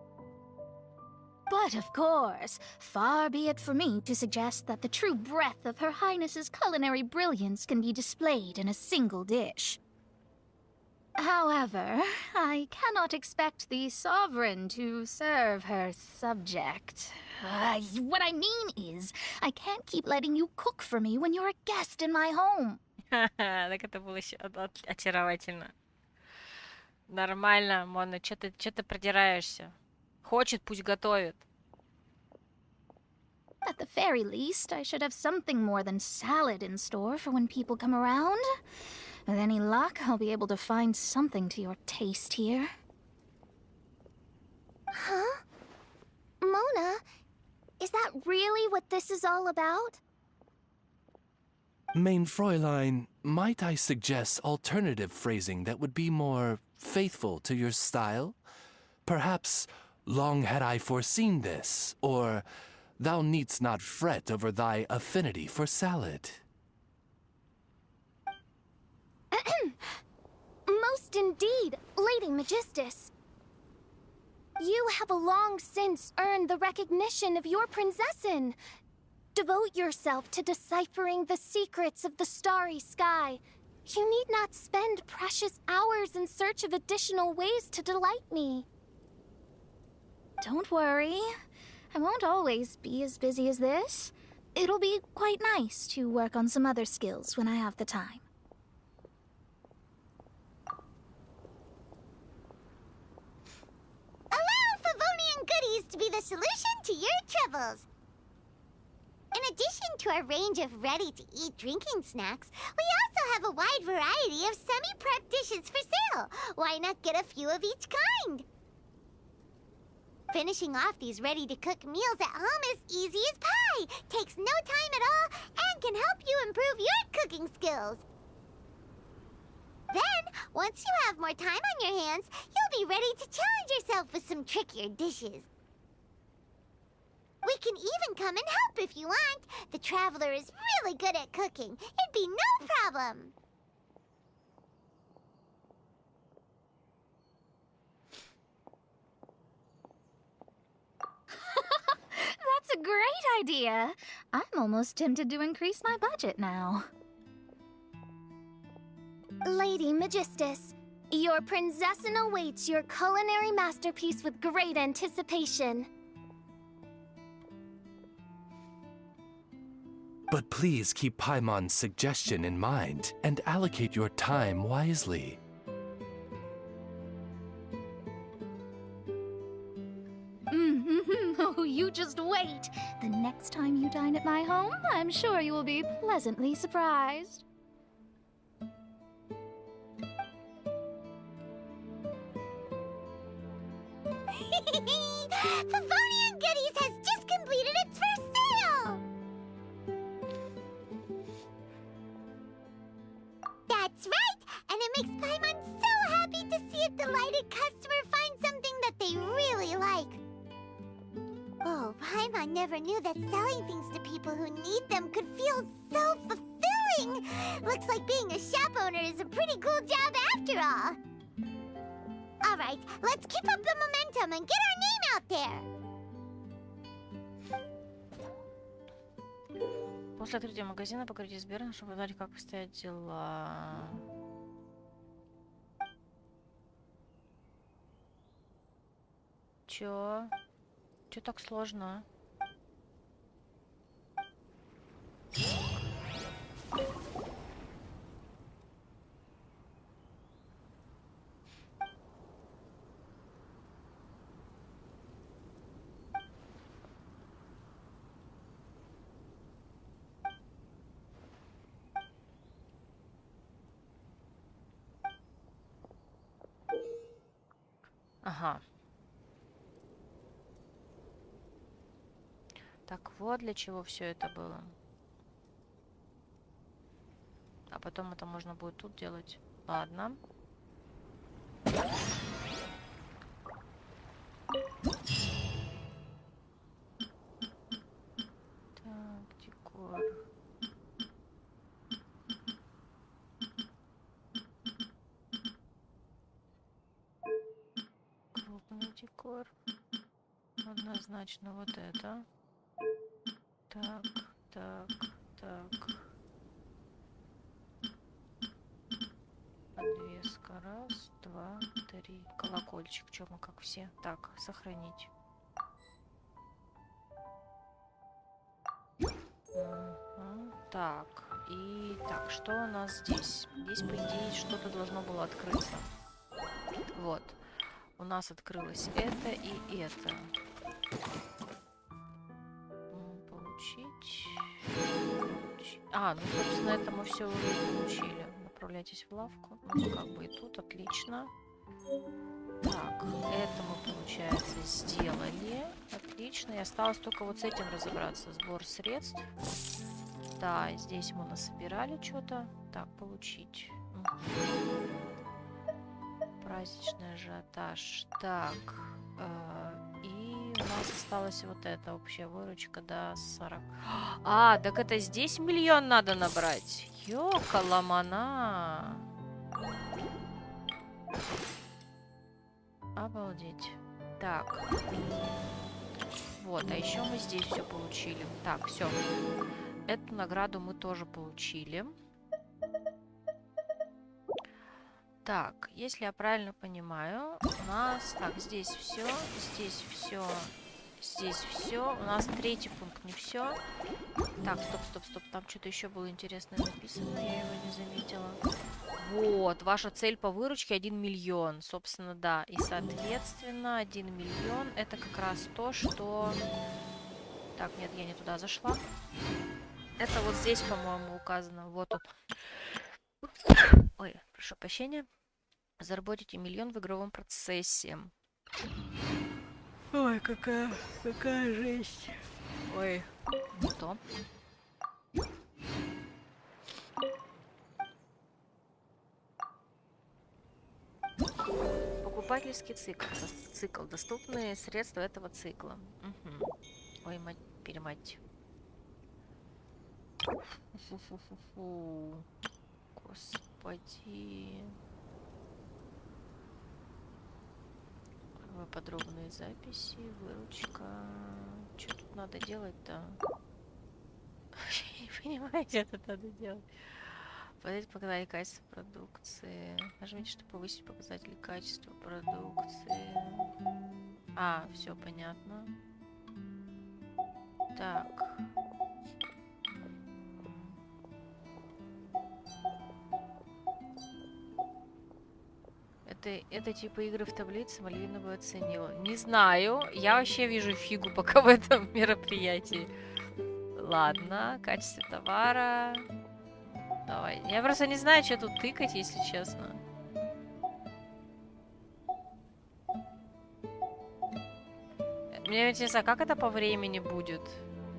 U: But of course, far be it for me to suggest that the true breadth of Her Highness's culinary brilliance can be displayed in a single dish. However, I cannot expect the sovereign to serve her subject. What I mean is, I can't keep letting you cook for me when you're a guest in my home.
A: Так это было очаровательно. Нормально, Мона, чё ты продираешься? Хочет, пусть готовит.
U: At the very least, I should have something more than salad in store for when people come around. With any luck, I'll be able to find something to your taste here.
S: Huh? Mona, is that really what this is all about?
T: Mein Fräulein, might I suggest alternative phrasing that would be more faithful to your style? Perhaps, long had I foreseen this, or thou needst not fret over thy affinity for salad.
S: Most indeed, Lady Magistus. You have long since earned the recognition of your princessin. Devote yourself to deciphering the secrets of the starry sky. You need not spend precious hours in search of additional ways to delight me.
U: Don't worry. I won't always be as busy as this. It'll be quite nice to work on some other skills when I have the time.
H: Allow Favonian goodies to be the solution to your troubles. In addition to our range of ready-to-eat drinking snacks, we also have a wide variety of semi-prep dishes for sale. Why not get a few of each kind? Finishing off these ready-to-cook meals at home is easy as pie, takes no time at all, and can help you improve your cooking skills. Then, once you have more time on your hands, you'll be ready to challenge yourself with some trickier dishes. We can even come and help if you want. The Traveler is really good at cooking. It'd be no problem.
U: That's a great idea. I'm almost tempted to increase my budget now.
S: Lady Magistus, your princessin awaits your culinary masterpiece with great anticipation.
T: But please keep Paimon's suggestion in mind and allocate your time wisely.
U: Oh, you just wait. The next time you dine at my home, I'm sure you will be pleasantly surprised.
H: Favonian Goodies has just completed its first sale! That's right! And it makes Paimon so happy to see a delighted customer find something that they really like. Oh, Paimon never knew that selling things to people who need them could feel so fulfilling! Looks like being a shop owner is a pretty cool job after all. Alright, let's keep up the momentum and get our name out there!
A: После открытия магазина поговорите с Берном, чтобы узнать, как обстоят дела. Чё? Чё так сложно? Ага. Так вот для чего все это было. А потом это можно будет тут делать. Ладно. Так, декор. Крупный декор. Однозначно вот это. Так, так, так. Подвеска. Раз, два, три. Колокольчик. Чё мы как все? Так, сохранить. Так, и так, что у нас здесь? Здесь, по идее, что-то должно было открыться. Вот. У нас открылось это и это. Получить. А, ну, собственно, это мы все уже получили. Направляйтесь в лавку. Ну, как бы и тут, отлично. Так, это мы, получается, сделали. Отлично. И осталось только вот с этим разобраться. Сбор средств. Да, здесь мы насобирали что-то. Так, получить. Праздничный ажиотаж. Так. И у нас осталась вот эта общая выручка до 40. А, так это здесь миллион надо набрать. Ёкаламана. Обалдеть. Так. Вот, а еще мы здесь все получили. Так, все. Эту награду мы тоже получили. Так, если я правильно понимаю, у нас... Так, здесь все, здесь все, здесь все. У нас третий пункт не все. Так, стоп, стоп, стоп. Там что-то еще было интересное написано, я его не заметила. Вот, ваша цель по выручке 1 миллион. Собственно, да. И, соответственно, 1 миллион это как раз то, что... Так, нет, я не туда зашла. Это вот здесь, по-моему, указано. Вот он. Ой, прошу прощения. Заработайте миллион в игровом процессе. Ой, какая жесть. Ой, не то. Покупательский цикл. Доступные средства этого цикла. Угу. Ой, мать, перемать. Фу-фу-фу-фу. Господи. Подробные записи, выручка. Что тут надо делать-то? Не понимаете, это надо делать. Подать показатели качества продукции. Нажмите, чтобы повысить показатели качества продукции. А, все понятно. Так. Это типа игры в таблице, Мальвина бы оценила. Не знаю. Я вообще вижу фигу пока в этом мероприятии. Ладно, качество товара. Давай. Я просто не знаю, что тут тыкать, если честно. Мне интересно, как это по времени будет?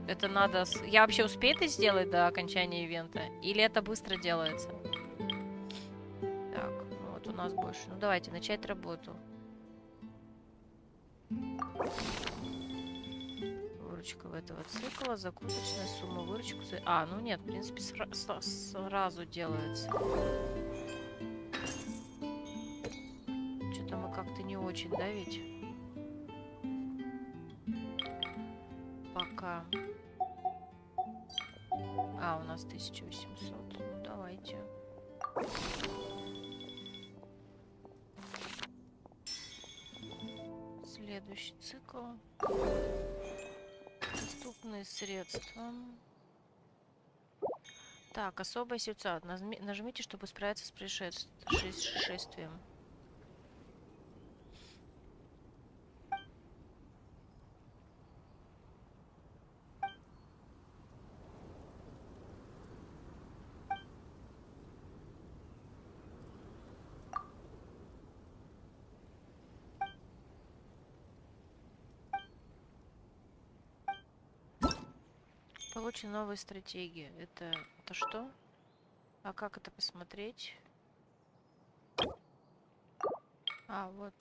A: Это надо... Я вообще успею это сделать до окончания ивента? Или это быстро делается? Так, ну вот у нас больше. Ну давайте, начать работу. Выручка в этого цикла, закусочная сумма выручку. А, ну нет, в принципе, сразу делается. Что-то мы как-то не очень, да, ведь? Пока. А, у нас 1800. Ну, давайте. Следующий цикл. Доступные средства. Так, особая ситуация. Нажмите, чтобы справиться с происшествием. Получены новые стратегии. Это что? А как это посмотреть? А, вот.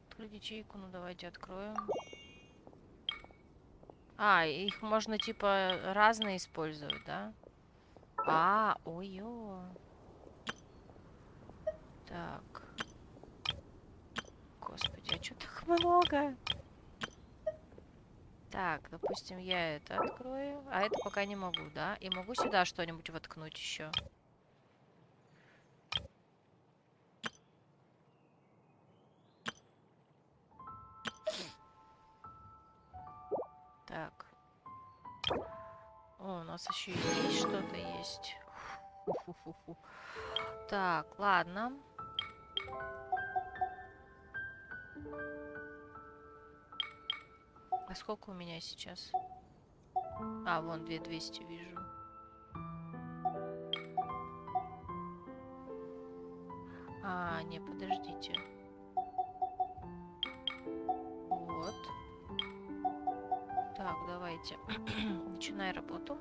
A: Открыть ячейку, ну давайте откроем. А, их можно типа разные использовать, да? А, ой-ё. Так. Господи, а чё так много? Так, допустим, я это открою. А это пока не могу, да? И могу сюда что-нибудь воткнуть еще. Так. О, у нас еще и здесь что-то есть. Фу-фу-фу-фу. Так, ладно. А сколько у меня сейчас? А, вон 2200 вижу. А, не, подождите. Вот. Так, давайте. Начинай работу.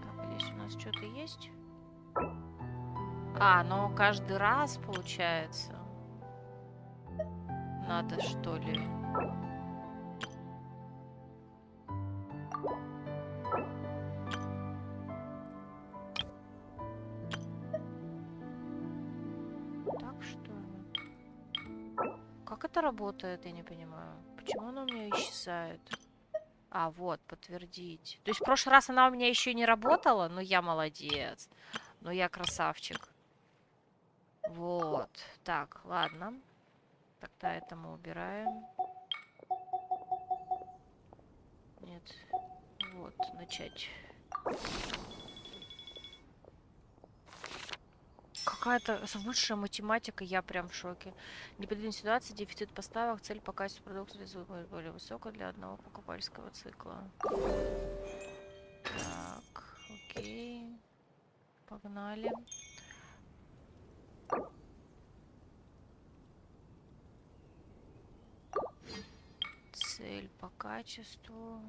A: Так, здесь у нас что-то есть? А, но каждый раз, получается, надо, что ли? Так, что ли? Как это работает, я не понимаю. Почему она у меня исчезает? А, вот, подтвердить. То есть в прошлый раз она у меня еще не работала? Ну, я молодец. Ну, я красавчик. Вот. Так, ладно. Тогда это мы убираем. Нет. Вот, начать. Какая-то высшая математика, я прям в шоке. Непредвиденная ситуация, дефицит поставок, цель по качеству продукции более высокая для одного покупательского цикла. Так, окей. Погнали. Цель по качеству.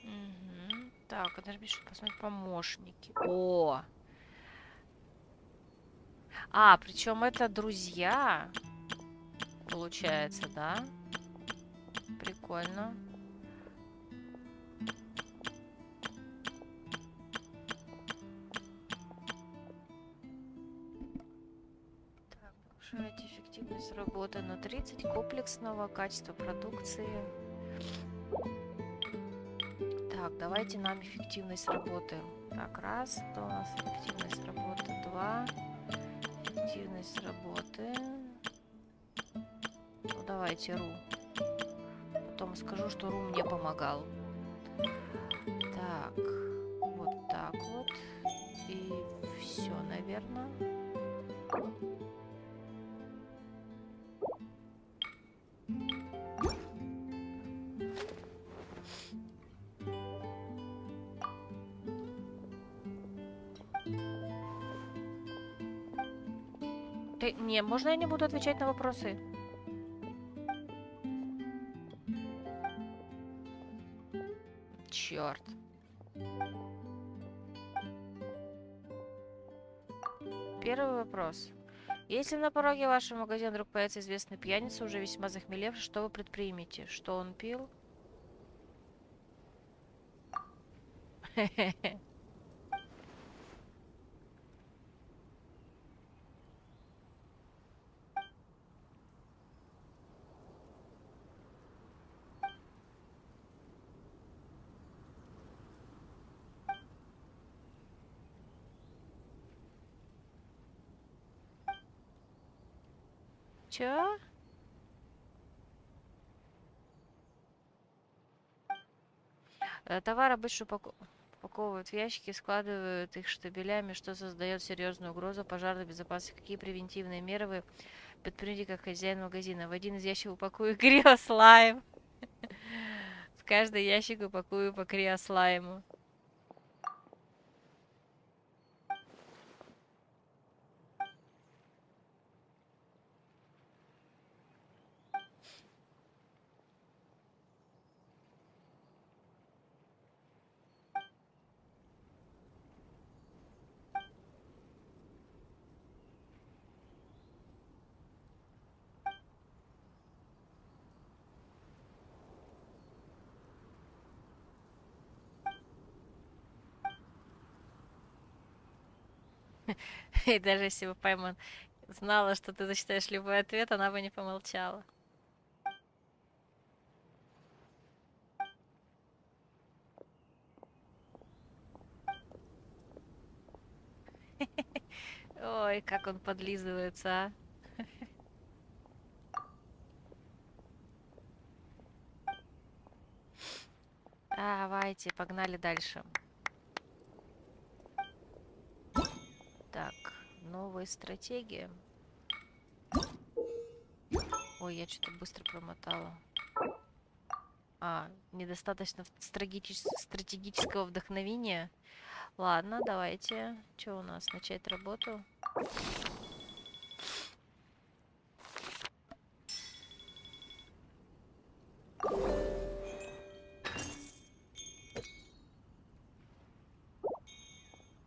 A: Угу. Так, подожди, чтобы посмотреть помощники. О! А, причем это друзья, получается, да? Прикольно. Так, повышайте эффективность работы на 30, комплексного качества продукции. Так, давайте нам эффективность работы. Так, раз, то у нас эффективность работы, два. Эффективность работы. Ну, давайте ру. Потом скажу, что ру мне помогал. Так, вот так вот. И все, наверное. Не, можно я не буду отвечать на вопросы? Черт. Первый вопрос. Если на пороге вашего магазина вдруг появится известный пьяница, уже весьма захмелевший, что вы предпримете? Что он пил? Чё? Товар обычно упаковывают в ящики, складывают их штабелями, что создает серьезную угрозу пожарной безопасности. Какие превентивные меры вы предприняли как хозяин магазина? В один из ящиков упакую криослайм. В каждый ящик упакую по криослайму. И даже если бы Пайман знала, что ты зачитаешь любой ответ, она бы не помолчала. Ой, как он подлизывается, а. Давайте, погнали дальше. Так, новые стратегии. Ой, я что-то быстро промотала. Недостаточно стратегического вдохновения. Ладно, давайте. Что у нас? Начать работу.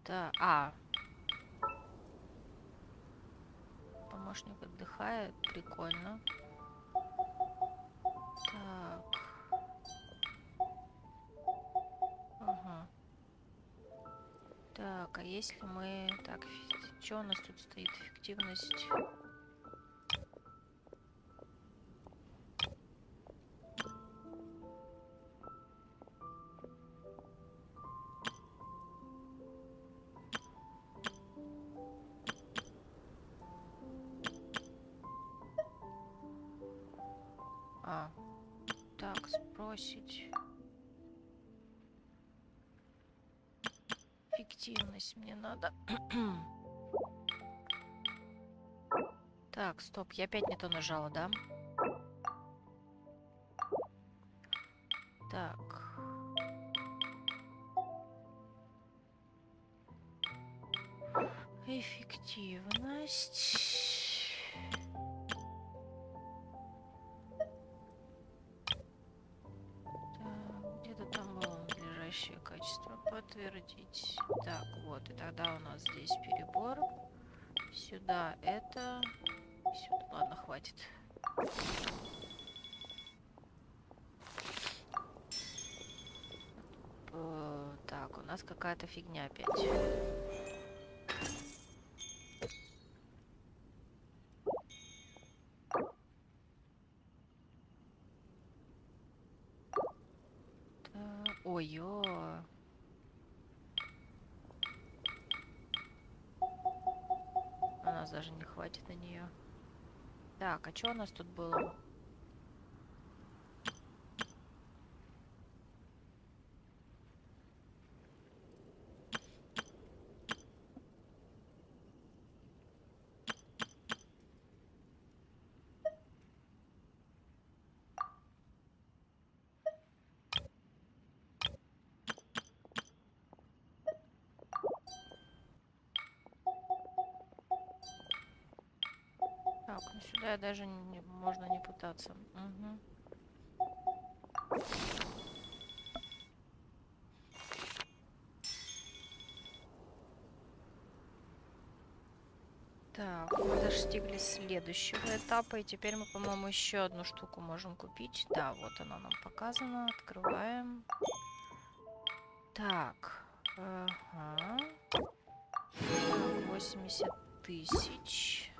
A: Да, помощник отдыхает. Прикольно. Так. Ага. Так, а если мы... Так, что у нас тут стоит? Эффективность. Так, сбросить. Эффективность мне надо. Так, стоп, я опять не то нажала, да? Так. Эффективность. Где-то там было надлежащее качество. Подтвердить. Так, вот. И тогда у нас здесь перебор. Сюда это. Сюда. Ладно, хватит. Так, у нас какая-то фигня опять. Ой-ё. У нас даже не хватит на нее. Так, а что у нас тут было? Так, ну сюда даже можно не пытаться. Угу. Так, мы достигли следующего этапа, и теперь мы, по-моему, еще одну штуку можем купить. Да, вот она нам показана. Открываем. Так. Ага. 80 тысяч.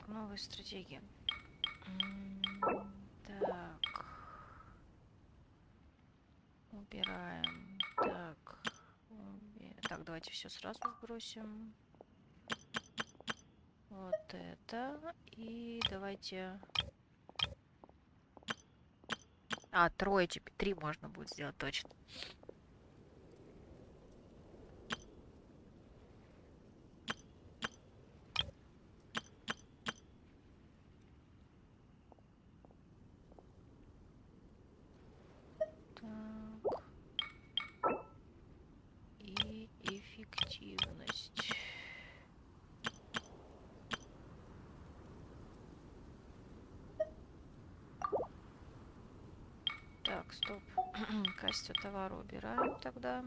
A: Так, новые стратегии. Так. Убираем. Так. Так, давайте все сразу сбросим. Вот это. И давайте... А, трое, 3 можно будет сделать точно. Так. И эффективность. Так, стоп. Качество товара убираем тогда.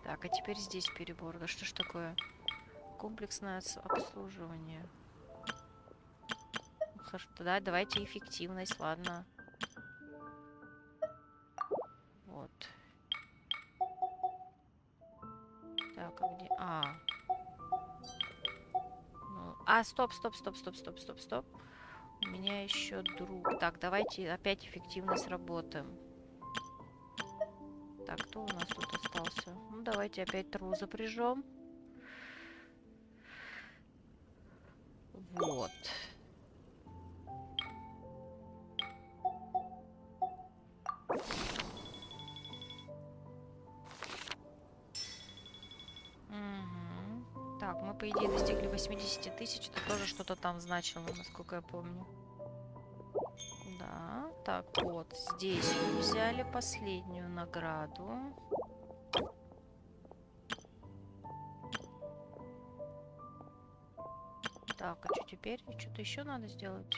A: Так, а теперь здесь перебор. Да что ж такое? Комплексное обслуживание. Хорошо, тогда давайте эффективность, ладно. Вот. Так, а где... стоп. У меня еще друг. Так, давайте опять эффективность работаем. Так, кто у нас тут остался? Ну, давайте опять тру запряжем. Вот. Угу. Так, мы, по идее, достигли 80 тысяч. Это тоже что-то там значило, насколько я помню. Да. Так, вот. Здесь мы взяли последнюю награду. Так, а что теперь? Что-то еще надо сделать?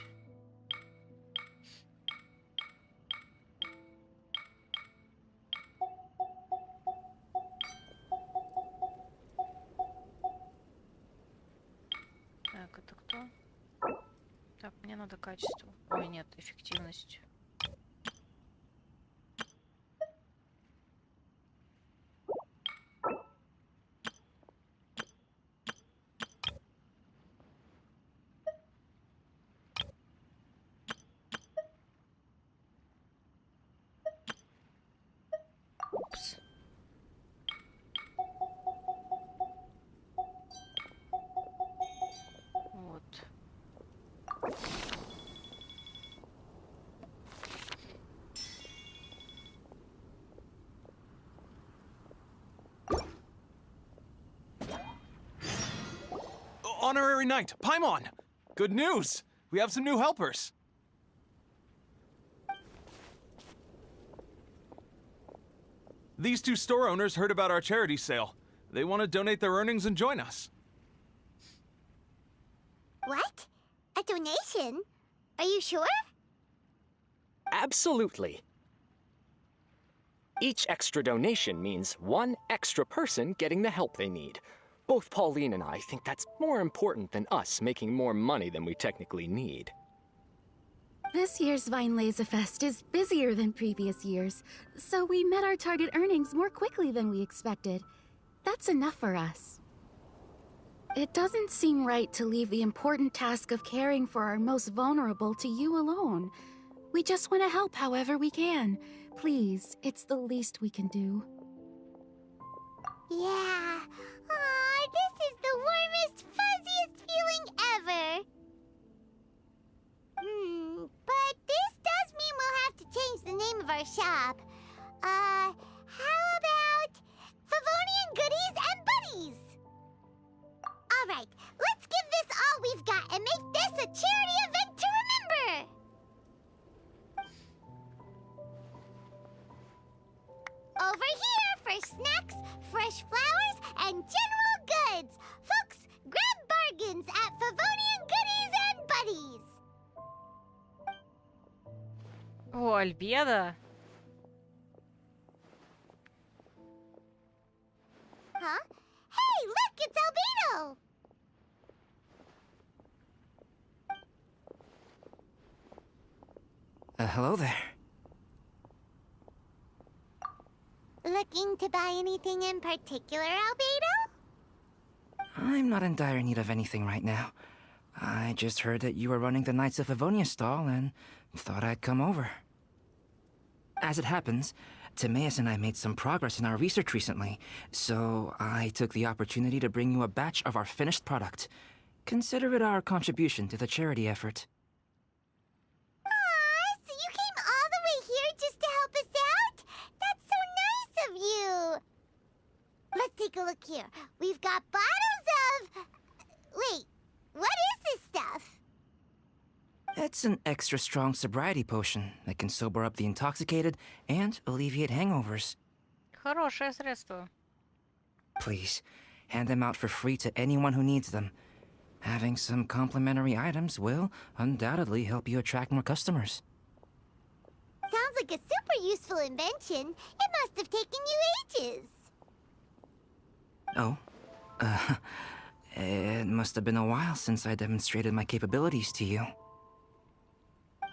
A: Так, это кто? Так, мне надо качество. Ой, нет, эффективность. Упс. Вот.
L: Honorary Knight, Paimon! Good news! We have some new helpers! These two store owners heard about our charity sale. They want to donate their earnings and join us.
H: What? A donation? Are you sure?
E: Absolutely. Each extra donation means one extra person getting the help they need. Both Pauline and I think that's more important than us making more money than we technically need.
I: This year's Vine Laser Fest is busier than previous years, so we met our target earnings more quickly than we expected. That's enough for us. It doesn't seem right to leave the important task of caring for our most vulnerable to you alone. We just want to help however we can. Please, it's the least we can do.
H: Yeah. Aw, this is the warmest, fuzziest feeling ever. But this does mean we'll have to change the name of our shop. How about Favonian Goodies and Buddies? Alright, let's give this all we've got and make this a charity event to remember! Over here for snacks, fresh flowers, and general goods. Folks, grab bargains at Favonian Goodies and Buddies.
A: О, Альбеда.
F: Hello there.
H: Looking to buy anything in particular, Albedo?
F: I'm not in dire need of anything right now. I just heard that you were running the Knights of Avonia stall and thought I'd come over. As it happens, Timaeus and I made some progress in our research recently, so I took the opportunity to bring you a batch of our finished product. Consider it our contribution to the charity effort.
H: Aw, so you came all the way here just to help us out? That's so nice of you! Let's take a look here. We've got bottles of... Wait, what is this stuff?
F: It's an extra strong sobriety potion that can sober up the intoxicated and alleviate hangovers.
A: Хорошее средство.
F: Please, hand them out for free to anyone who needs them. Having some complimentary items will undoubtedly help you attract more customers.
H: Sounds like a super useful invention. It must have taken you ages.
F: Oh, it must have been a while since I demonstrated my capabilities to you.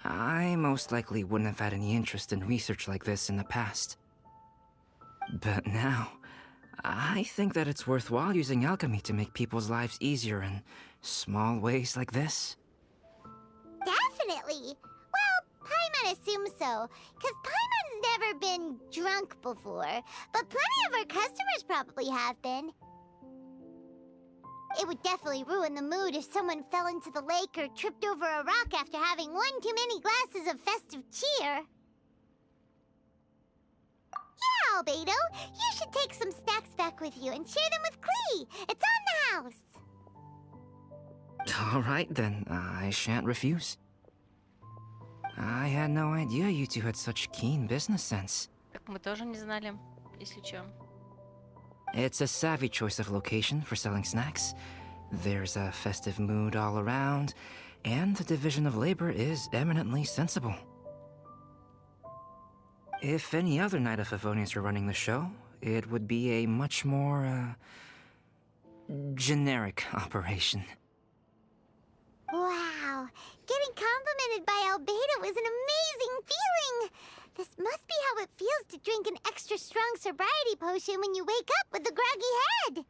F: I most likely wouldn't have had any interest in research like this in the past. But now, I think that it's worthwhile using alchemy to make people's lives easier in small ways like this.
H: Definitely. Well, Paimon assumes so, because Paimon's never been drunk before, but plenty of our customers probably have been. It would definitely ruin the mood if someone fell into the lake or tripped over a rock after having one too many glasses of festive cheer. Yeah, Albedo, you should take some snacks back with you and share them with Klee. It's on the house.
F: All right then, I shan't refuse. I had no idea you two had such keen business sense.
A: Так мы тоже не знали, если чё.
F: It's a savvy choice of location for selling snacks. There's a festive mood all around, and the division of labor is eminently sensible. If any other Knight of Favonius were running the show, it would be a much more, generic operation.
H: Wow, getting complimented by Albedo is an amazing feeling! This must be how it feels to drink an extra strong sobriety potion when you wake up with a groggy head.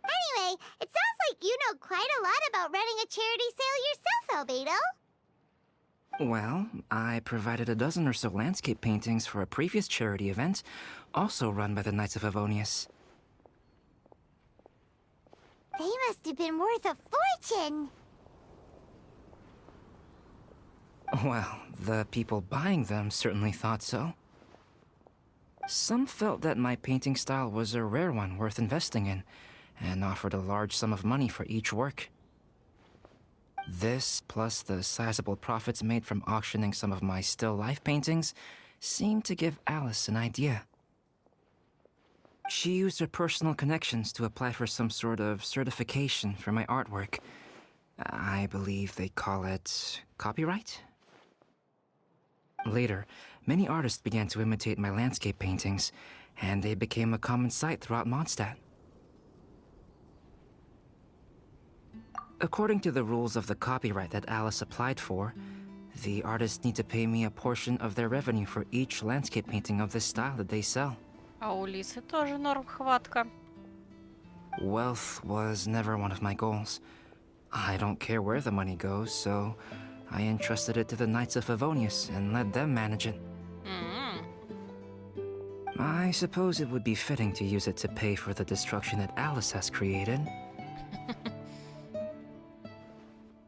H: Anyway, it sounds like you know quite a lot about running a charity sale yourself, Albedo.
F: Well, I provided a dozen or so landscape paintings for a previous charity event, also run by the Knights of Favonius.
H: They must have been worth a fortune.
F: Well, the people buying them certainly thought so. Some felt that my painting style was a rare one worth investing in, and offered a large sum of money for each work. This, plus the sizable profits made from auctioning some of my still life paintings, seemed to give Alice an idea. She used her personal connections to apply for some sort of certification for my artwork. I believe they call it copyright? Later, many artists began to imitate my landscape paintings, and they became a common sight throughout Mondstadt. According to the rules of the copyright that Alice applied for, the artists need to pay me a portion of their revenue for each landscape painting of this style that they sell.
A: А у Лисы тоже норм хватка.
F: Wealth was never one of my goals. I don't care where the money goes, so I entrusted it to the Knights of Favonius and let them manage it. I suppose it would be fitting to use it to pay for the destruction that Alice has created.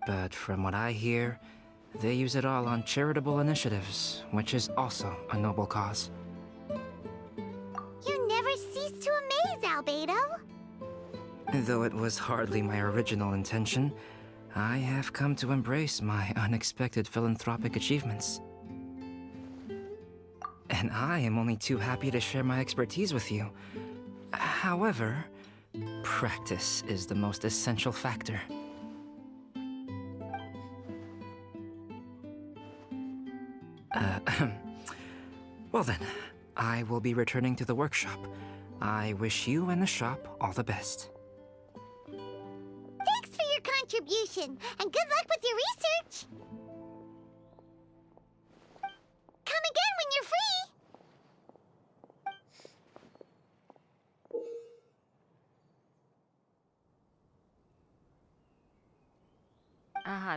F: But from what I hear, they use it all on charitable initiatives, which is also a noble cause.
H: You never cease to amaze, Albedo.
F: Though it was hardly my original intention, I have come to embrace my unexpected philanthropic achievements. And I am only too happy to share my expertise with you. However, practice is the most essential factor. Well then, I will be returning to the workshop. I wish you and the shop all the best.
H: Thanks for your contribution, and good luck with your research.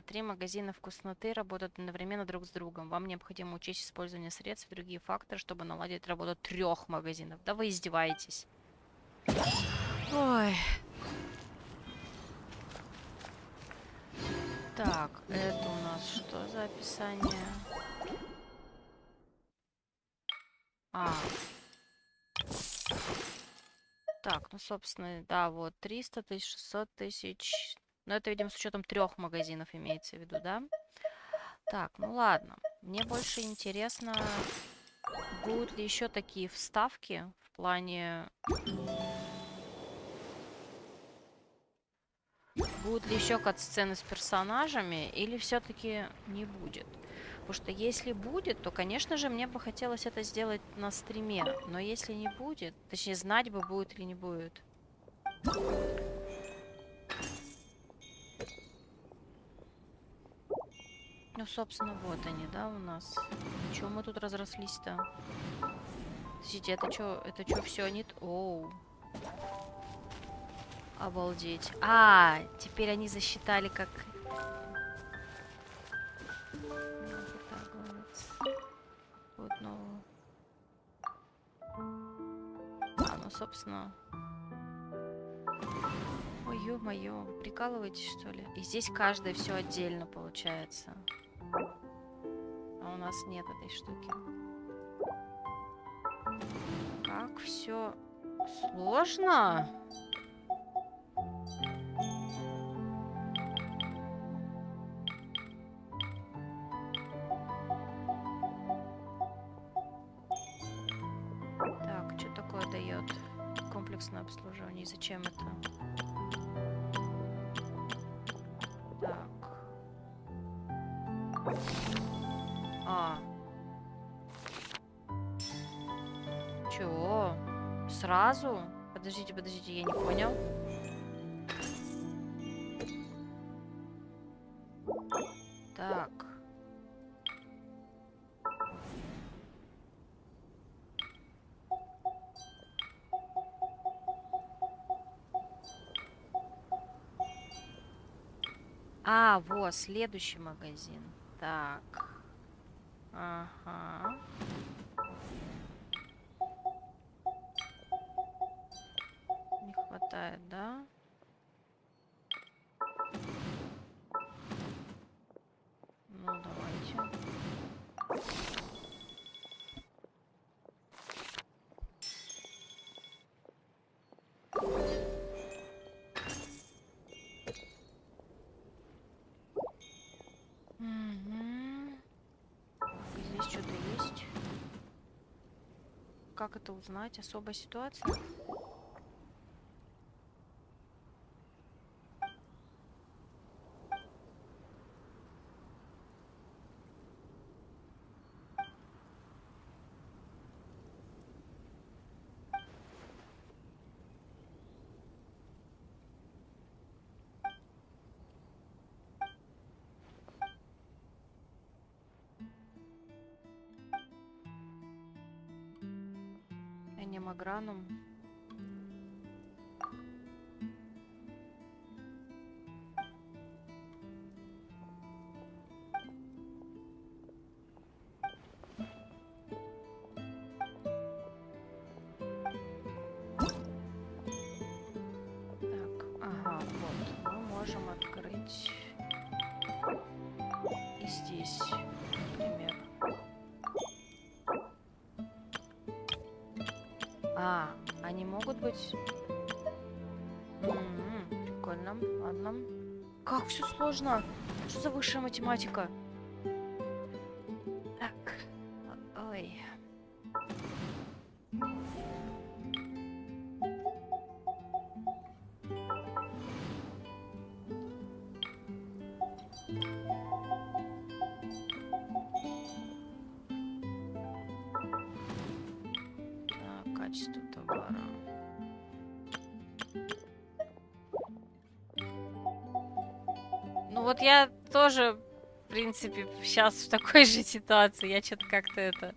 A: Ага, 3 магазина вкусноты работают одновременно друг с другом. Вам необходимо учесть использование средств и другие факторы, чтобы наладить работу 3 магазинов. Да вы издеваетесь. Ой. Так, это у нас что за описание? Так, ну, собственно, да, вот 300 тысяч, 600 тысяч. Но это, видимо, с учетом 3 магазинов имеется в виду, да? Так, ну ладно. Мне больше интересно, будут ли еще такие вставки в плане... Будут ли еще кат-сцены с персонажами, или все-таки не будет? Потому что если будет, то, конечно же, мне бы хотелось это сделать на стриме. Но если не будет, точнее, знать бы, будет или не будет. Ну, собственно, вот они, да, у нас. Чего мы тут разрослись-то? Слушайте, это что, все они... Оу. Обалдеть. Теперь они засчитали как... Вот, ну... ну, собственно... Ой, ё-моё, вы прикалываетесь, что ли? И здесь каждое все отдельно получается. А у нас нет этой штуки. Как все сложно? Так, что такое дает комплексное обслуживание? И зачем это? Так. Чего? Сразу? Подождите, я не понял. Так. Вот, следующий магазин. Так. Ага. Не хватает, да? Ну, давайте. Здесь что-то есть. Как это узнать? Особая ситуация? Энемогранум. Так, ага, вот. Мы можем открыть и здесь, например. Они могут быть... Прикольно, ладно. Как все сложно? Что за высшая математика? Так. Ой. Так, качество товара. Ну вот я тоже, в принципе, сейчас в такой же ситуации. Я что-то как-то это...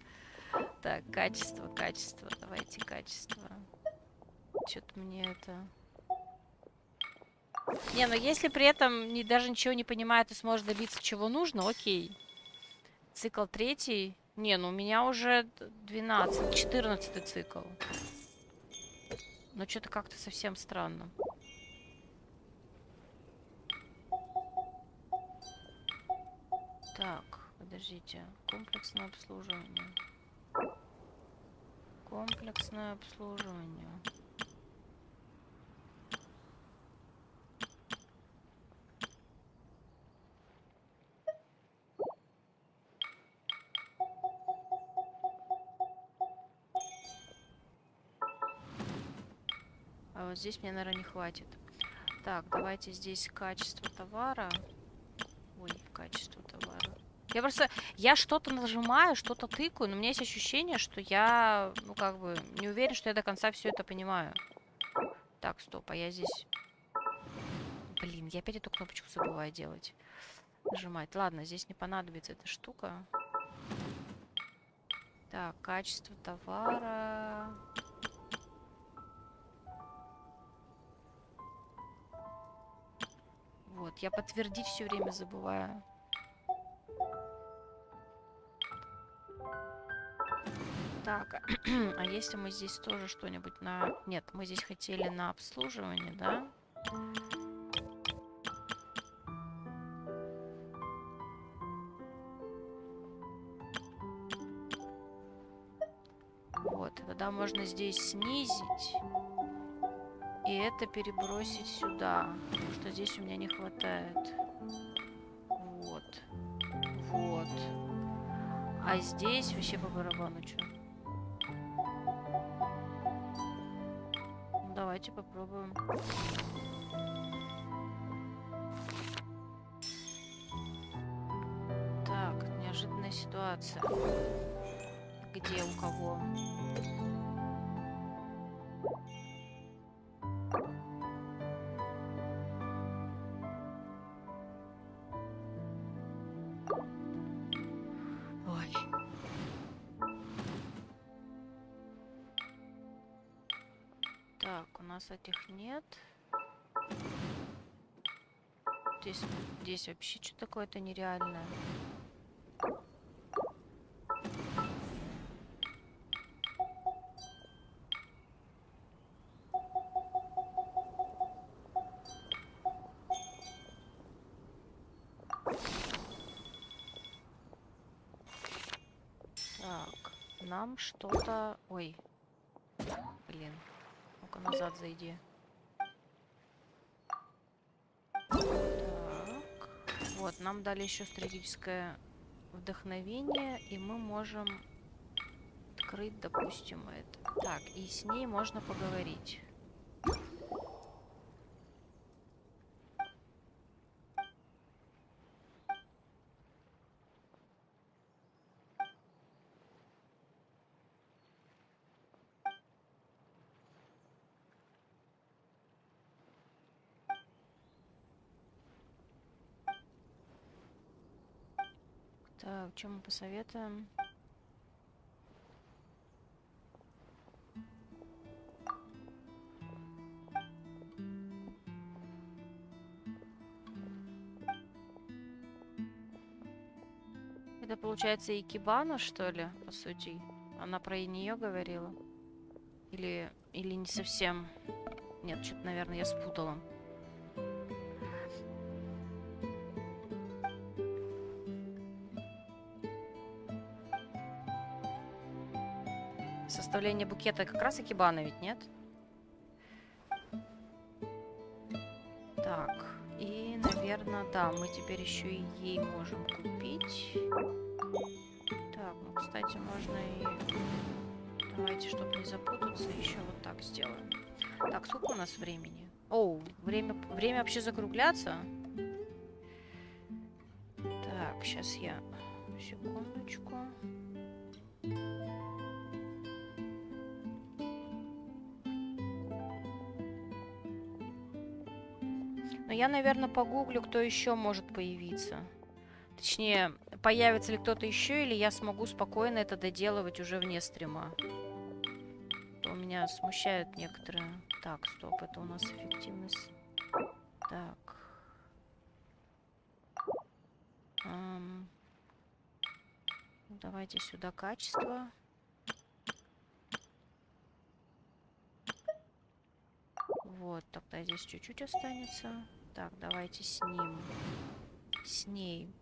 A: Так, качество. Давайте качество. Что-то мне это... Не, ну если при этом даже ничего не понимает и сможешь добиться, чего нужно, окей. Цикл 3. Не, ну у меня уже 14-й цикл. Но что-то как-то совсем странно. Так, подождите. Комплексное обслуживание. Комплексное обслуживание. А вот здесь мне, наверное, не хватит. Так, давайте здесь качество товара. Ой, качество товара. Я что-то нажимаю, что-то тыкаю, но у меня есть ощущение, что я, ну, как бы, не уверен, что я до конца все это понимаю. Так, стоп, а я здесь... Блин, я опять эту кнопочку забываю делать. Нажимать. Ладно, здесь не понадобится эта штука. Так, качество товара... Вот, я подтвердить все время забываю. Так, а если мы здесь тоже что-нибудь на... Нет, мы здесь хотели на обслуживание, да? Вот, тогда можно здесь снизить. И это перебросить сюда. Потому что здесь у меня не хватает. Вот. Вот. А здесь вообще по барабану что? Ну, давайте попробуем. Так, неожиданная ситуация. Где у кого? Ой. Так, у нас этих нет. Здесь вообще что такое-то нереальное. Так, нам что-то... Ой. Блин. Ну-ка назад зайди. Так. Вот, нам дали еще стратегическое вдохновение, и мы можем открыть, допустим, это. Так, и с ней можно поговорить. Так, что мы посоветуем? Это получается Икебана, что ли, по сути? Она про нее говорила? Или не совсем? Нет, что-то, наверное, я спутала. Составление букета как раз Икебана ведь, нет? Так, и, наверное, да, мы теперь еще и ей можем купить. Так, ну, кстати, можно и... Давайте, чтобы не запутаться, еще вот так сделаем. Так, сколько у нас времени? Оу, время вообще закругляться? Так, сейчас я... Секундочку. Но я, наверное, погуглю, кто еще может появиться. Точнее, появится ли кто-то еще, или я смогу спокойно это доделывать уже вне стрима. То меня смущают некоторые... Так, стоп, это у нас эффективность. Так. Давайте сюда качество. Вот, тогда здесь чуть-чуть останется. Так, давайте с ним. С ней.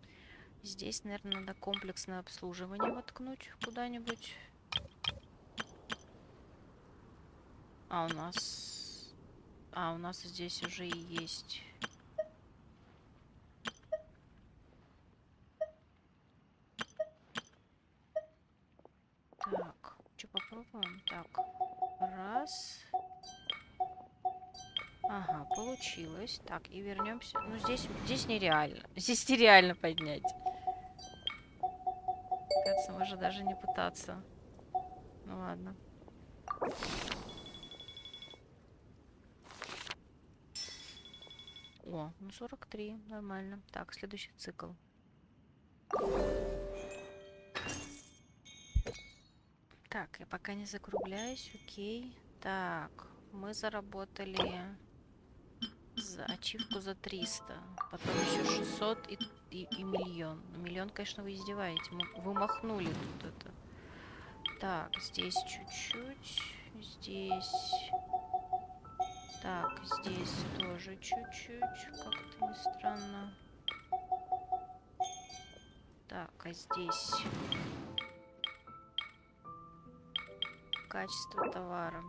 A: Здесь, наверное, надо комплексное обслуживание воткнуть куда-нибудь. А у нас здесь уже и есть. Так, что попробуем? Так, раз. Ага, получилось. Так, и вернемся. Ну, здесь нереально. Здесь нереально поднять. Кажется, можно даже не пытаться. Ну ладно. О, ну 43, нормально. Так, следующий цикл. Так, я пока не закругляюсь, окей. Так, мы заработали за ачивку за 300. Потом еще 600 и миллион. Миллион, конечно, вы издеваете. Вы махнули тут это. Так, здесь чуть-чуть. Здесь... Так, здесь тоже чуть-чуть. Как-то не странно. Так, а здесь... Качество товара.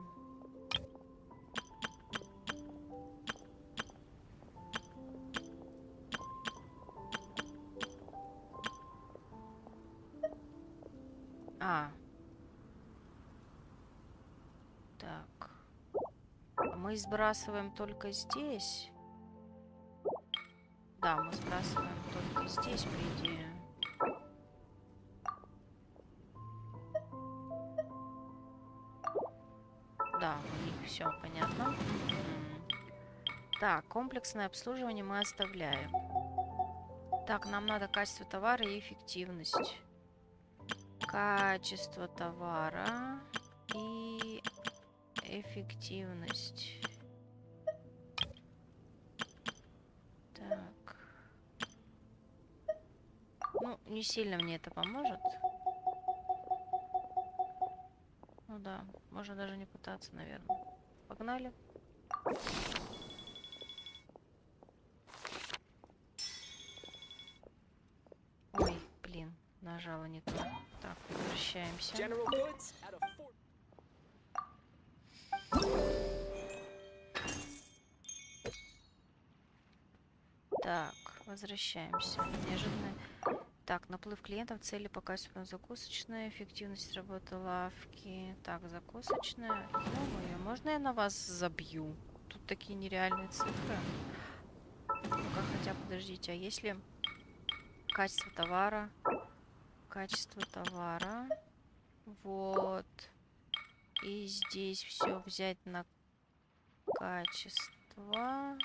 A: Так. Мы сбрасываем только здесь. Да, мы сбрасываем только здесь, по идее. Да, у них все понятно. Так, комплексное обслуживание мы оставляем. Так, нам надо качество товара и эффективность. Качество товара и эффективность. Так. Ну, не сильно мне это поможет. Ну да, можно даже не пытаться, наверное. Погнали. Ой, блин, нажала не то. Так, возвращаемся. Так, возвращаемся. Неожиданно. Так, наплыв клиентов, цели по качеству закусочная, эффективность работы лавки. Так, закусочная. Ё-моё, можно я на вас забью? Тут такие нереальные цифры. Ну-ка, хотя подождите, а если качество товара? Качество товара. Вот. И здесь все взять на качество.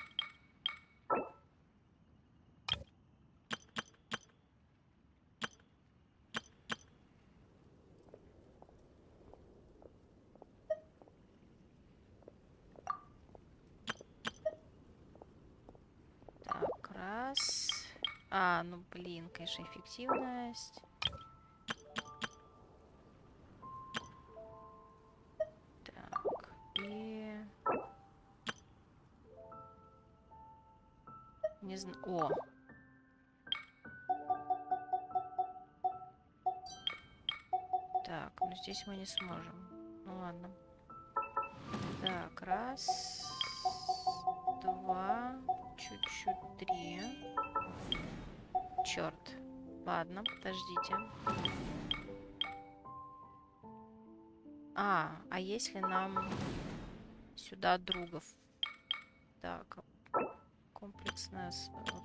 A: Так, раз. А, ну блин, конечно, эффективность. Так, и... Не знаю. О! Так, ну здесь мы не сможем. Ну ладно. Так, раз, два, чуть-чуть, три. Черт. Ладно, подождите. А если нам сюда другов? Так, комплексное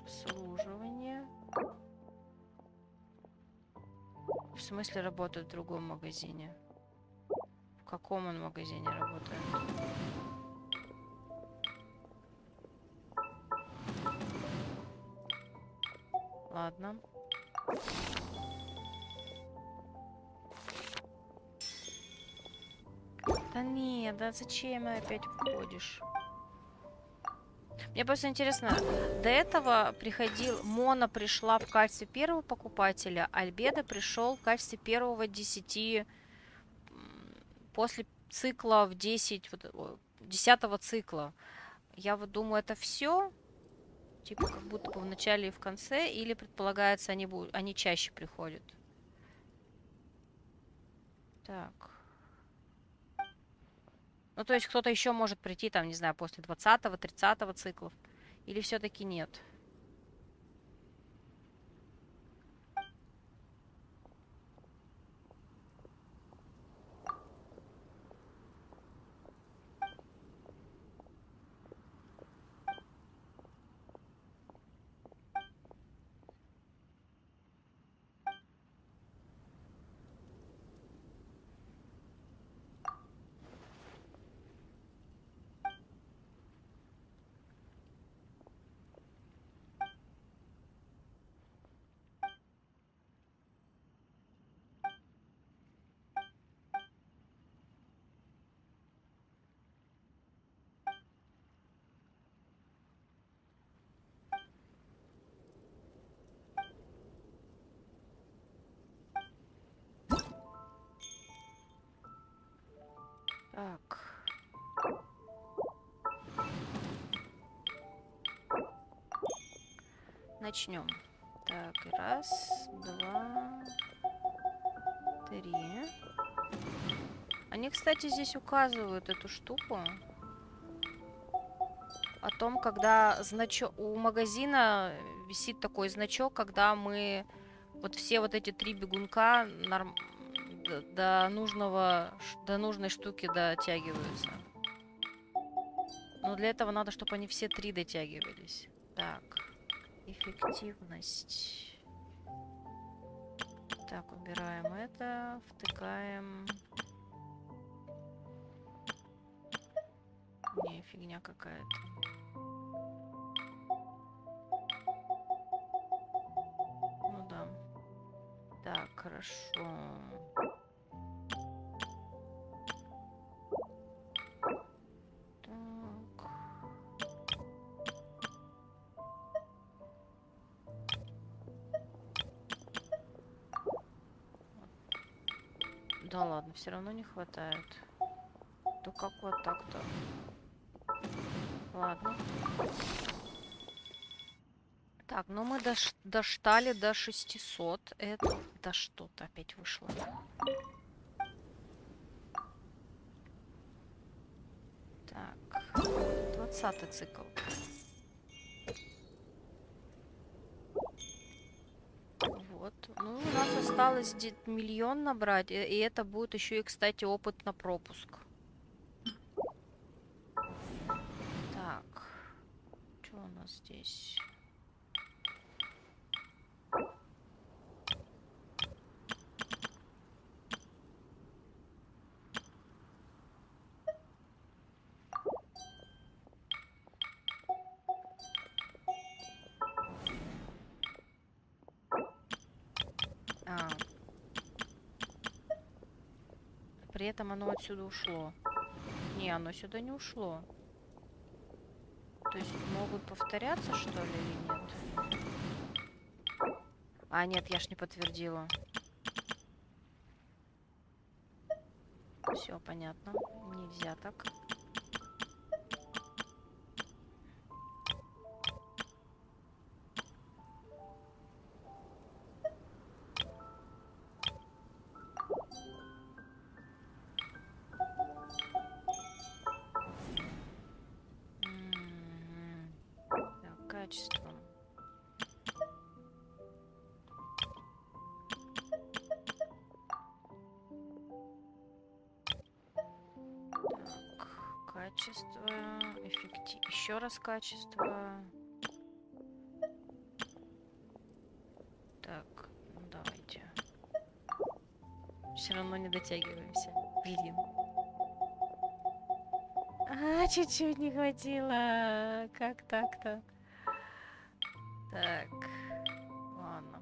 A: обслуживание. В смысле работает в другом магазине? В каком он магазине работает? Ладно. Да нет, да зачем опять входишь? Мне просто интересно, до этого Мона пришла в качестве первого покупателя, Альбедо пришел в качестве первого 10 после цикла в 10, вот, 10-го цикла. Я вот думаю, это все, типа как будто бы в начале и в конце, или предполагается, они чаще приходят. Так. Ну, то есть кто-то еще может прийти, там, не знаю, после 20-го, 30-го циклов. Или все-таки нет? Так. Начнем. Так, раз, два, три. Они, кстати, здесь указывают эту штуку. О том, когда у магазина висит такой значок, когда мы вот все вот эти 3 бегунка до нужной штуки дотягиваются. Но для этого надо, чтобы они все 3 дотягивались. Так, эффективность. Так, убираем это, втыкаем. Не, фигня какая-то. Ну да. Так, хорошо. Так. Да ладно, все равно не хватает. Да как вот так-то? Ладно. Так, ну мы доштали до 600. Это... Да что-то опять вышло. Так. 20-й цикл. Вот. Ну, у нас осталось где-то 1 миллион набрать. И это будет еще и, кстати, опыт на пропуск. Так. Что у нас здесь? При этом оно отсюда ушло. Не, оно сюда не ушло. То есть могут повторяться, что ли, или нет? А, нет, я ж не подтвердила. Все понятно. Нельзя так. Так, качество. Качество, еще раз качество. Так, ну давайте. Все равно не дотягиваемся. Блин. Чуть-чуть не хватило. Как так-то? Так. Ладно.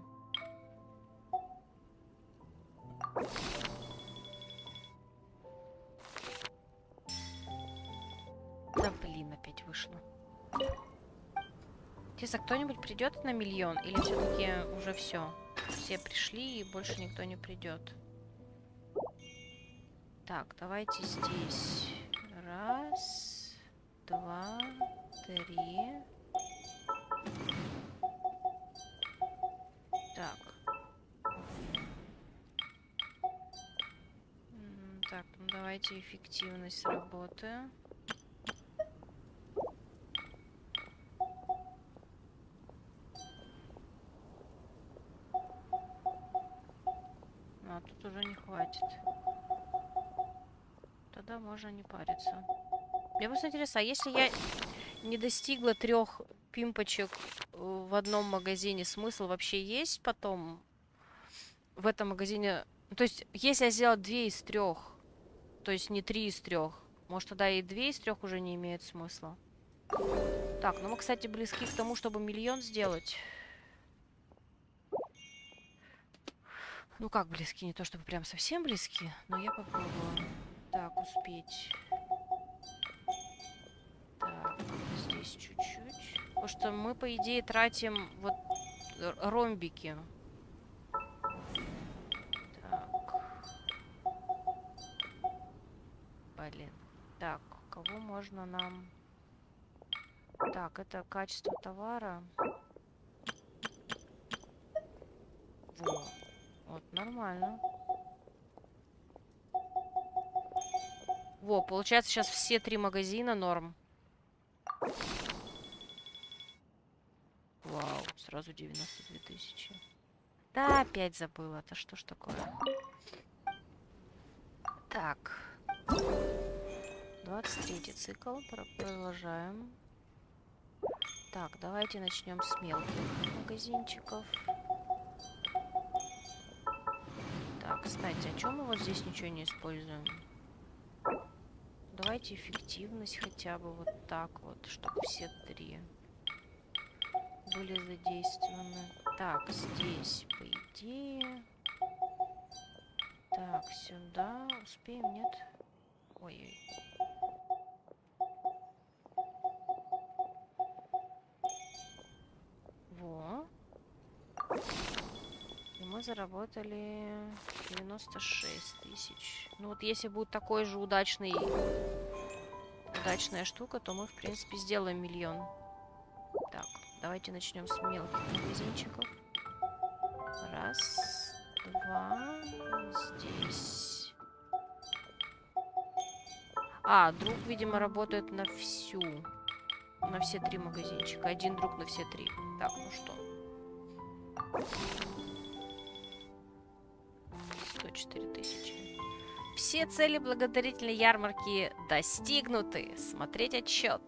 A: Да блин, опять вышло. Интересно, кто-нибудь придет на миллион? Или все-таки уже все? Все пришли и больше никто не придет. Так, давайте здесь. Раз, два, три. Так. Так, ну давайте эффективность работы. А тут уже не хватит. Тогда можно не париться. Мне просто интересно, а если я не достигла 3 пимпочек в одном магазине, смысл вообще есть потом в этом магазине? То есть, если я сделала 2 из 3, то есть не 3 из 3, может тогда и 2 из 3 уже не имеет смысла. Так, ну мы, кстати, близки к тому, чтобы миллион сделать. Ну как близки, не то чтобы прям совсем близки, но я попробую. Так, успеть. Так, здесь чуть-чуть. Потому что мы, по идее, тратим вот ромбики. Так. Блин. Так, кого можно нам... Так, это качество товара. Во. Вот, нормально. Во, получается, сейчас все 3 магазина норм. Вау, сразу 92 тысячи. Да, опять забыла. Это что ж такое? Так. 23-й цикл. Продолжаем. Так, давайте начнем с мелких магазинчиков. Так, кстати, о чем мы вот здесь ничего не используем? Давайте эффективность хотя бы вот так вот, чтобы все 3 были задействованы. Так, здесь, по идее. Так, сюда. Успеем, нет? Ой-ой. Во. И мы заработали 96 тысяч. Ну вот если будет такой же удачная штука, то мы, в принципе, сделаем миллион. Так, давайте начнем с мелких магазинчиков. Раз, два, здесь. А, друг, видимо, работает на все 3 магазинчика. Один друг на все 3. Так, ну что? 104 тысячи. Все цели благотворительной ярмарки достигнуты. Смотреть отчет.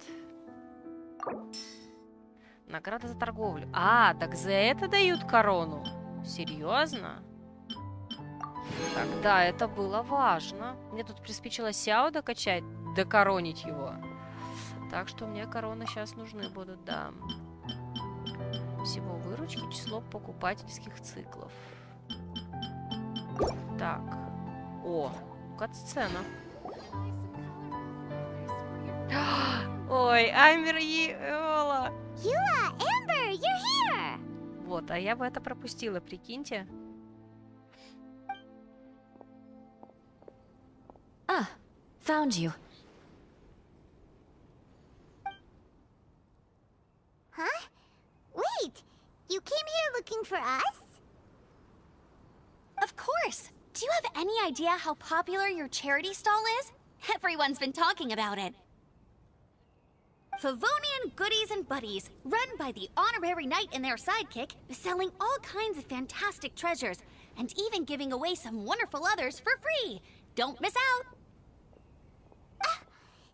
A: Награда за торговлю. А, так за это дают корону? Серьезно? Тогда это было важно. Мне тут приспичило Сяо докачать, докоронить его. Так что мне короны сейчас нужны будут, да. Всего выручки, число покупательских циклов. Так. О, кат-сцена. Ой, Амбер и Эола.
H: Юла, Amber, you're here!
A: Вот, а я бы это пропустила, прикиньте.
K: Ah, found you.
H: Huh? Wait, you came here looking for us?
K: Of course. Do you have any idea how popular your charity stall is? Everyone's been talking about it. Favonian Goodies and Buddies, run by the honorary knight and their sidekick, selling all kinds of fantastic treasures, and even giving away some wonderful others for free. Don't miss out!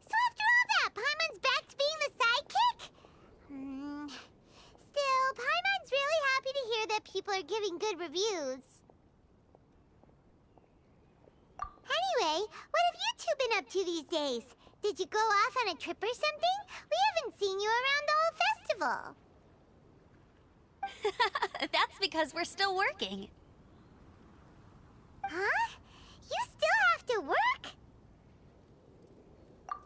H: So after all that, Paimon's back to being the sidekick? Still, Paimon's really happy to hear that people are giving good reviews. Anyway, what have you two been up to these days? Did you go off on a trip or something? We haven't seen you around the whole festival.
K: That's because we're still working.
H: Huh? You still have to work?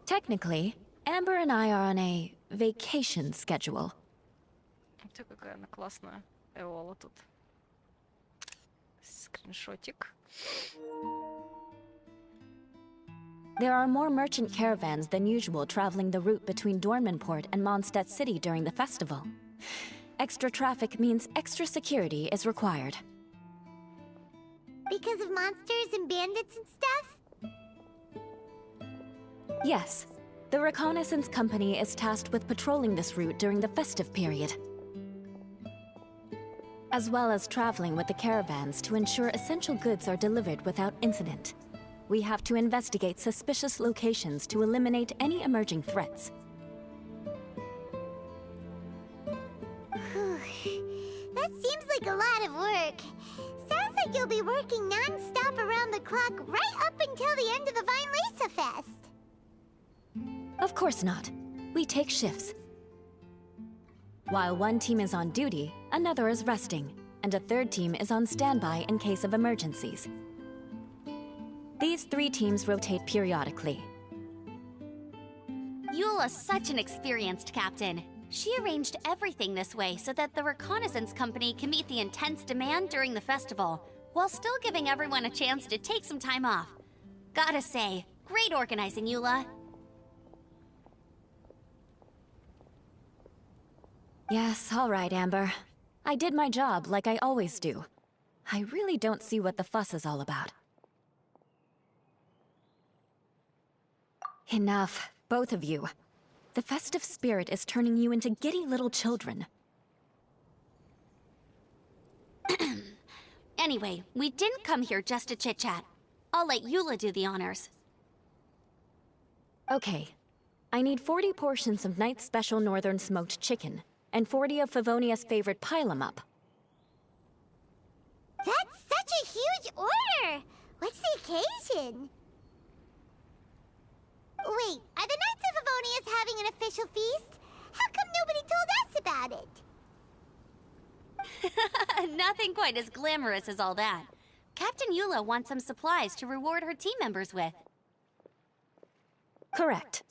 K: Technically, Amber and I are on a vacation schedule.
A: Смотрите, какая она классная. Эола тут. Скриншотик.
M: There are more merchant caravans than usual traveling the route between Dormanport and Mondstadt City during the festival. Extra traffic means extra security is required.
H: Because of monsters and bandits and stuff?
M: Yes, the reconnaissance company is tasked with patrolling this route during the festive period, as well as traveling with the caravans to ensure essential goods are delivered without incident. We have to investigate suspicious locations to eliminate any emerging threats.
H: That seems like a lot of work. Sounds like you'll be working non-stop around the clock right up until the end of the Vine Lisa Fest.
M: Of course not. We take shifts. While one team is on duty, another is resting, and a third team is on standby in case of emergencies. These 3 teams rotate periodically.
K: Eula's such an experienced captain. She arranged everything this way so that the reconnaissance company can meet the intense demand during the festival, while still giving everyone a chance to take some time off. Gotta say, great organizing, Eula.
M: Yes, all right, Amber. I did my job like I always do. I really don't see what the fuss is all about. Enough, both of you. The festive spirit is turning you into giddy little children.
K: Anyway, we didn't come here just to chit-chat. I'll let Eula do the honors.
M: Okay. I need 40 portions of Knight's Special Northern Smoked Chicken, and 40 of Favonia's favorite pile-em-up.
H: That's such a huge order! What's the occasion? Wait, are the Knights of Favonius having an official feast? How come nobody told us about it?
K: Nothing quite as glamorous as all that. Captain Eula wants some supplies to reward her team members with.
M: Correct.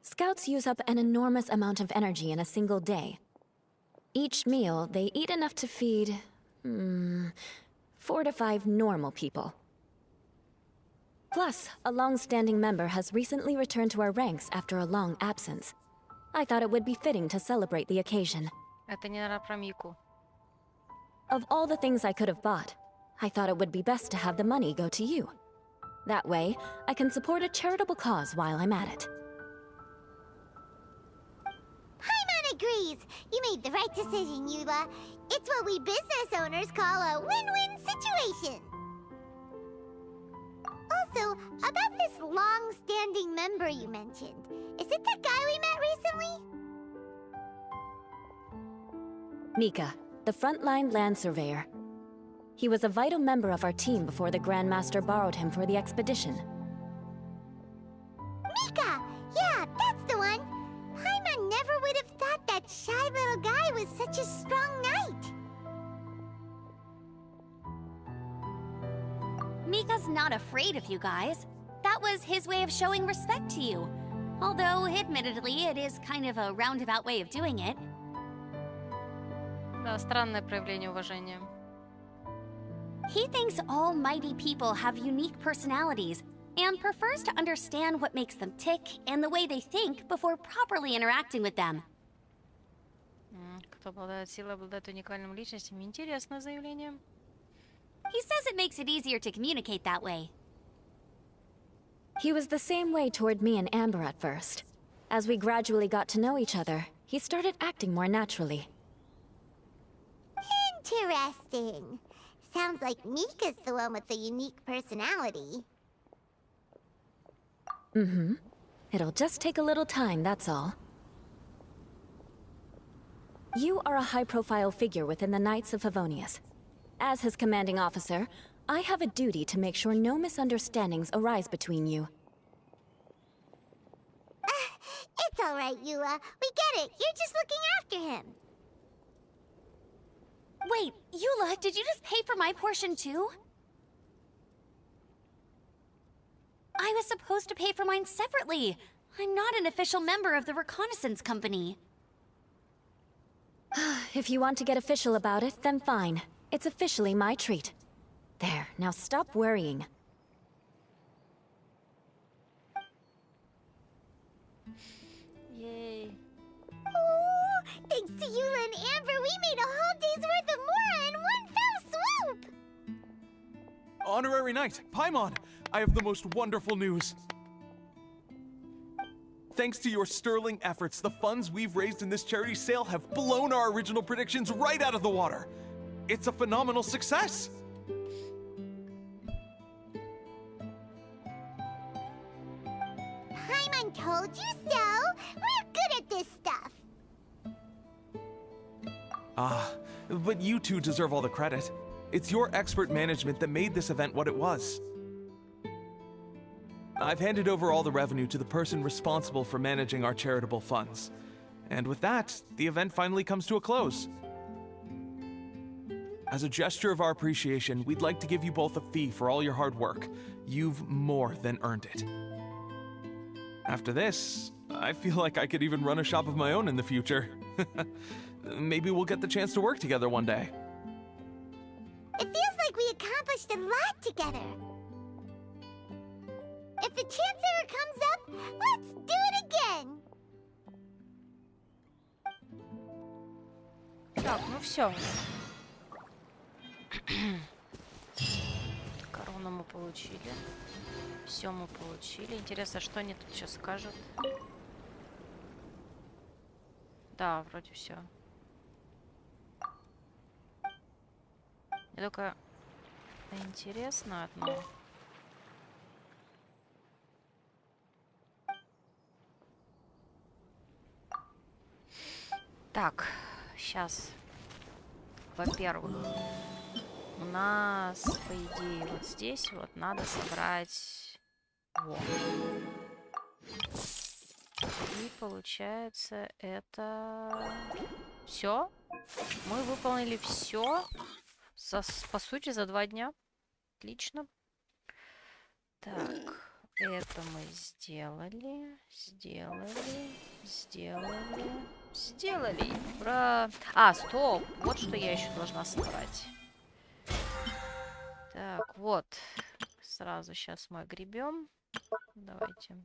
M: Scouts use up an enormous amount of energy in a single day. Each meal, they eat enough to feed... 4 to 5 normal people. Plus, a long-standing member has recently returned to our ranks after a long absence. I thought it would be fitting to celebrate the occasion.
A: Это не про Мику.
M: Of all the things I could have bought, I thought it would be best to have the money go to you. That way, I can support a charitable cause while I'm at it.
H: Paimon agrees! You made the right decision, Eula. It's what we business owners call a win-win situation. Also, about this long-standing member you mentioned, is it the guy we met recently?
M: Mika, the frontline land surveyor. He was a vital member of our team before the Grandmaster borrowed him for the expedition.
H: Mika! Yeah, that's the one! Paimon never would have thought that shy little guy was such a strong knight!
K: Mika's not afraid of you guys. That was his way of showing respect to you. Although, admittedly, it is kind of a roundabout way of doing it.
A: Да, странное проявление уважения.
K: He thinks all mighty people have unique personalities and prefers to understand what makes them tick and the way they think before properly interacting with them.
A: Кто обладает силой, обладает уникальным личностью. Интересное заявление.
K: He says it makes it easier to communicate that way.
M: He was the same way toward me and Amber at first. As we gradually got to know each other, he started acting more naturally.
H: Interesting. Sounds like Mika's the one with the unique personality.
M: Mm-hmm. It'll just take a little time, that's all. You are a high-profile figure within the Knights of Favonius. As his commanding officer, I have a duty to make sure no misunderstandings arise between you.
H: It's all right, Eula. We get it. You're just looking after him.
K: Wait, Eula, did you just pay for my portion too? I was supposed to pay for mine separately. I'm not an official member of the reconnaissance company.
M: If you want to get official about it, then fine. It's officially my treat. There, now stop worrying.
A: Yay.
H: Oh, thanks to Eula and Amber, we made a whole day's worth of Mora in one fell swoop!
L: Honorary Knight, Paimon! I have the most wonderful news. Thanks to your sterling efforts, the funds we've raised in this charity sale have blown our original predictions right out of the water. It's a phenomenal success!
H: Paimon told you so! We're good at this stuff!
L: But you two deserve all the credit. It's your expert management that made this event what it was. I've handed over all the revenue to the person responsible for managing our charitable funds. And with that, the event finally comes to a close. As a gesture of our appreciation, we'd like to give you both a fee for all your hard work. You've more than earned it. After this, I feel like I could even run a shop of my own in the future. Maybe we'll get the chance to work together one day.
H: It feels like we accomplished a lot together. If the chance ever comes up, let's do it again!
A: Так, ну все. Корону мы получили. Все мы получили. Интересно, что они тут сейчас скажут. Да, вроде все. Мне только интересно одно. Так, сейчас. Во-первых, у нас, по идее, вот здесь вот надо собрать... Вот. И получается, это... Все? Мы выполнили все, по сути, за 2 дня. Отлично. Так, это мы сделали. Сделали. Ура! А, стоп! Вот что я еще должна собрать. Так, вот. Сразу сейчас мы гребем. Давайте.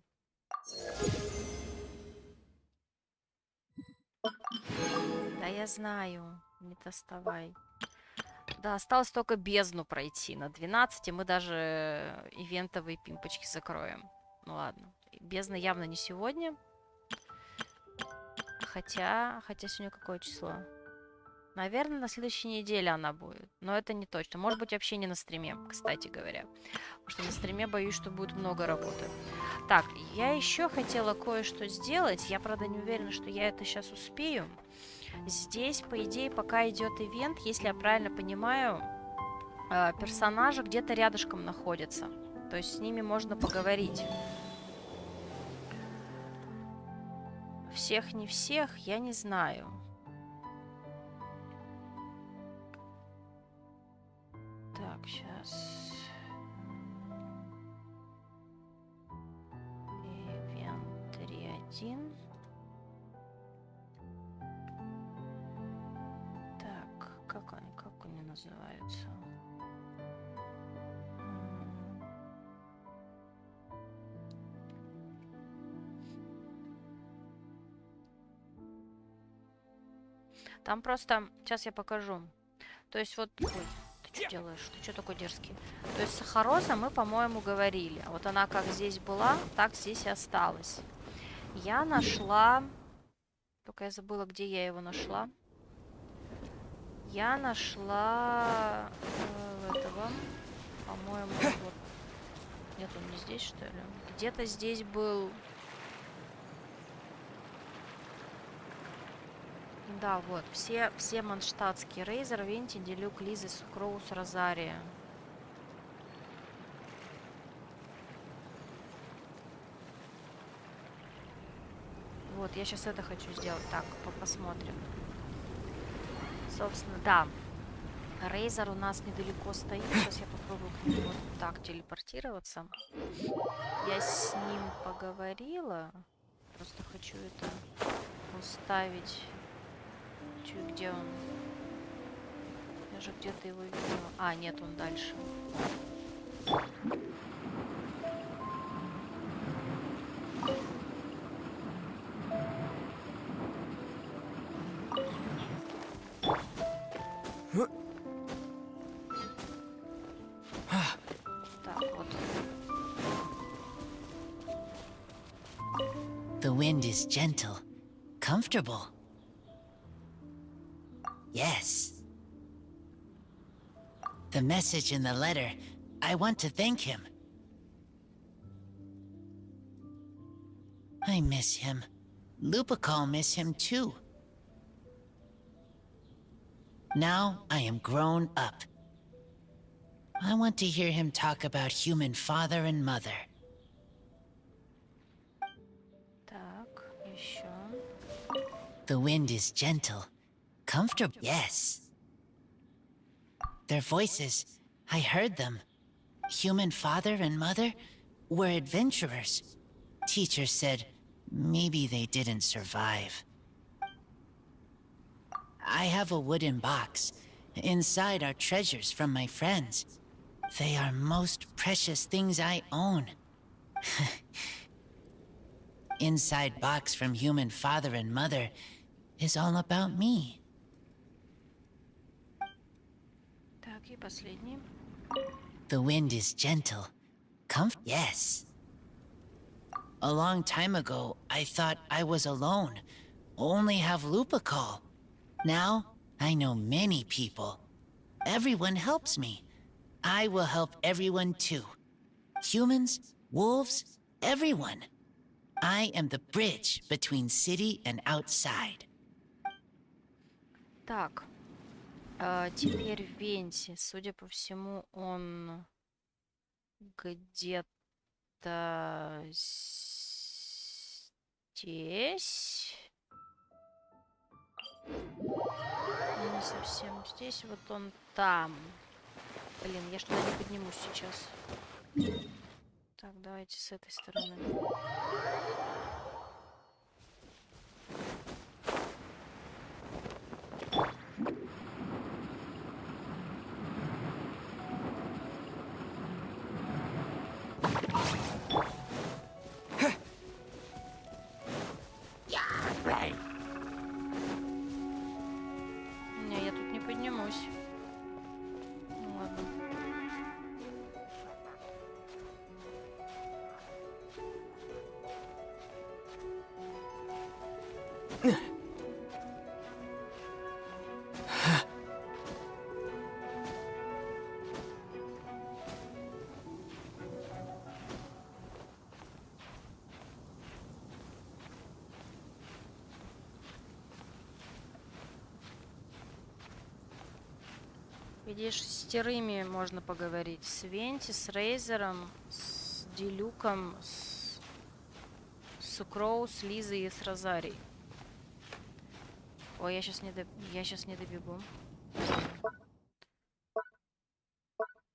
A: Да, я знаю. Не доставай. Да, осталось только бездну пройти. На 12 мы даже ивентовые пимпочки закроем. Ну ладно. Бездна явно не сегодня. Хотя сегодня какое число? Наверное, на следующей неделе она будет. Но это не точно. Может быть, вообще не на стриме, кстати говоря. Потому что на стриме боюсь, что будет много работы. Так, я еще хотела кое-что сделать. Я, правда, не уверена, что я это сейчас успею. Здесь, по идее, пока идет ивент, если я правильно понимаю, персонажи где-то рядышком находятся. То есть с ними можно поговорить. Всех, не всех, я не знаю. Так, сейчас. Ивент 3.1. Так, как они называются? Там просто... Сейчас я покажу. То есть вот... Ой, ты что делаешь? Ты что такой дерзкий? То есть с Сахароза мы, по-моему, говорили. Вот она как здесь была, так здесь и осталась. Я нашла... Только я забыла, где я его нашла. Я нашла... этого... По-моему, вот... Нет, он не здесь, что ли? Где-то здесь был... Да, вот. Все манштатские. Рейзер, Венти, Делюк, Лизис, Кроус, Розария. Вот, я сейчас это хочу сделать. Так, посмотрим. Собственно, да. Рейзер у нас недалеко стоит. Сейчас я попробую к нему вот так телепортироваться. Я с ним поговорила. Просто хочу это уставить Чё, где он? Я же где-то его видела. А, нет, он дальше. Так, вот.
O: The wind is gentle, comfortable. Yes. The message in the letter, I want to thank him. I miss him. Lupacol miss him too. Now I am grown up. I want to hear him talk about human father and mother.
A: Так, еще.
O: The wind is gentle, comfortable. Yes. Their voices, I heard them. Human father and mother were adventurers. Teacher said maybe they didn't survive. I have a wooden box. Inside are treasures from my friends. They are most precious things I own. Inside box from human father and mother is all about me.
A: Так, и последний.
O: The wind is gentle. Yes. A long time ago, I thought I was alone. Only have Lupacol. Now, I know many people. Everyone helps me. I will help everyone too. Humans, wolves, everyone. I am the bridge between city and outside.
A: Так. Теперь Венти. Судя по всему, он где-то здесь. Не совсем здесь. Вот он там. Блин, я что-то не поднимусь сейчас. Так, давайте с этой стороны. Не, я тут не поднимусь. Ну ладно. Видишь, с шестерыми можно поговорить. С Венти, с Рейзером, с Делюком, с Кроу, с Лизой и с Розарией. Ой, я сейчас не добегу.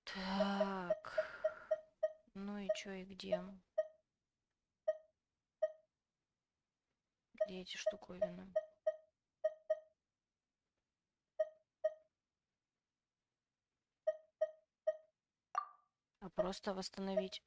A: Так. Ну и чё, и где? Где эти штуковины? А просто восстановить.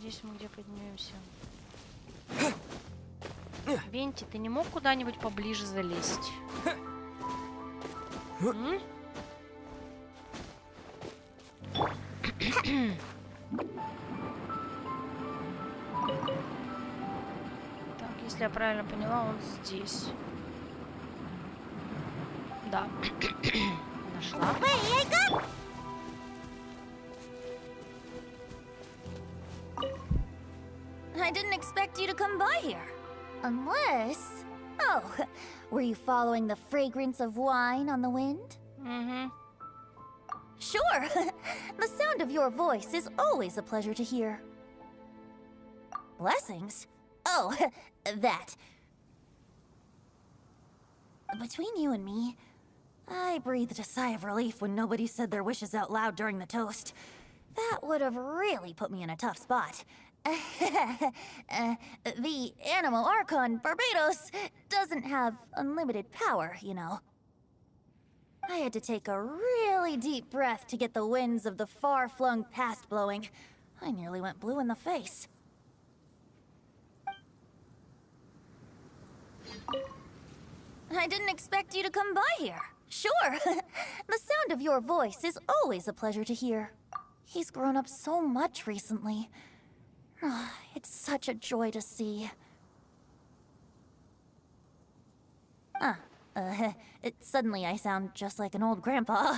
A: Здесь мы где поднимемся? Венти, ты не мог куда-нибудь поближе залезть? М? Так, если я правильно поняла, он здесь. Да. Нашла.
J: I didn't expect you to come by here.
H: Unless... Oh, were you following the fragrance of wine on the wind?
A: Mm-hmm.
H: Sure. The sound of your voice is always a pleasure to hear. Blessings? Oh, that. Between you and me, I breathed a sigh of relief when nobody said their wishes out loud during the toast. That would have really put me in a tough spot. The Animal Archon Barbados doesn't have unlimited power, you know. I had to take a really deep breath to get the winds of the far-flung past blowing. I nearly went blue in the face. I didn't expect you to come by here. Sure. The sound of your voice is always a pleasure to hear. He's grown up so much recently. It's such a joy to see. Suddenly I sound just like an old grandpa.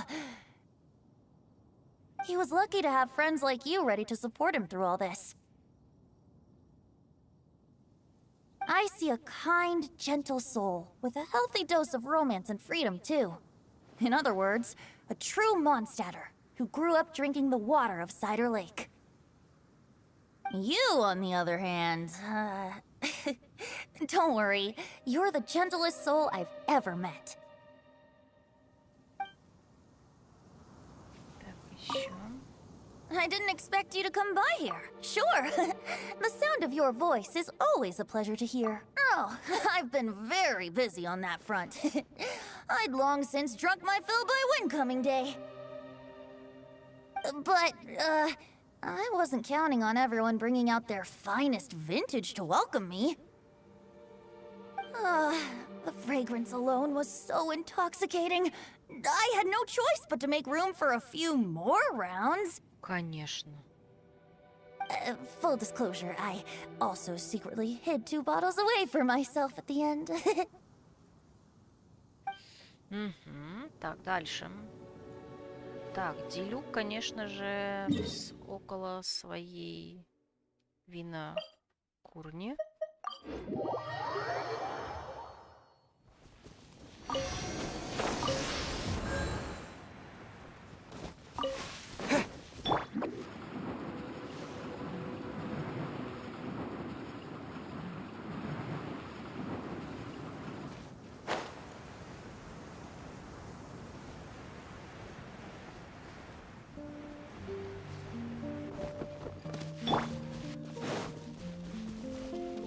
H: He was lucky to have friends like you ready to support him through all this. I see a kind, gentle soul with a healthy dose of romance and freedom, too. In other words, a true Mondstadter who grew up drinking the water of Cider Lake. You, on the other hand, don't worry. You're the gentlest soul I've ever met. I didn't expect you to come by here. Sure. The sound of your voice is always a pleasure to hear. Oh, I've been very busy on that front. I'd long since drunk my fill by Windcoming Day. But, I wasn't counting on everyone bringing out their finest vintage to welcome me. The fragrance alone was so intoxicating. I had no choice but to make room for a few more rounds.
A: Конечно.
H: Full disclosure, I also secretly hid 2 bottles away for myself at the end.
A: Так, дальше. Так, Дилюк, конечно же, около своей винокурни.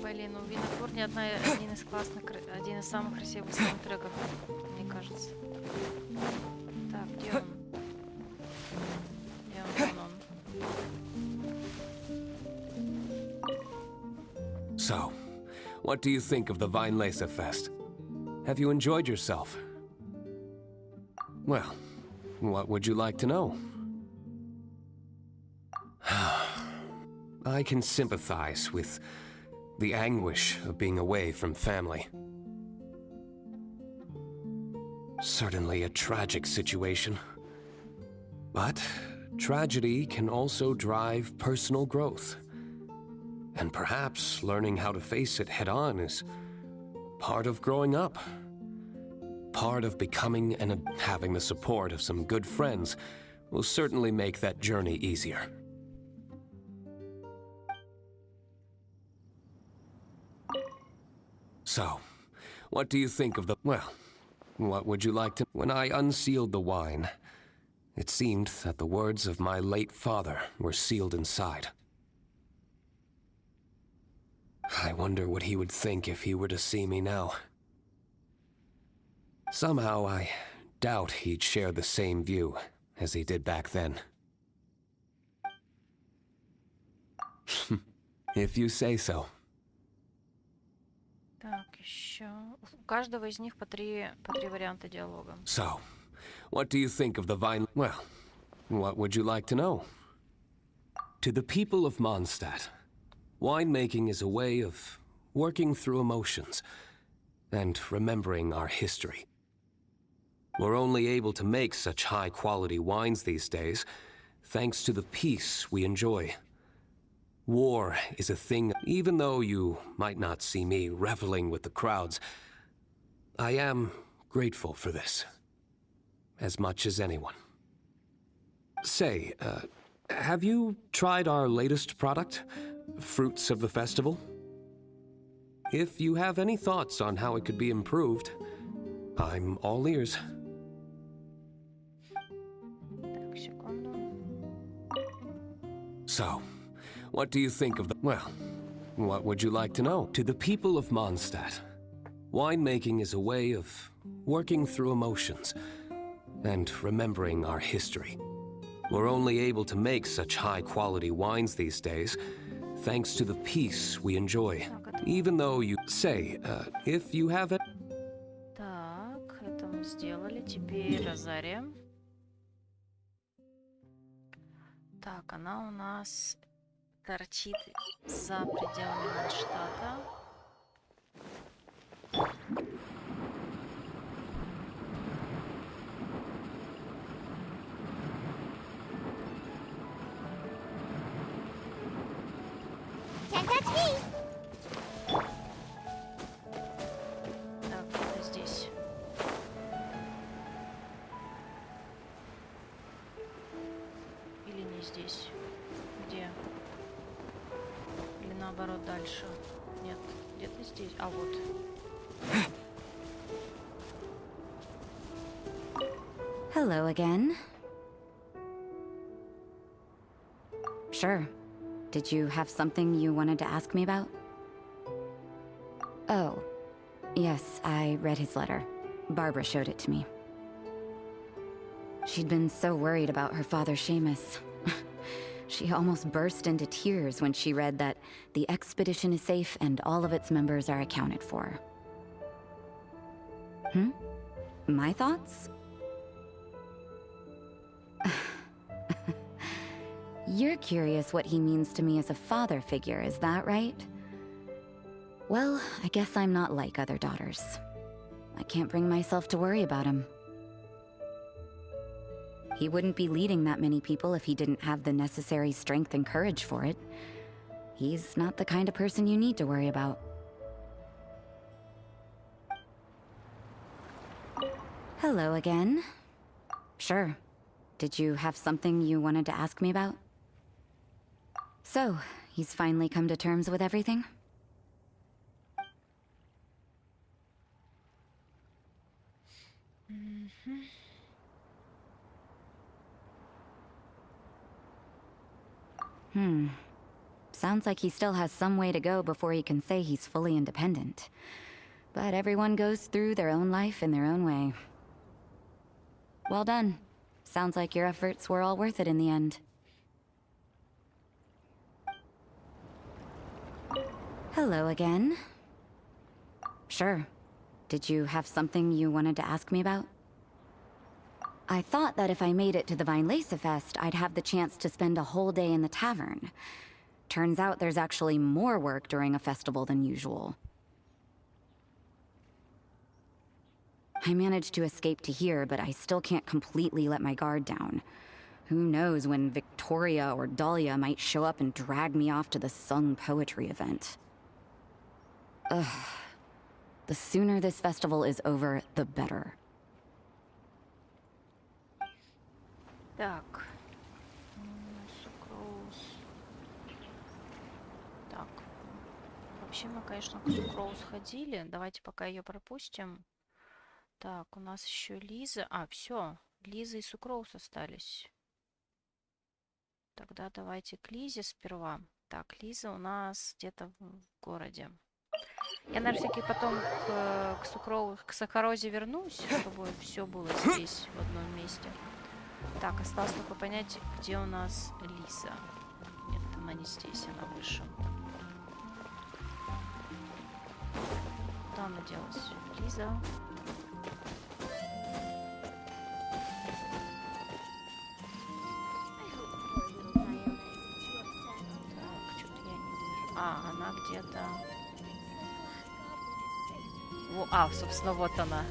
A: Блин, у винокурни один из самых красивых саундтреков, мне кажется. Так, где он? Вон он.
N: So, what do you think of the Weinlese Fest? Have you enjoyed yourself? Well, what would you like to know? I can sympathize with the anguish of being away from family. Certainly a tragic situation. But tragedy can also drive personal growth. And perhaps learning how to face it head-on is part of growing up. Part of becoming and having the support of some good friends will certainly make that journey easier. So, what do you think of the... Well, what would you like to... When I unsealed the wine, it seemed that the words of my late father were sealed inside. I wonder what he would think if he were to see me now. Somehow, I doubt he'd share the same view as he did back then. If you say so.
A: Так, еще... У каждого из них по три варианта диалога.
N: So, what do you think of the vine... Well, what would you like to know? To the people of Mondstadt, winemaking is a way of working through emotions and remembering our history. We're only able to make such high-quality wines these days thanks to the peace we enjoy. War is a thing, even though you might not see me reveling with the crowds. I am grateful for this, as much as anyone. Say, have you tried our latest product, Fruits of the Festival? If you have any thoughts on how it could be improved, I'm all ears.
A: Так, секунду.
N: So, what do you think of the... Well, what would you like to know? To the people of Mondstadt, winemaking is a way of working through emotions and remembering our history. We're only able to make such high-quality wines these days, thanks to the peace we enjoy. Even though you say, if you have it...
A: Так, это мы сделали. Теперь Розария. Так, она у нас торчит за пределами Манштата.
H: Can't touch me!
A: Так, где-то здесь. Или не здесь? Где? Или наоборот дальше? Нет, где-то здесь. А вот.
M: Hello again. Sure. Did you have something you wanted to ask me about? Oh, yes, I read his letter. Barbara showed it to me. She'd been so worried about her father, Seamus. She almost burst into tears when she read that the expedition is safe and all of its members are accounted for. My thoughts? You're curious what he means to me as a father figure, is that right? Well, I guess I'm not like other daughters. I can't bring myself to worry about him. He wouldn't be leading that many people if he didn't have the necessary strength and courage for it. He's not the kind of person you need to worry about. Hello again. Sure. Did you have something you wanted to ask me about? So, he's finally come to terms with everything? Sounds like he still has some way to go before he can say he's fully independent. But everyone goes through their own life in their own way. Well done. Sounds like your efforts were all worth it in the end. Hello again. Sure. Did you have something you wanted to ask me about? I thought that if I made it to the Weinlesefest, I'd have the chance to spend a whole day in the tavern. Turns out there's actually more work during a festival than usual. I managed to escape to here, but I still can't completely let my guard down. Who knows when Victoria or Dahlia might show up and drag me off to the sung poetry event. Ugh. The sooner this festival is over, the better.
A: Так. Так. Вообще мы, конечно, к Сукроуз ходили. Давайте пока ее пропустим. Так, у нас еще Лиза. А, все. Лиза и Сукроуз остались. Тогда давайте к Лизе сперва. Так, Лиза у нас где-то в городе. Я, наверное, все-таки потом к Сукроуз, к Сахарозе вернусь, чтобы все было здесь, в одном месте. Так, осталось только понять, где у нас Лиза. Нет, она не здесь, она выше. Куда она делась? Лиза. Так, что-то я не вижу. А, она где-то... А, собственно, вот она.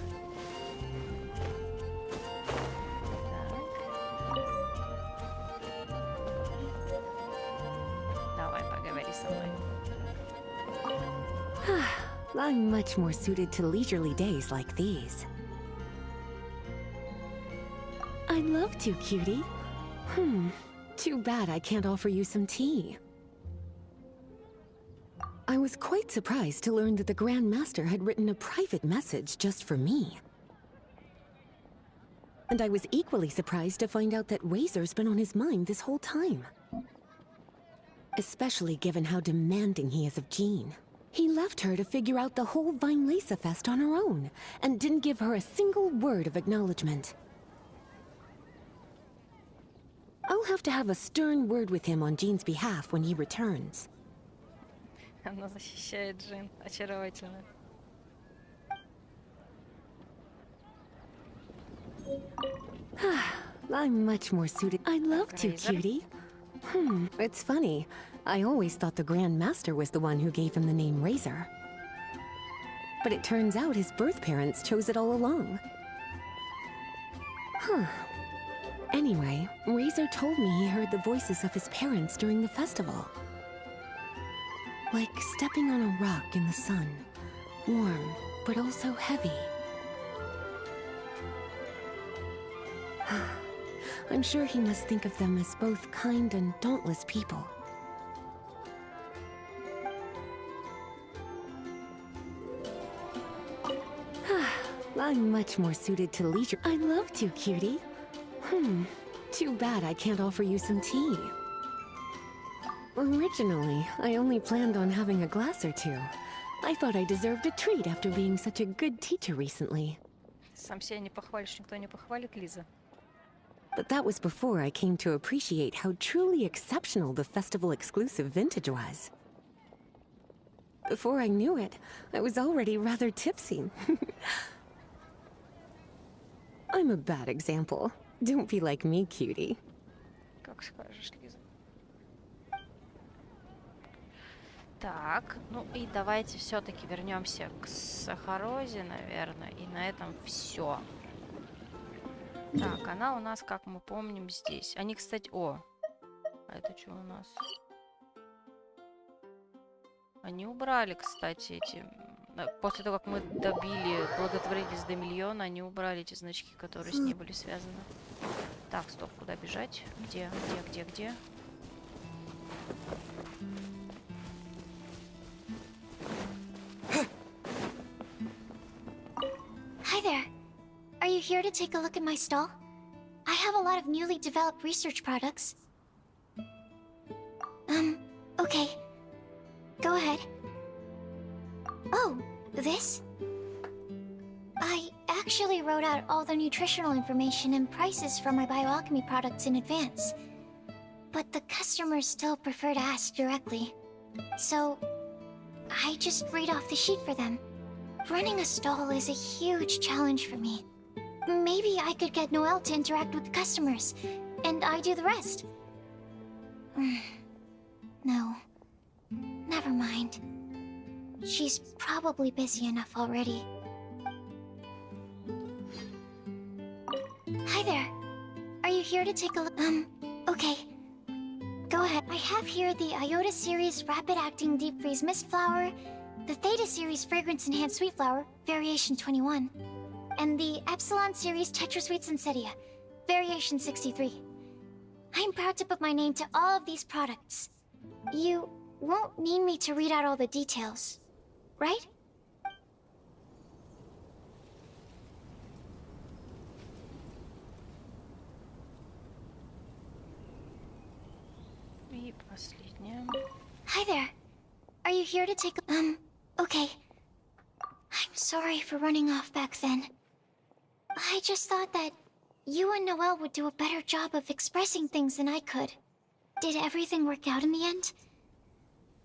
A: Давай поговорим.
G: I'm much more suited to leisurely days like these. I'd love to, cutie. Too bad I can't offer you some tea. I was quite surprised to learn that the Grand Master had written a private message just for me. And I was equally surprised to find out that Razor's been on his mind this whole time. Especially given how demanding he is of Jean. He left her to figure out the whole Vinelesa Fest on her own, and didn't give her a single word of acknowledgement. I'll have to have a stern word with him on Jean's behalf when he returns.
A: Она защищает Джин. Очаровательно.
G: I'm much more suited. I'd love to, cutie. It's funny. I always thought the Grand Master was the one who gave him the name Razor. But it turns out his birth parents chose it all along. Anyway, Razor told me he heard the voices of his parents during the festival. Like stepping on a rock in the sun. Warm, but also heavy. I'm sure he must think of them as both kind and dauntless people. I'm much more suited to leisure. I'd love to, cutie. Too bad I can't offer you some tea. Originally, I only planned on having a glass or two. I thought I deserved a treat after being such a good teacher recently.
A: Сам себя не похвалишь, никто не похвалит, Лиза.
G: But that was before I came to appreciate how truly exceptional the festival-exclusive vintage was. Before I knew it, I was already rather tipsy. I'm a bad example. Don't be like me, cutie.
A: Как скажешь, Лиза. Так, ну и давайте все-таки вернемся к Сахарозе, наверное, и на этом все. Так, она у нас, как мы помним, здесь. Они, кстати... О! А это что у нас? Они убрали, кстати, эти... После того, как мы добили благотворительность до миллиона, они убрали эти значки, которые с ней были связаны. Так, стоп, куда бежать? Где?
H: Hi there. Are you here to take a look at my stall? I have a lot of newly developed research products. Okay. Go ahead. Oh, this? I actually wrote out all the nutritional information and prices for my bioalchemy products in advance. But the customers still prefer to ask directly. So, I just read off the sheet for them. Running a stall is a huge challenge for me. Maybe I could get Noelle to interact with the customers, and I do the rest. No. Never mind. She's probably busy enough already. Hi there. Are you here to take a look? Okay. Go ahead. I have here the Iota Series Rapid Acting Deep Freeze Mist Flower, the Theta Series Fragrance Enhanced Sweet Flower, Variation 21, and the Epsilon Series Tetra Sweet Sensetia, Variation 63. I'm proud to put my name to all of these products. You won't need me to read out all the details, right?
A: И последняя.
H: Hi there. Are you here to take a... okay. I'm sorry for running off back then. I just thought that you and Noelle would do a better job of expressing things than I could. Did everything work out in the end?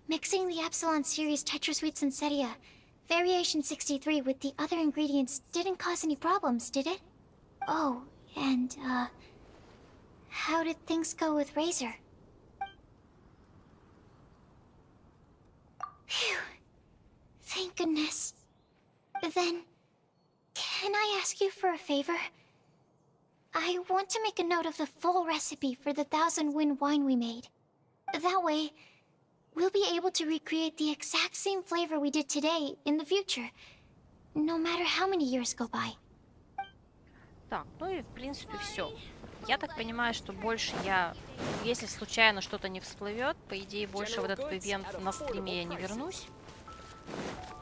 H: Mixing the Epsilon Series Tetra Sweet Sensetia, Variation 63 with the other ingredients didn't cause any problems, did it? Oh, and, how did things go with Razor? Phew. Thank goodness. Then, can I ask you for a favor? I want to make a note of the full recipe for the 1000 Wind wine we made. That way, we'll be able to recreate the exact same flavor we did today in the future, no matter how many years go by.
A: Так, ну и в принципе все. Я так понимаю, что больше я, если случайно что-то не всплывет, по идее больше вот этот ивент на стриме я не вернусь.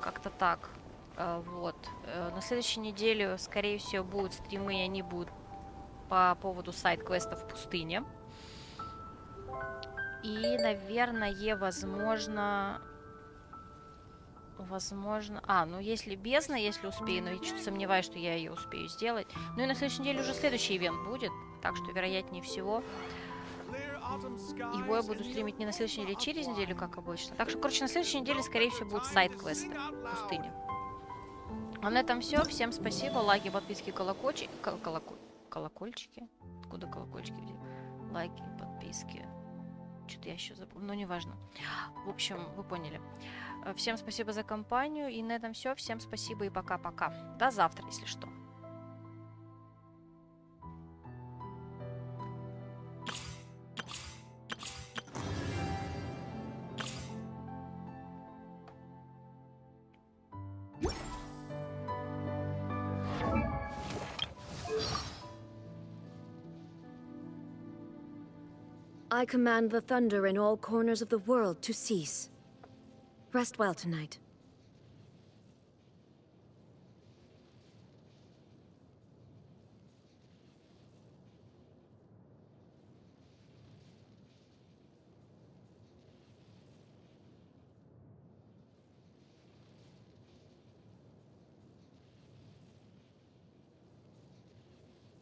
A: Как-то так. Вот. На следующей неделе, скорее всего, будут стримы, и они будут по поводу сайд-квестов в пустыне. И, наверное, возможно... ну если бездна, если успею, но я чуть сомневаюсь, что я ее успею сделать. Ну и на следующей неделе уже следующий ивент будет, так что, вероятнее всего, его я буду стримить не на следующей неделе, а через неделю, как обычно. Так что, короче, на следующей неделе, скорее всего, будут сайд-квесты в пустыне. А на этом все. Всем спасибо. Лайки, подписки, колокольчики. Колокольчики? Откуда колокольчики? Лайки, подписки. Что-то я еще забыл. Ну, неважно. В общем, вы поняли. Всем спасибо за компанию. И на этом все. Всем спасибо и пока-пока. До завтра, если что.
C: I command the thunder in all corners of the world to cease. Rest well tonight.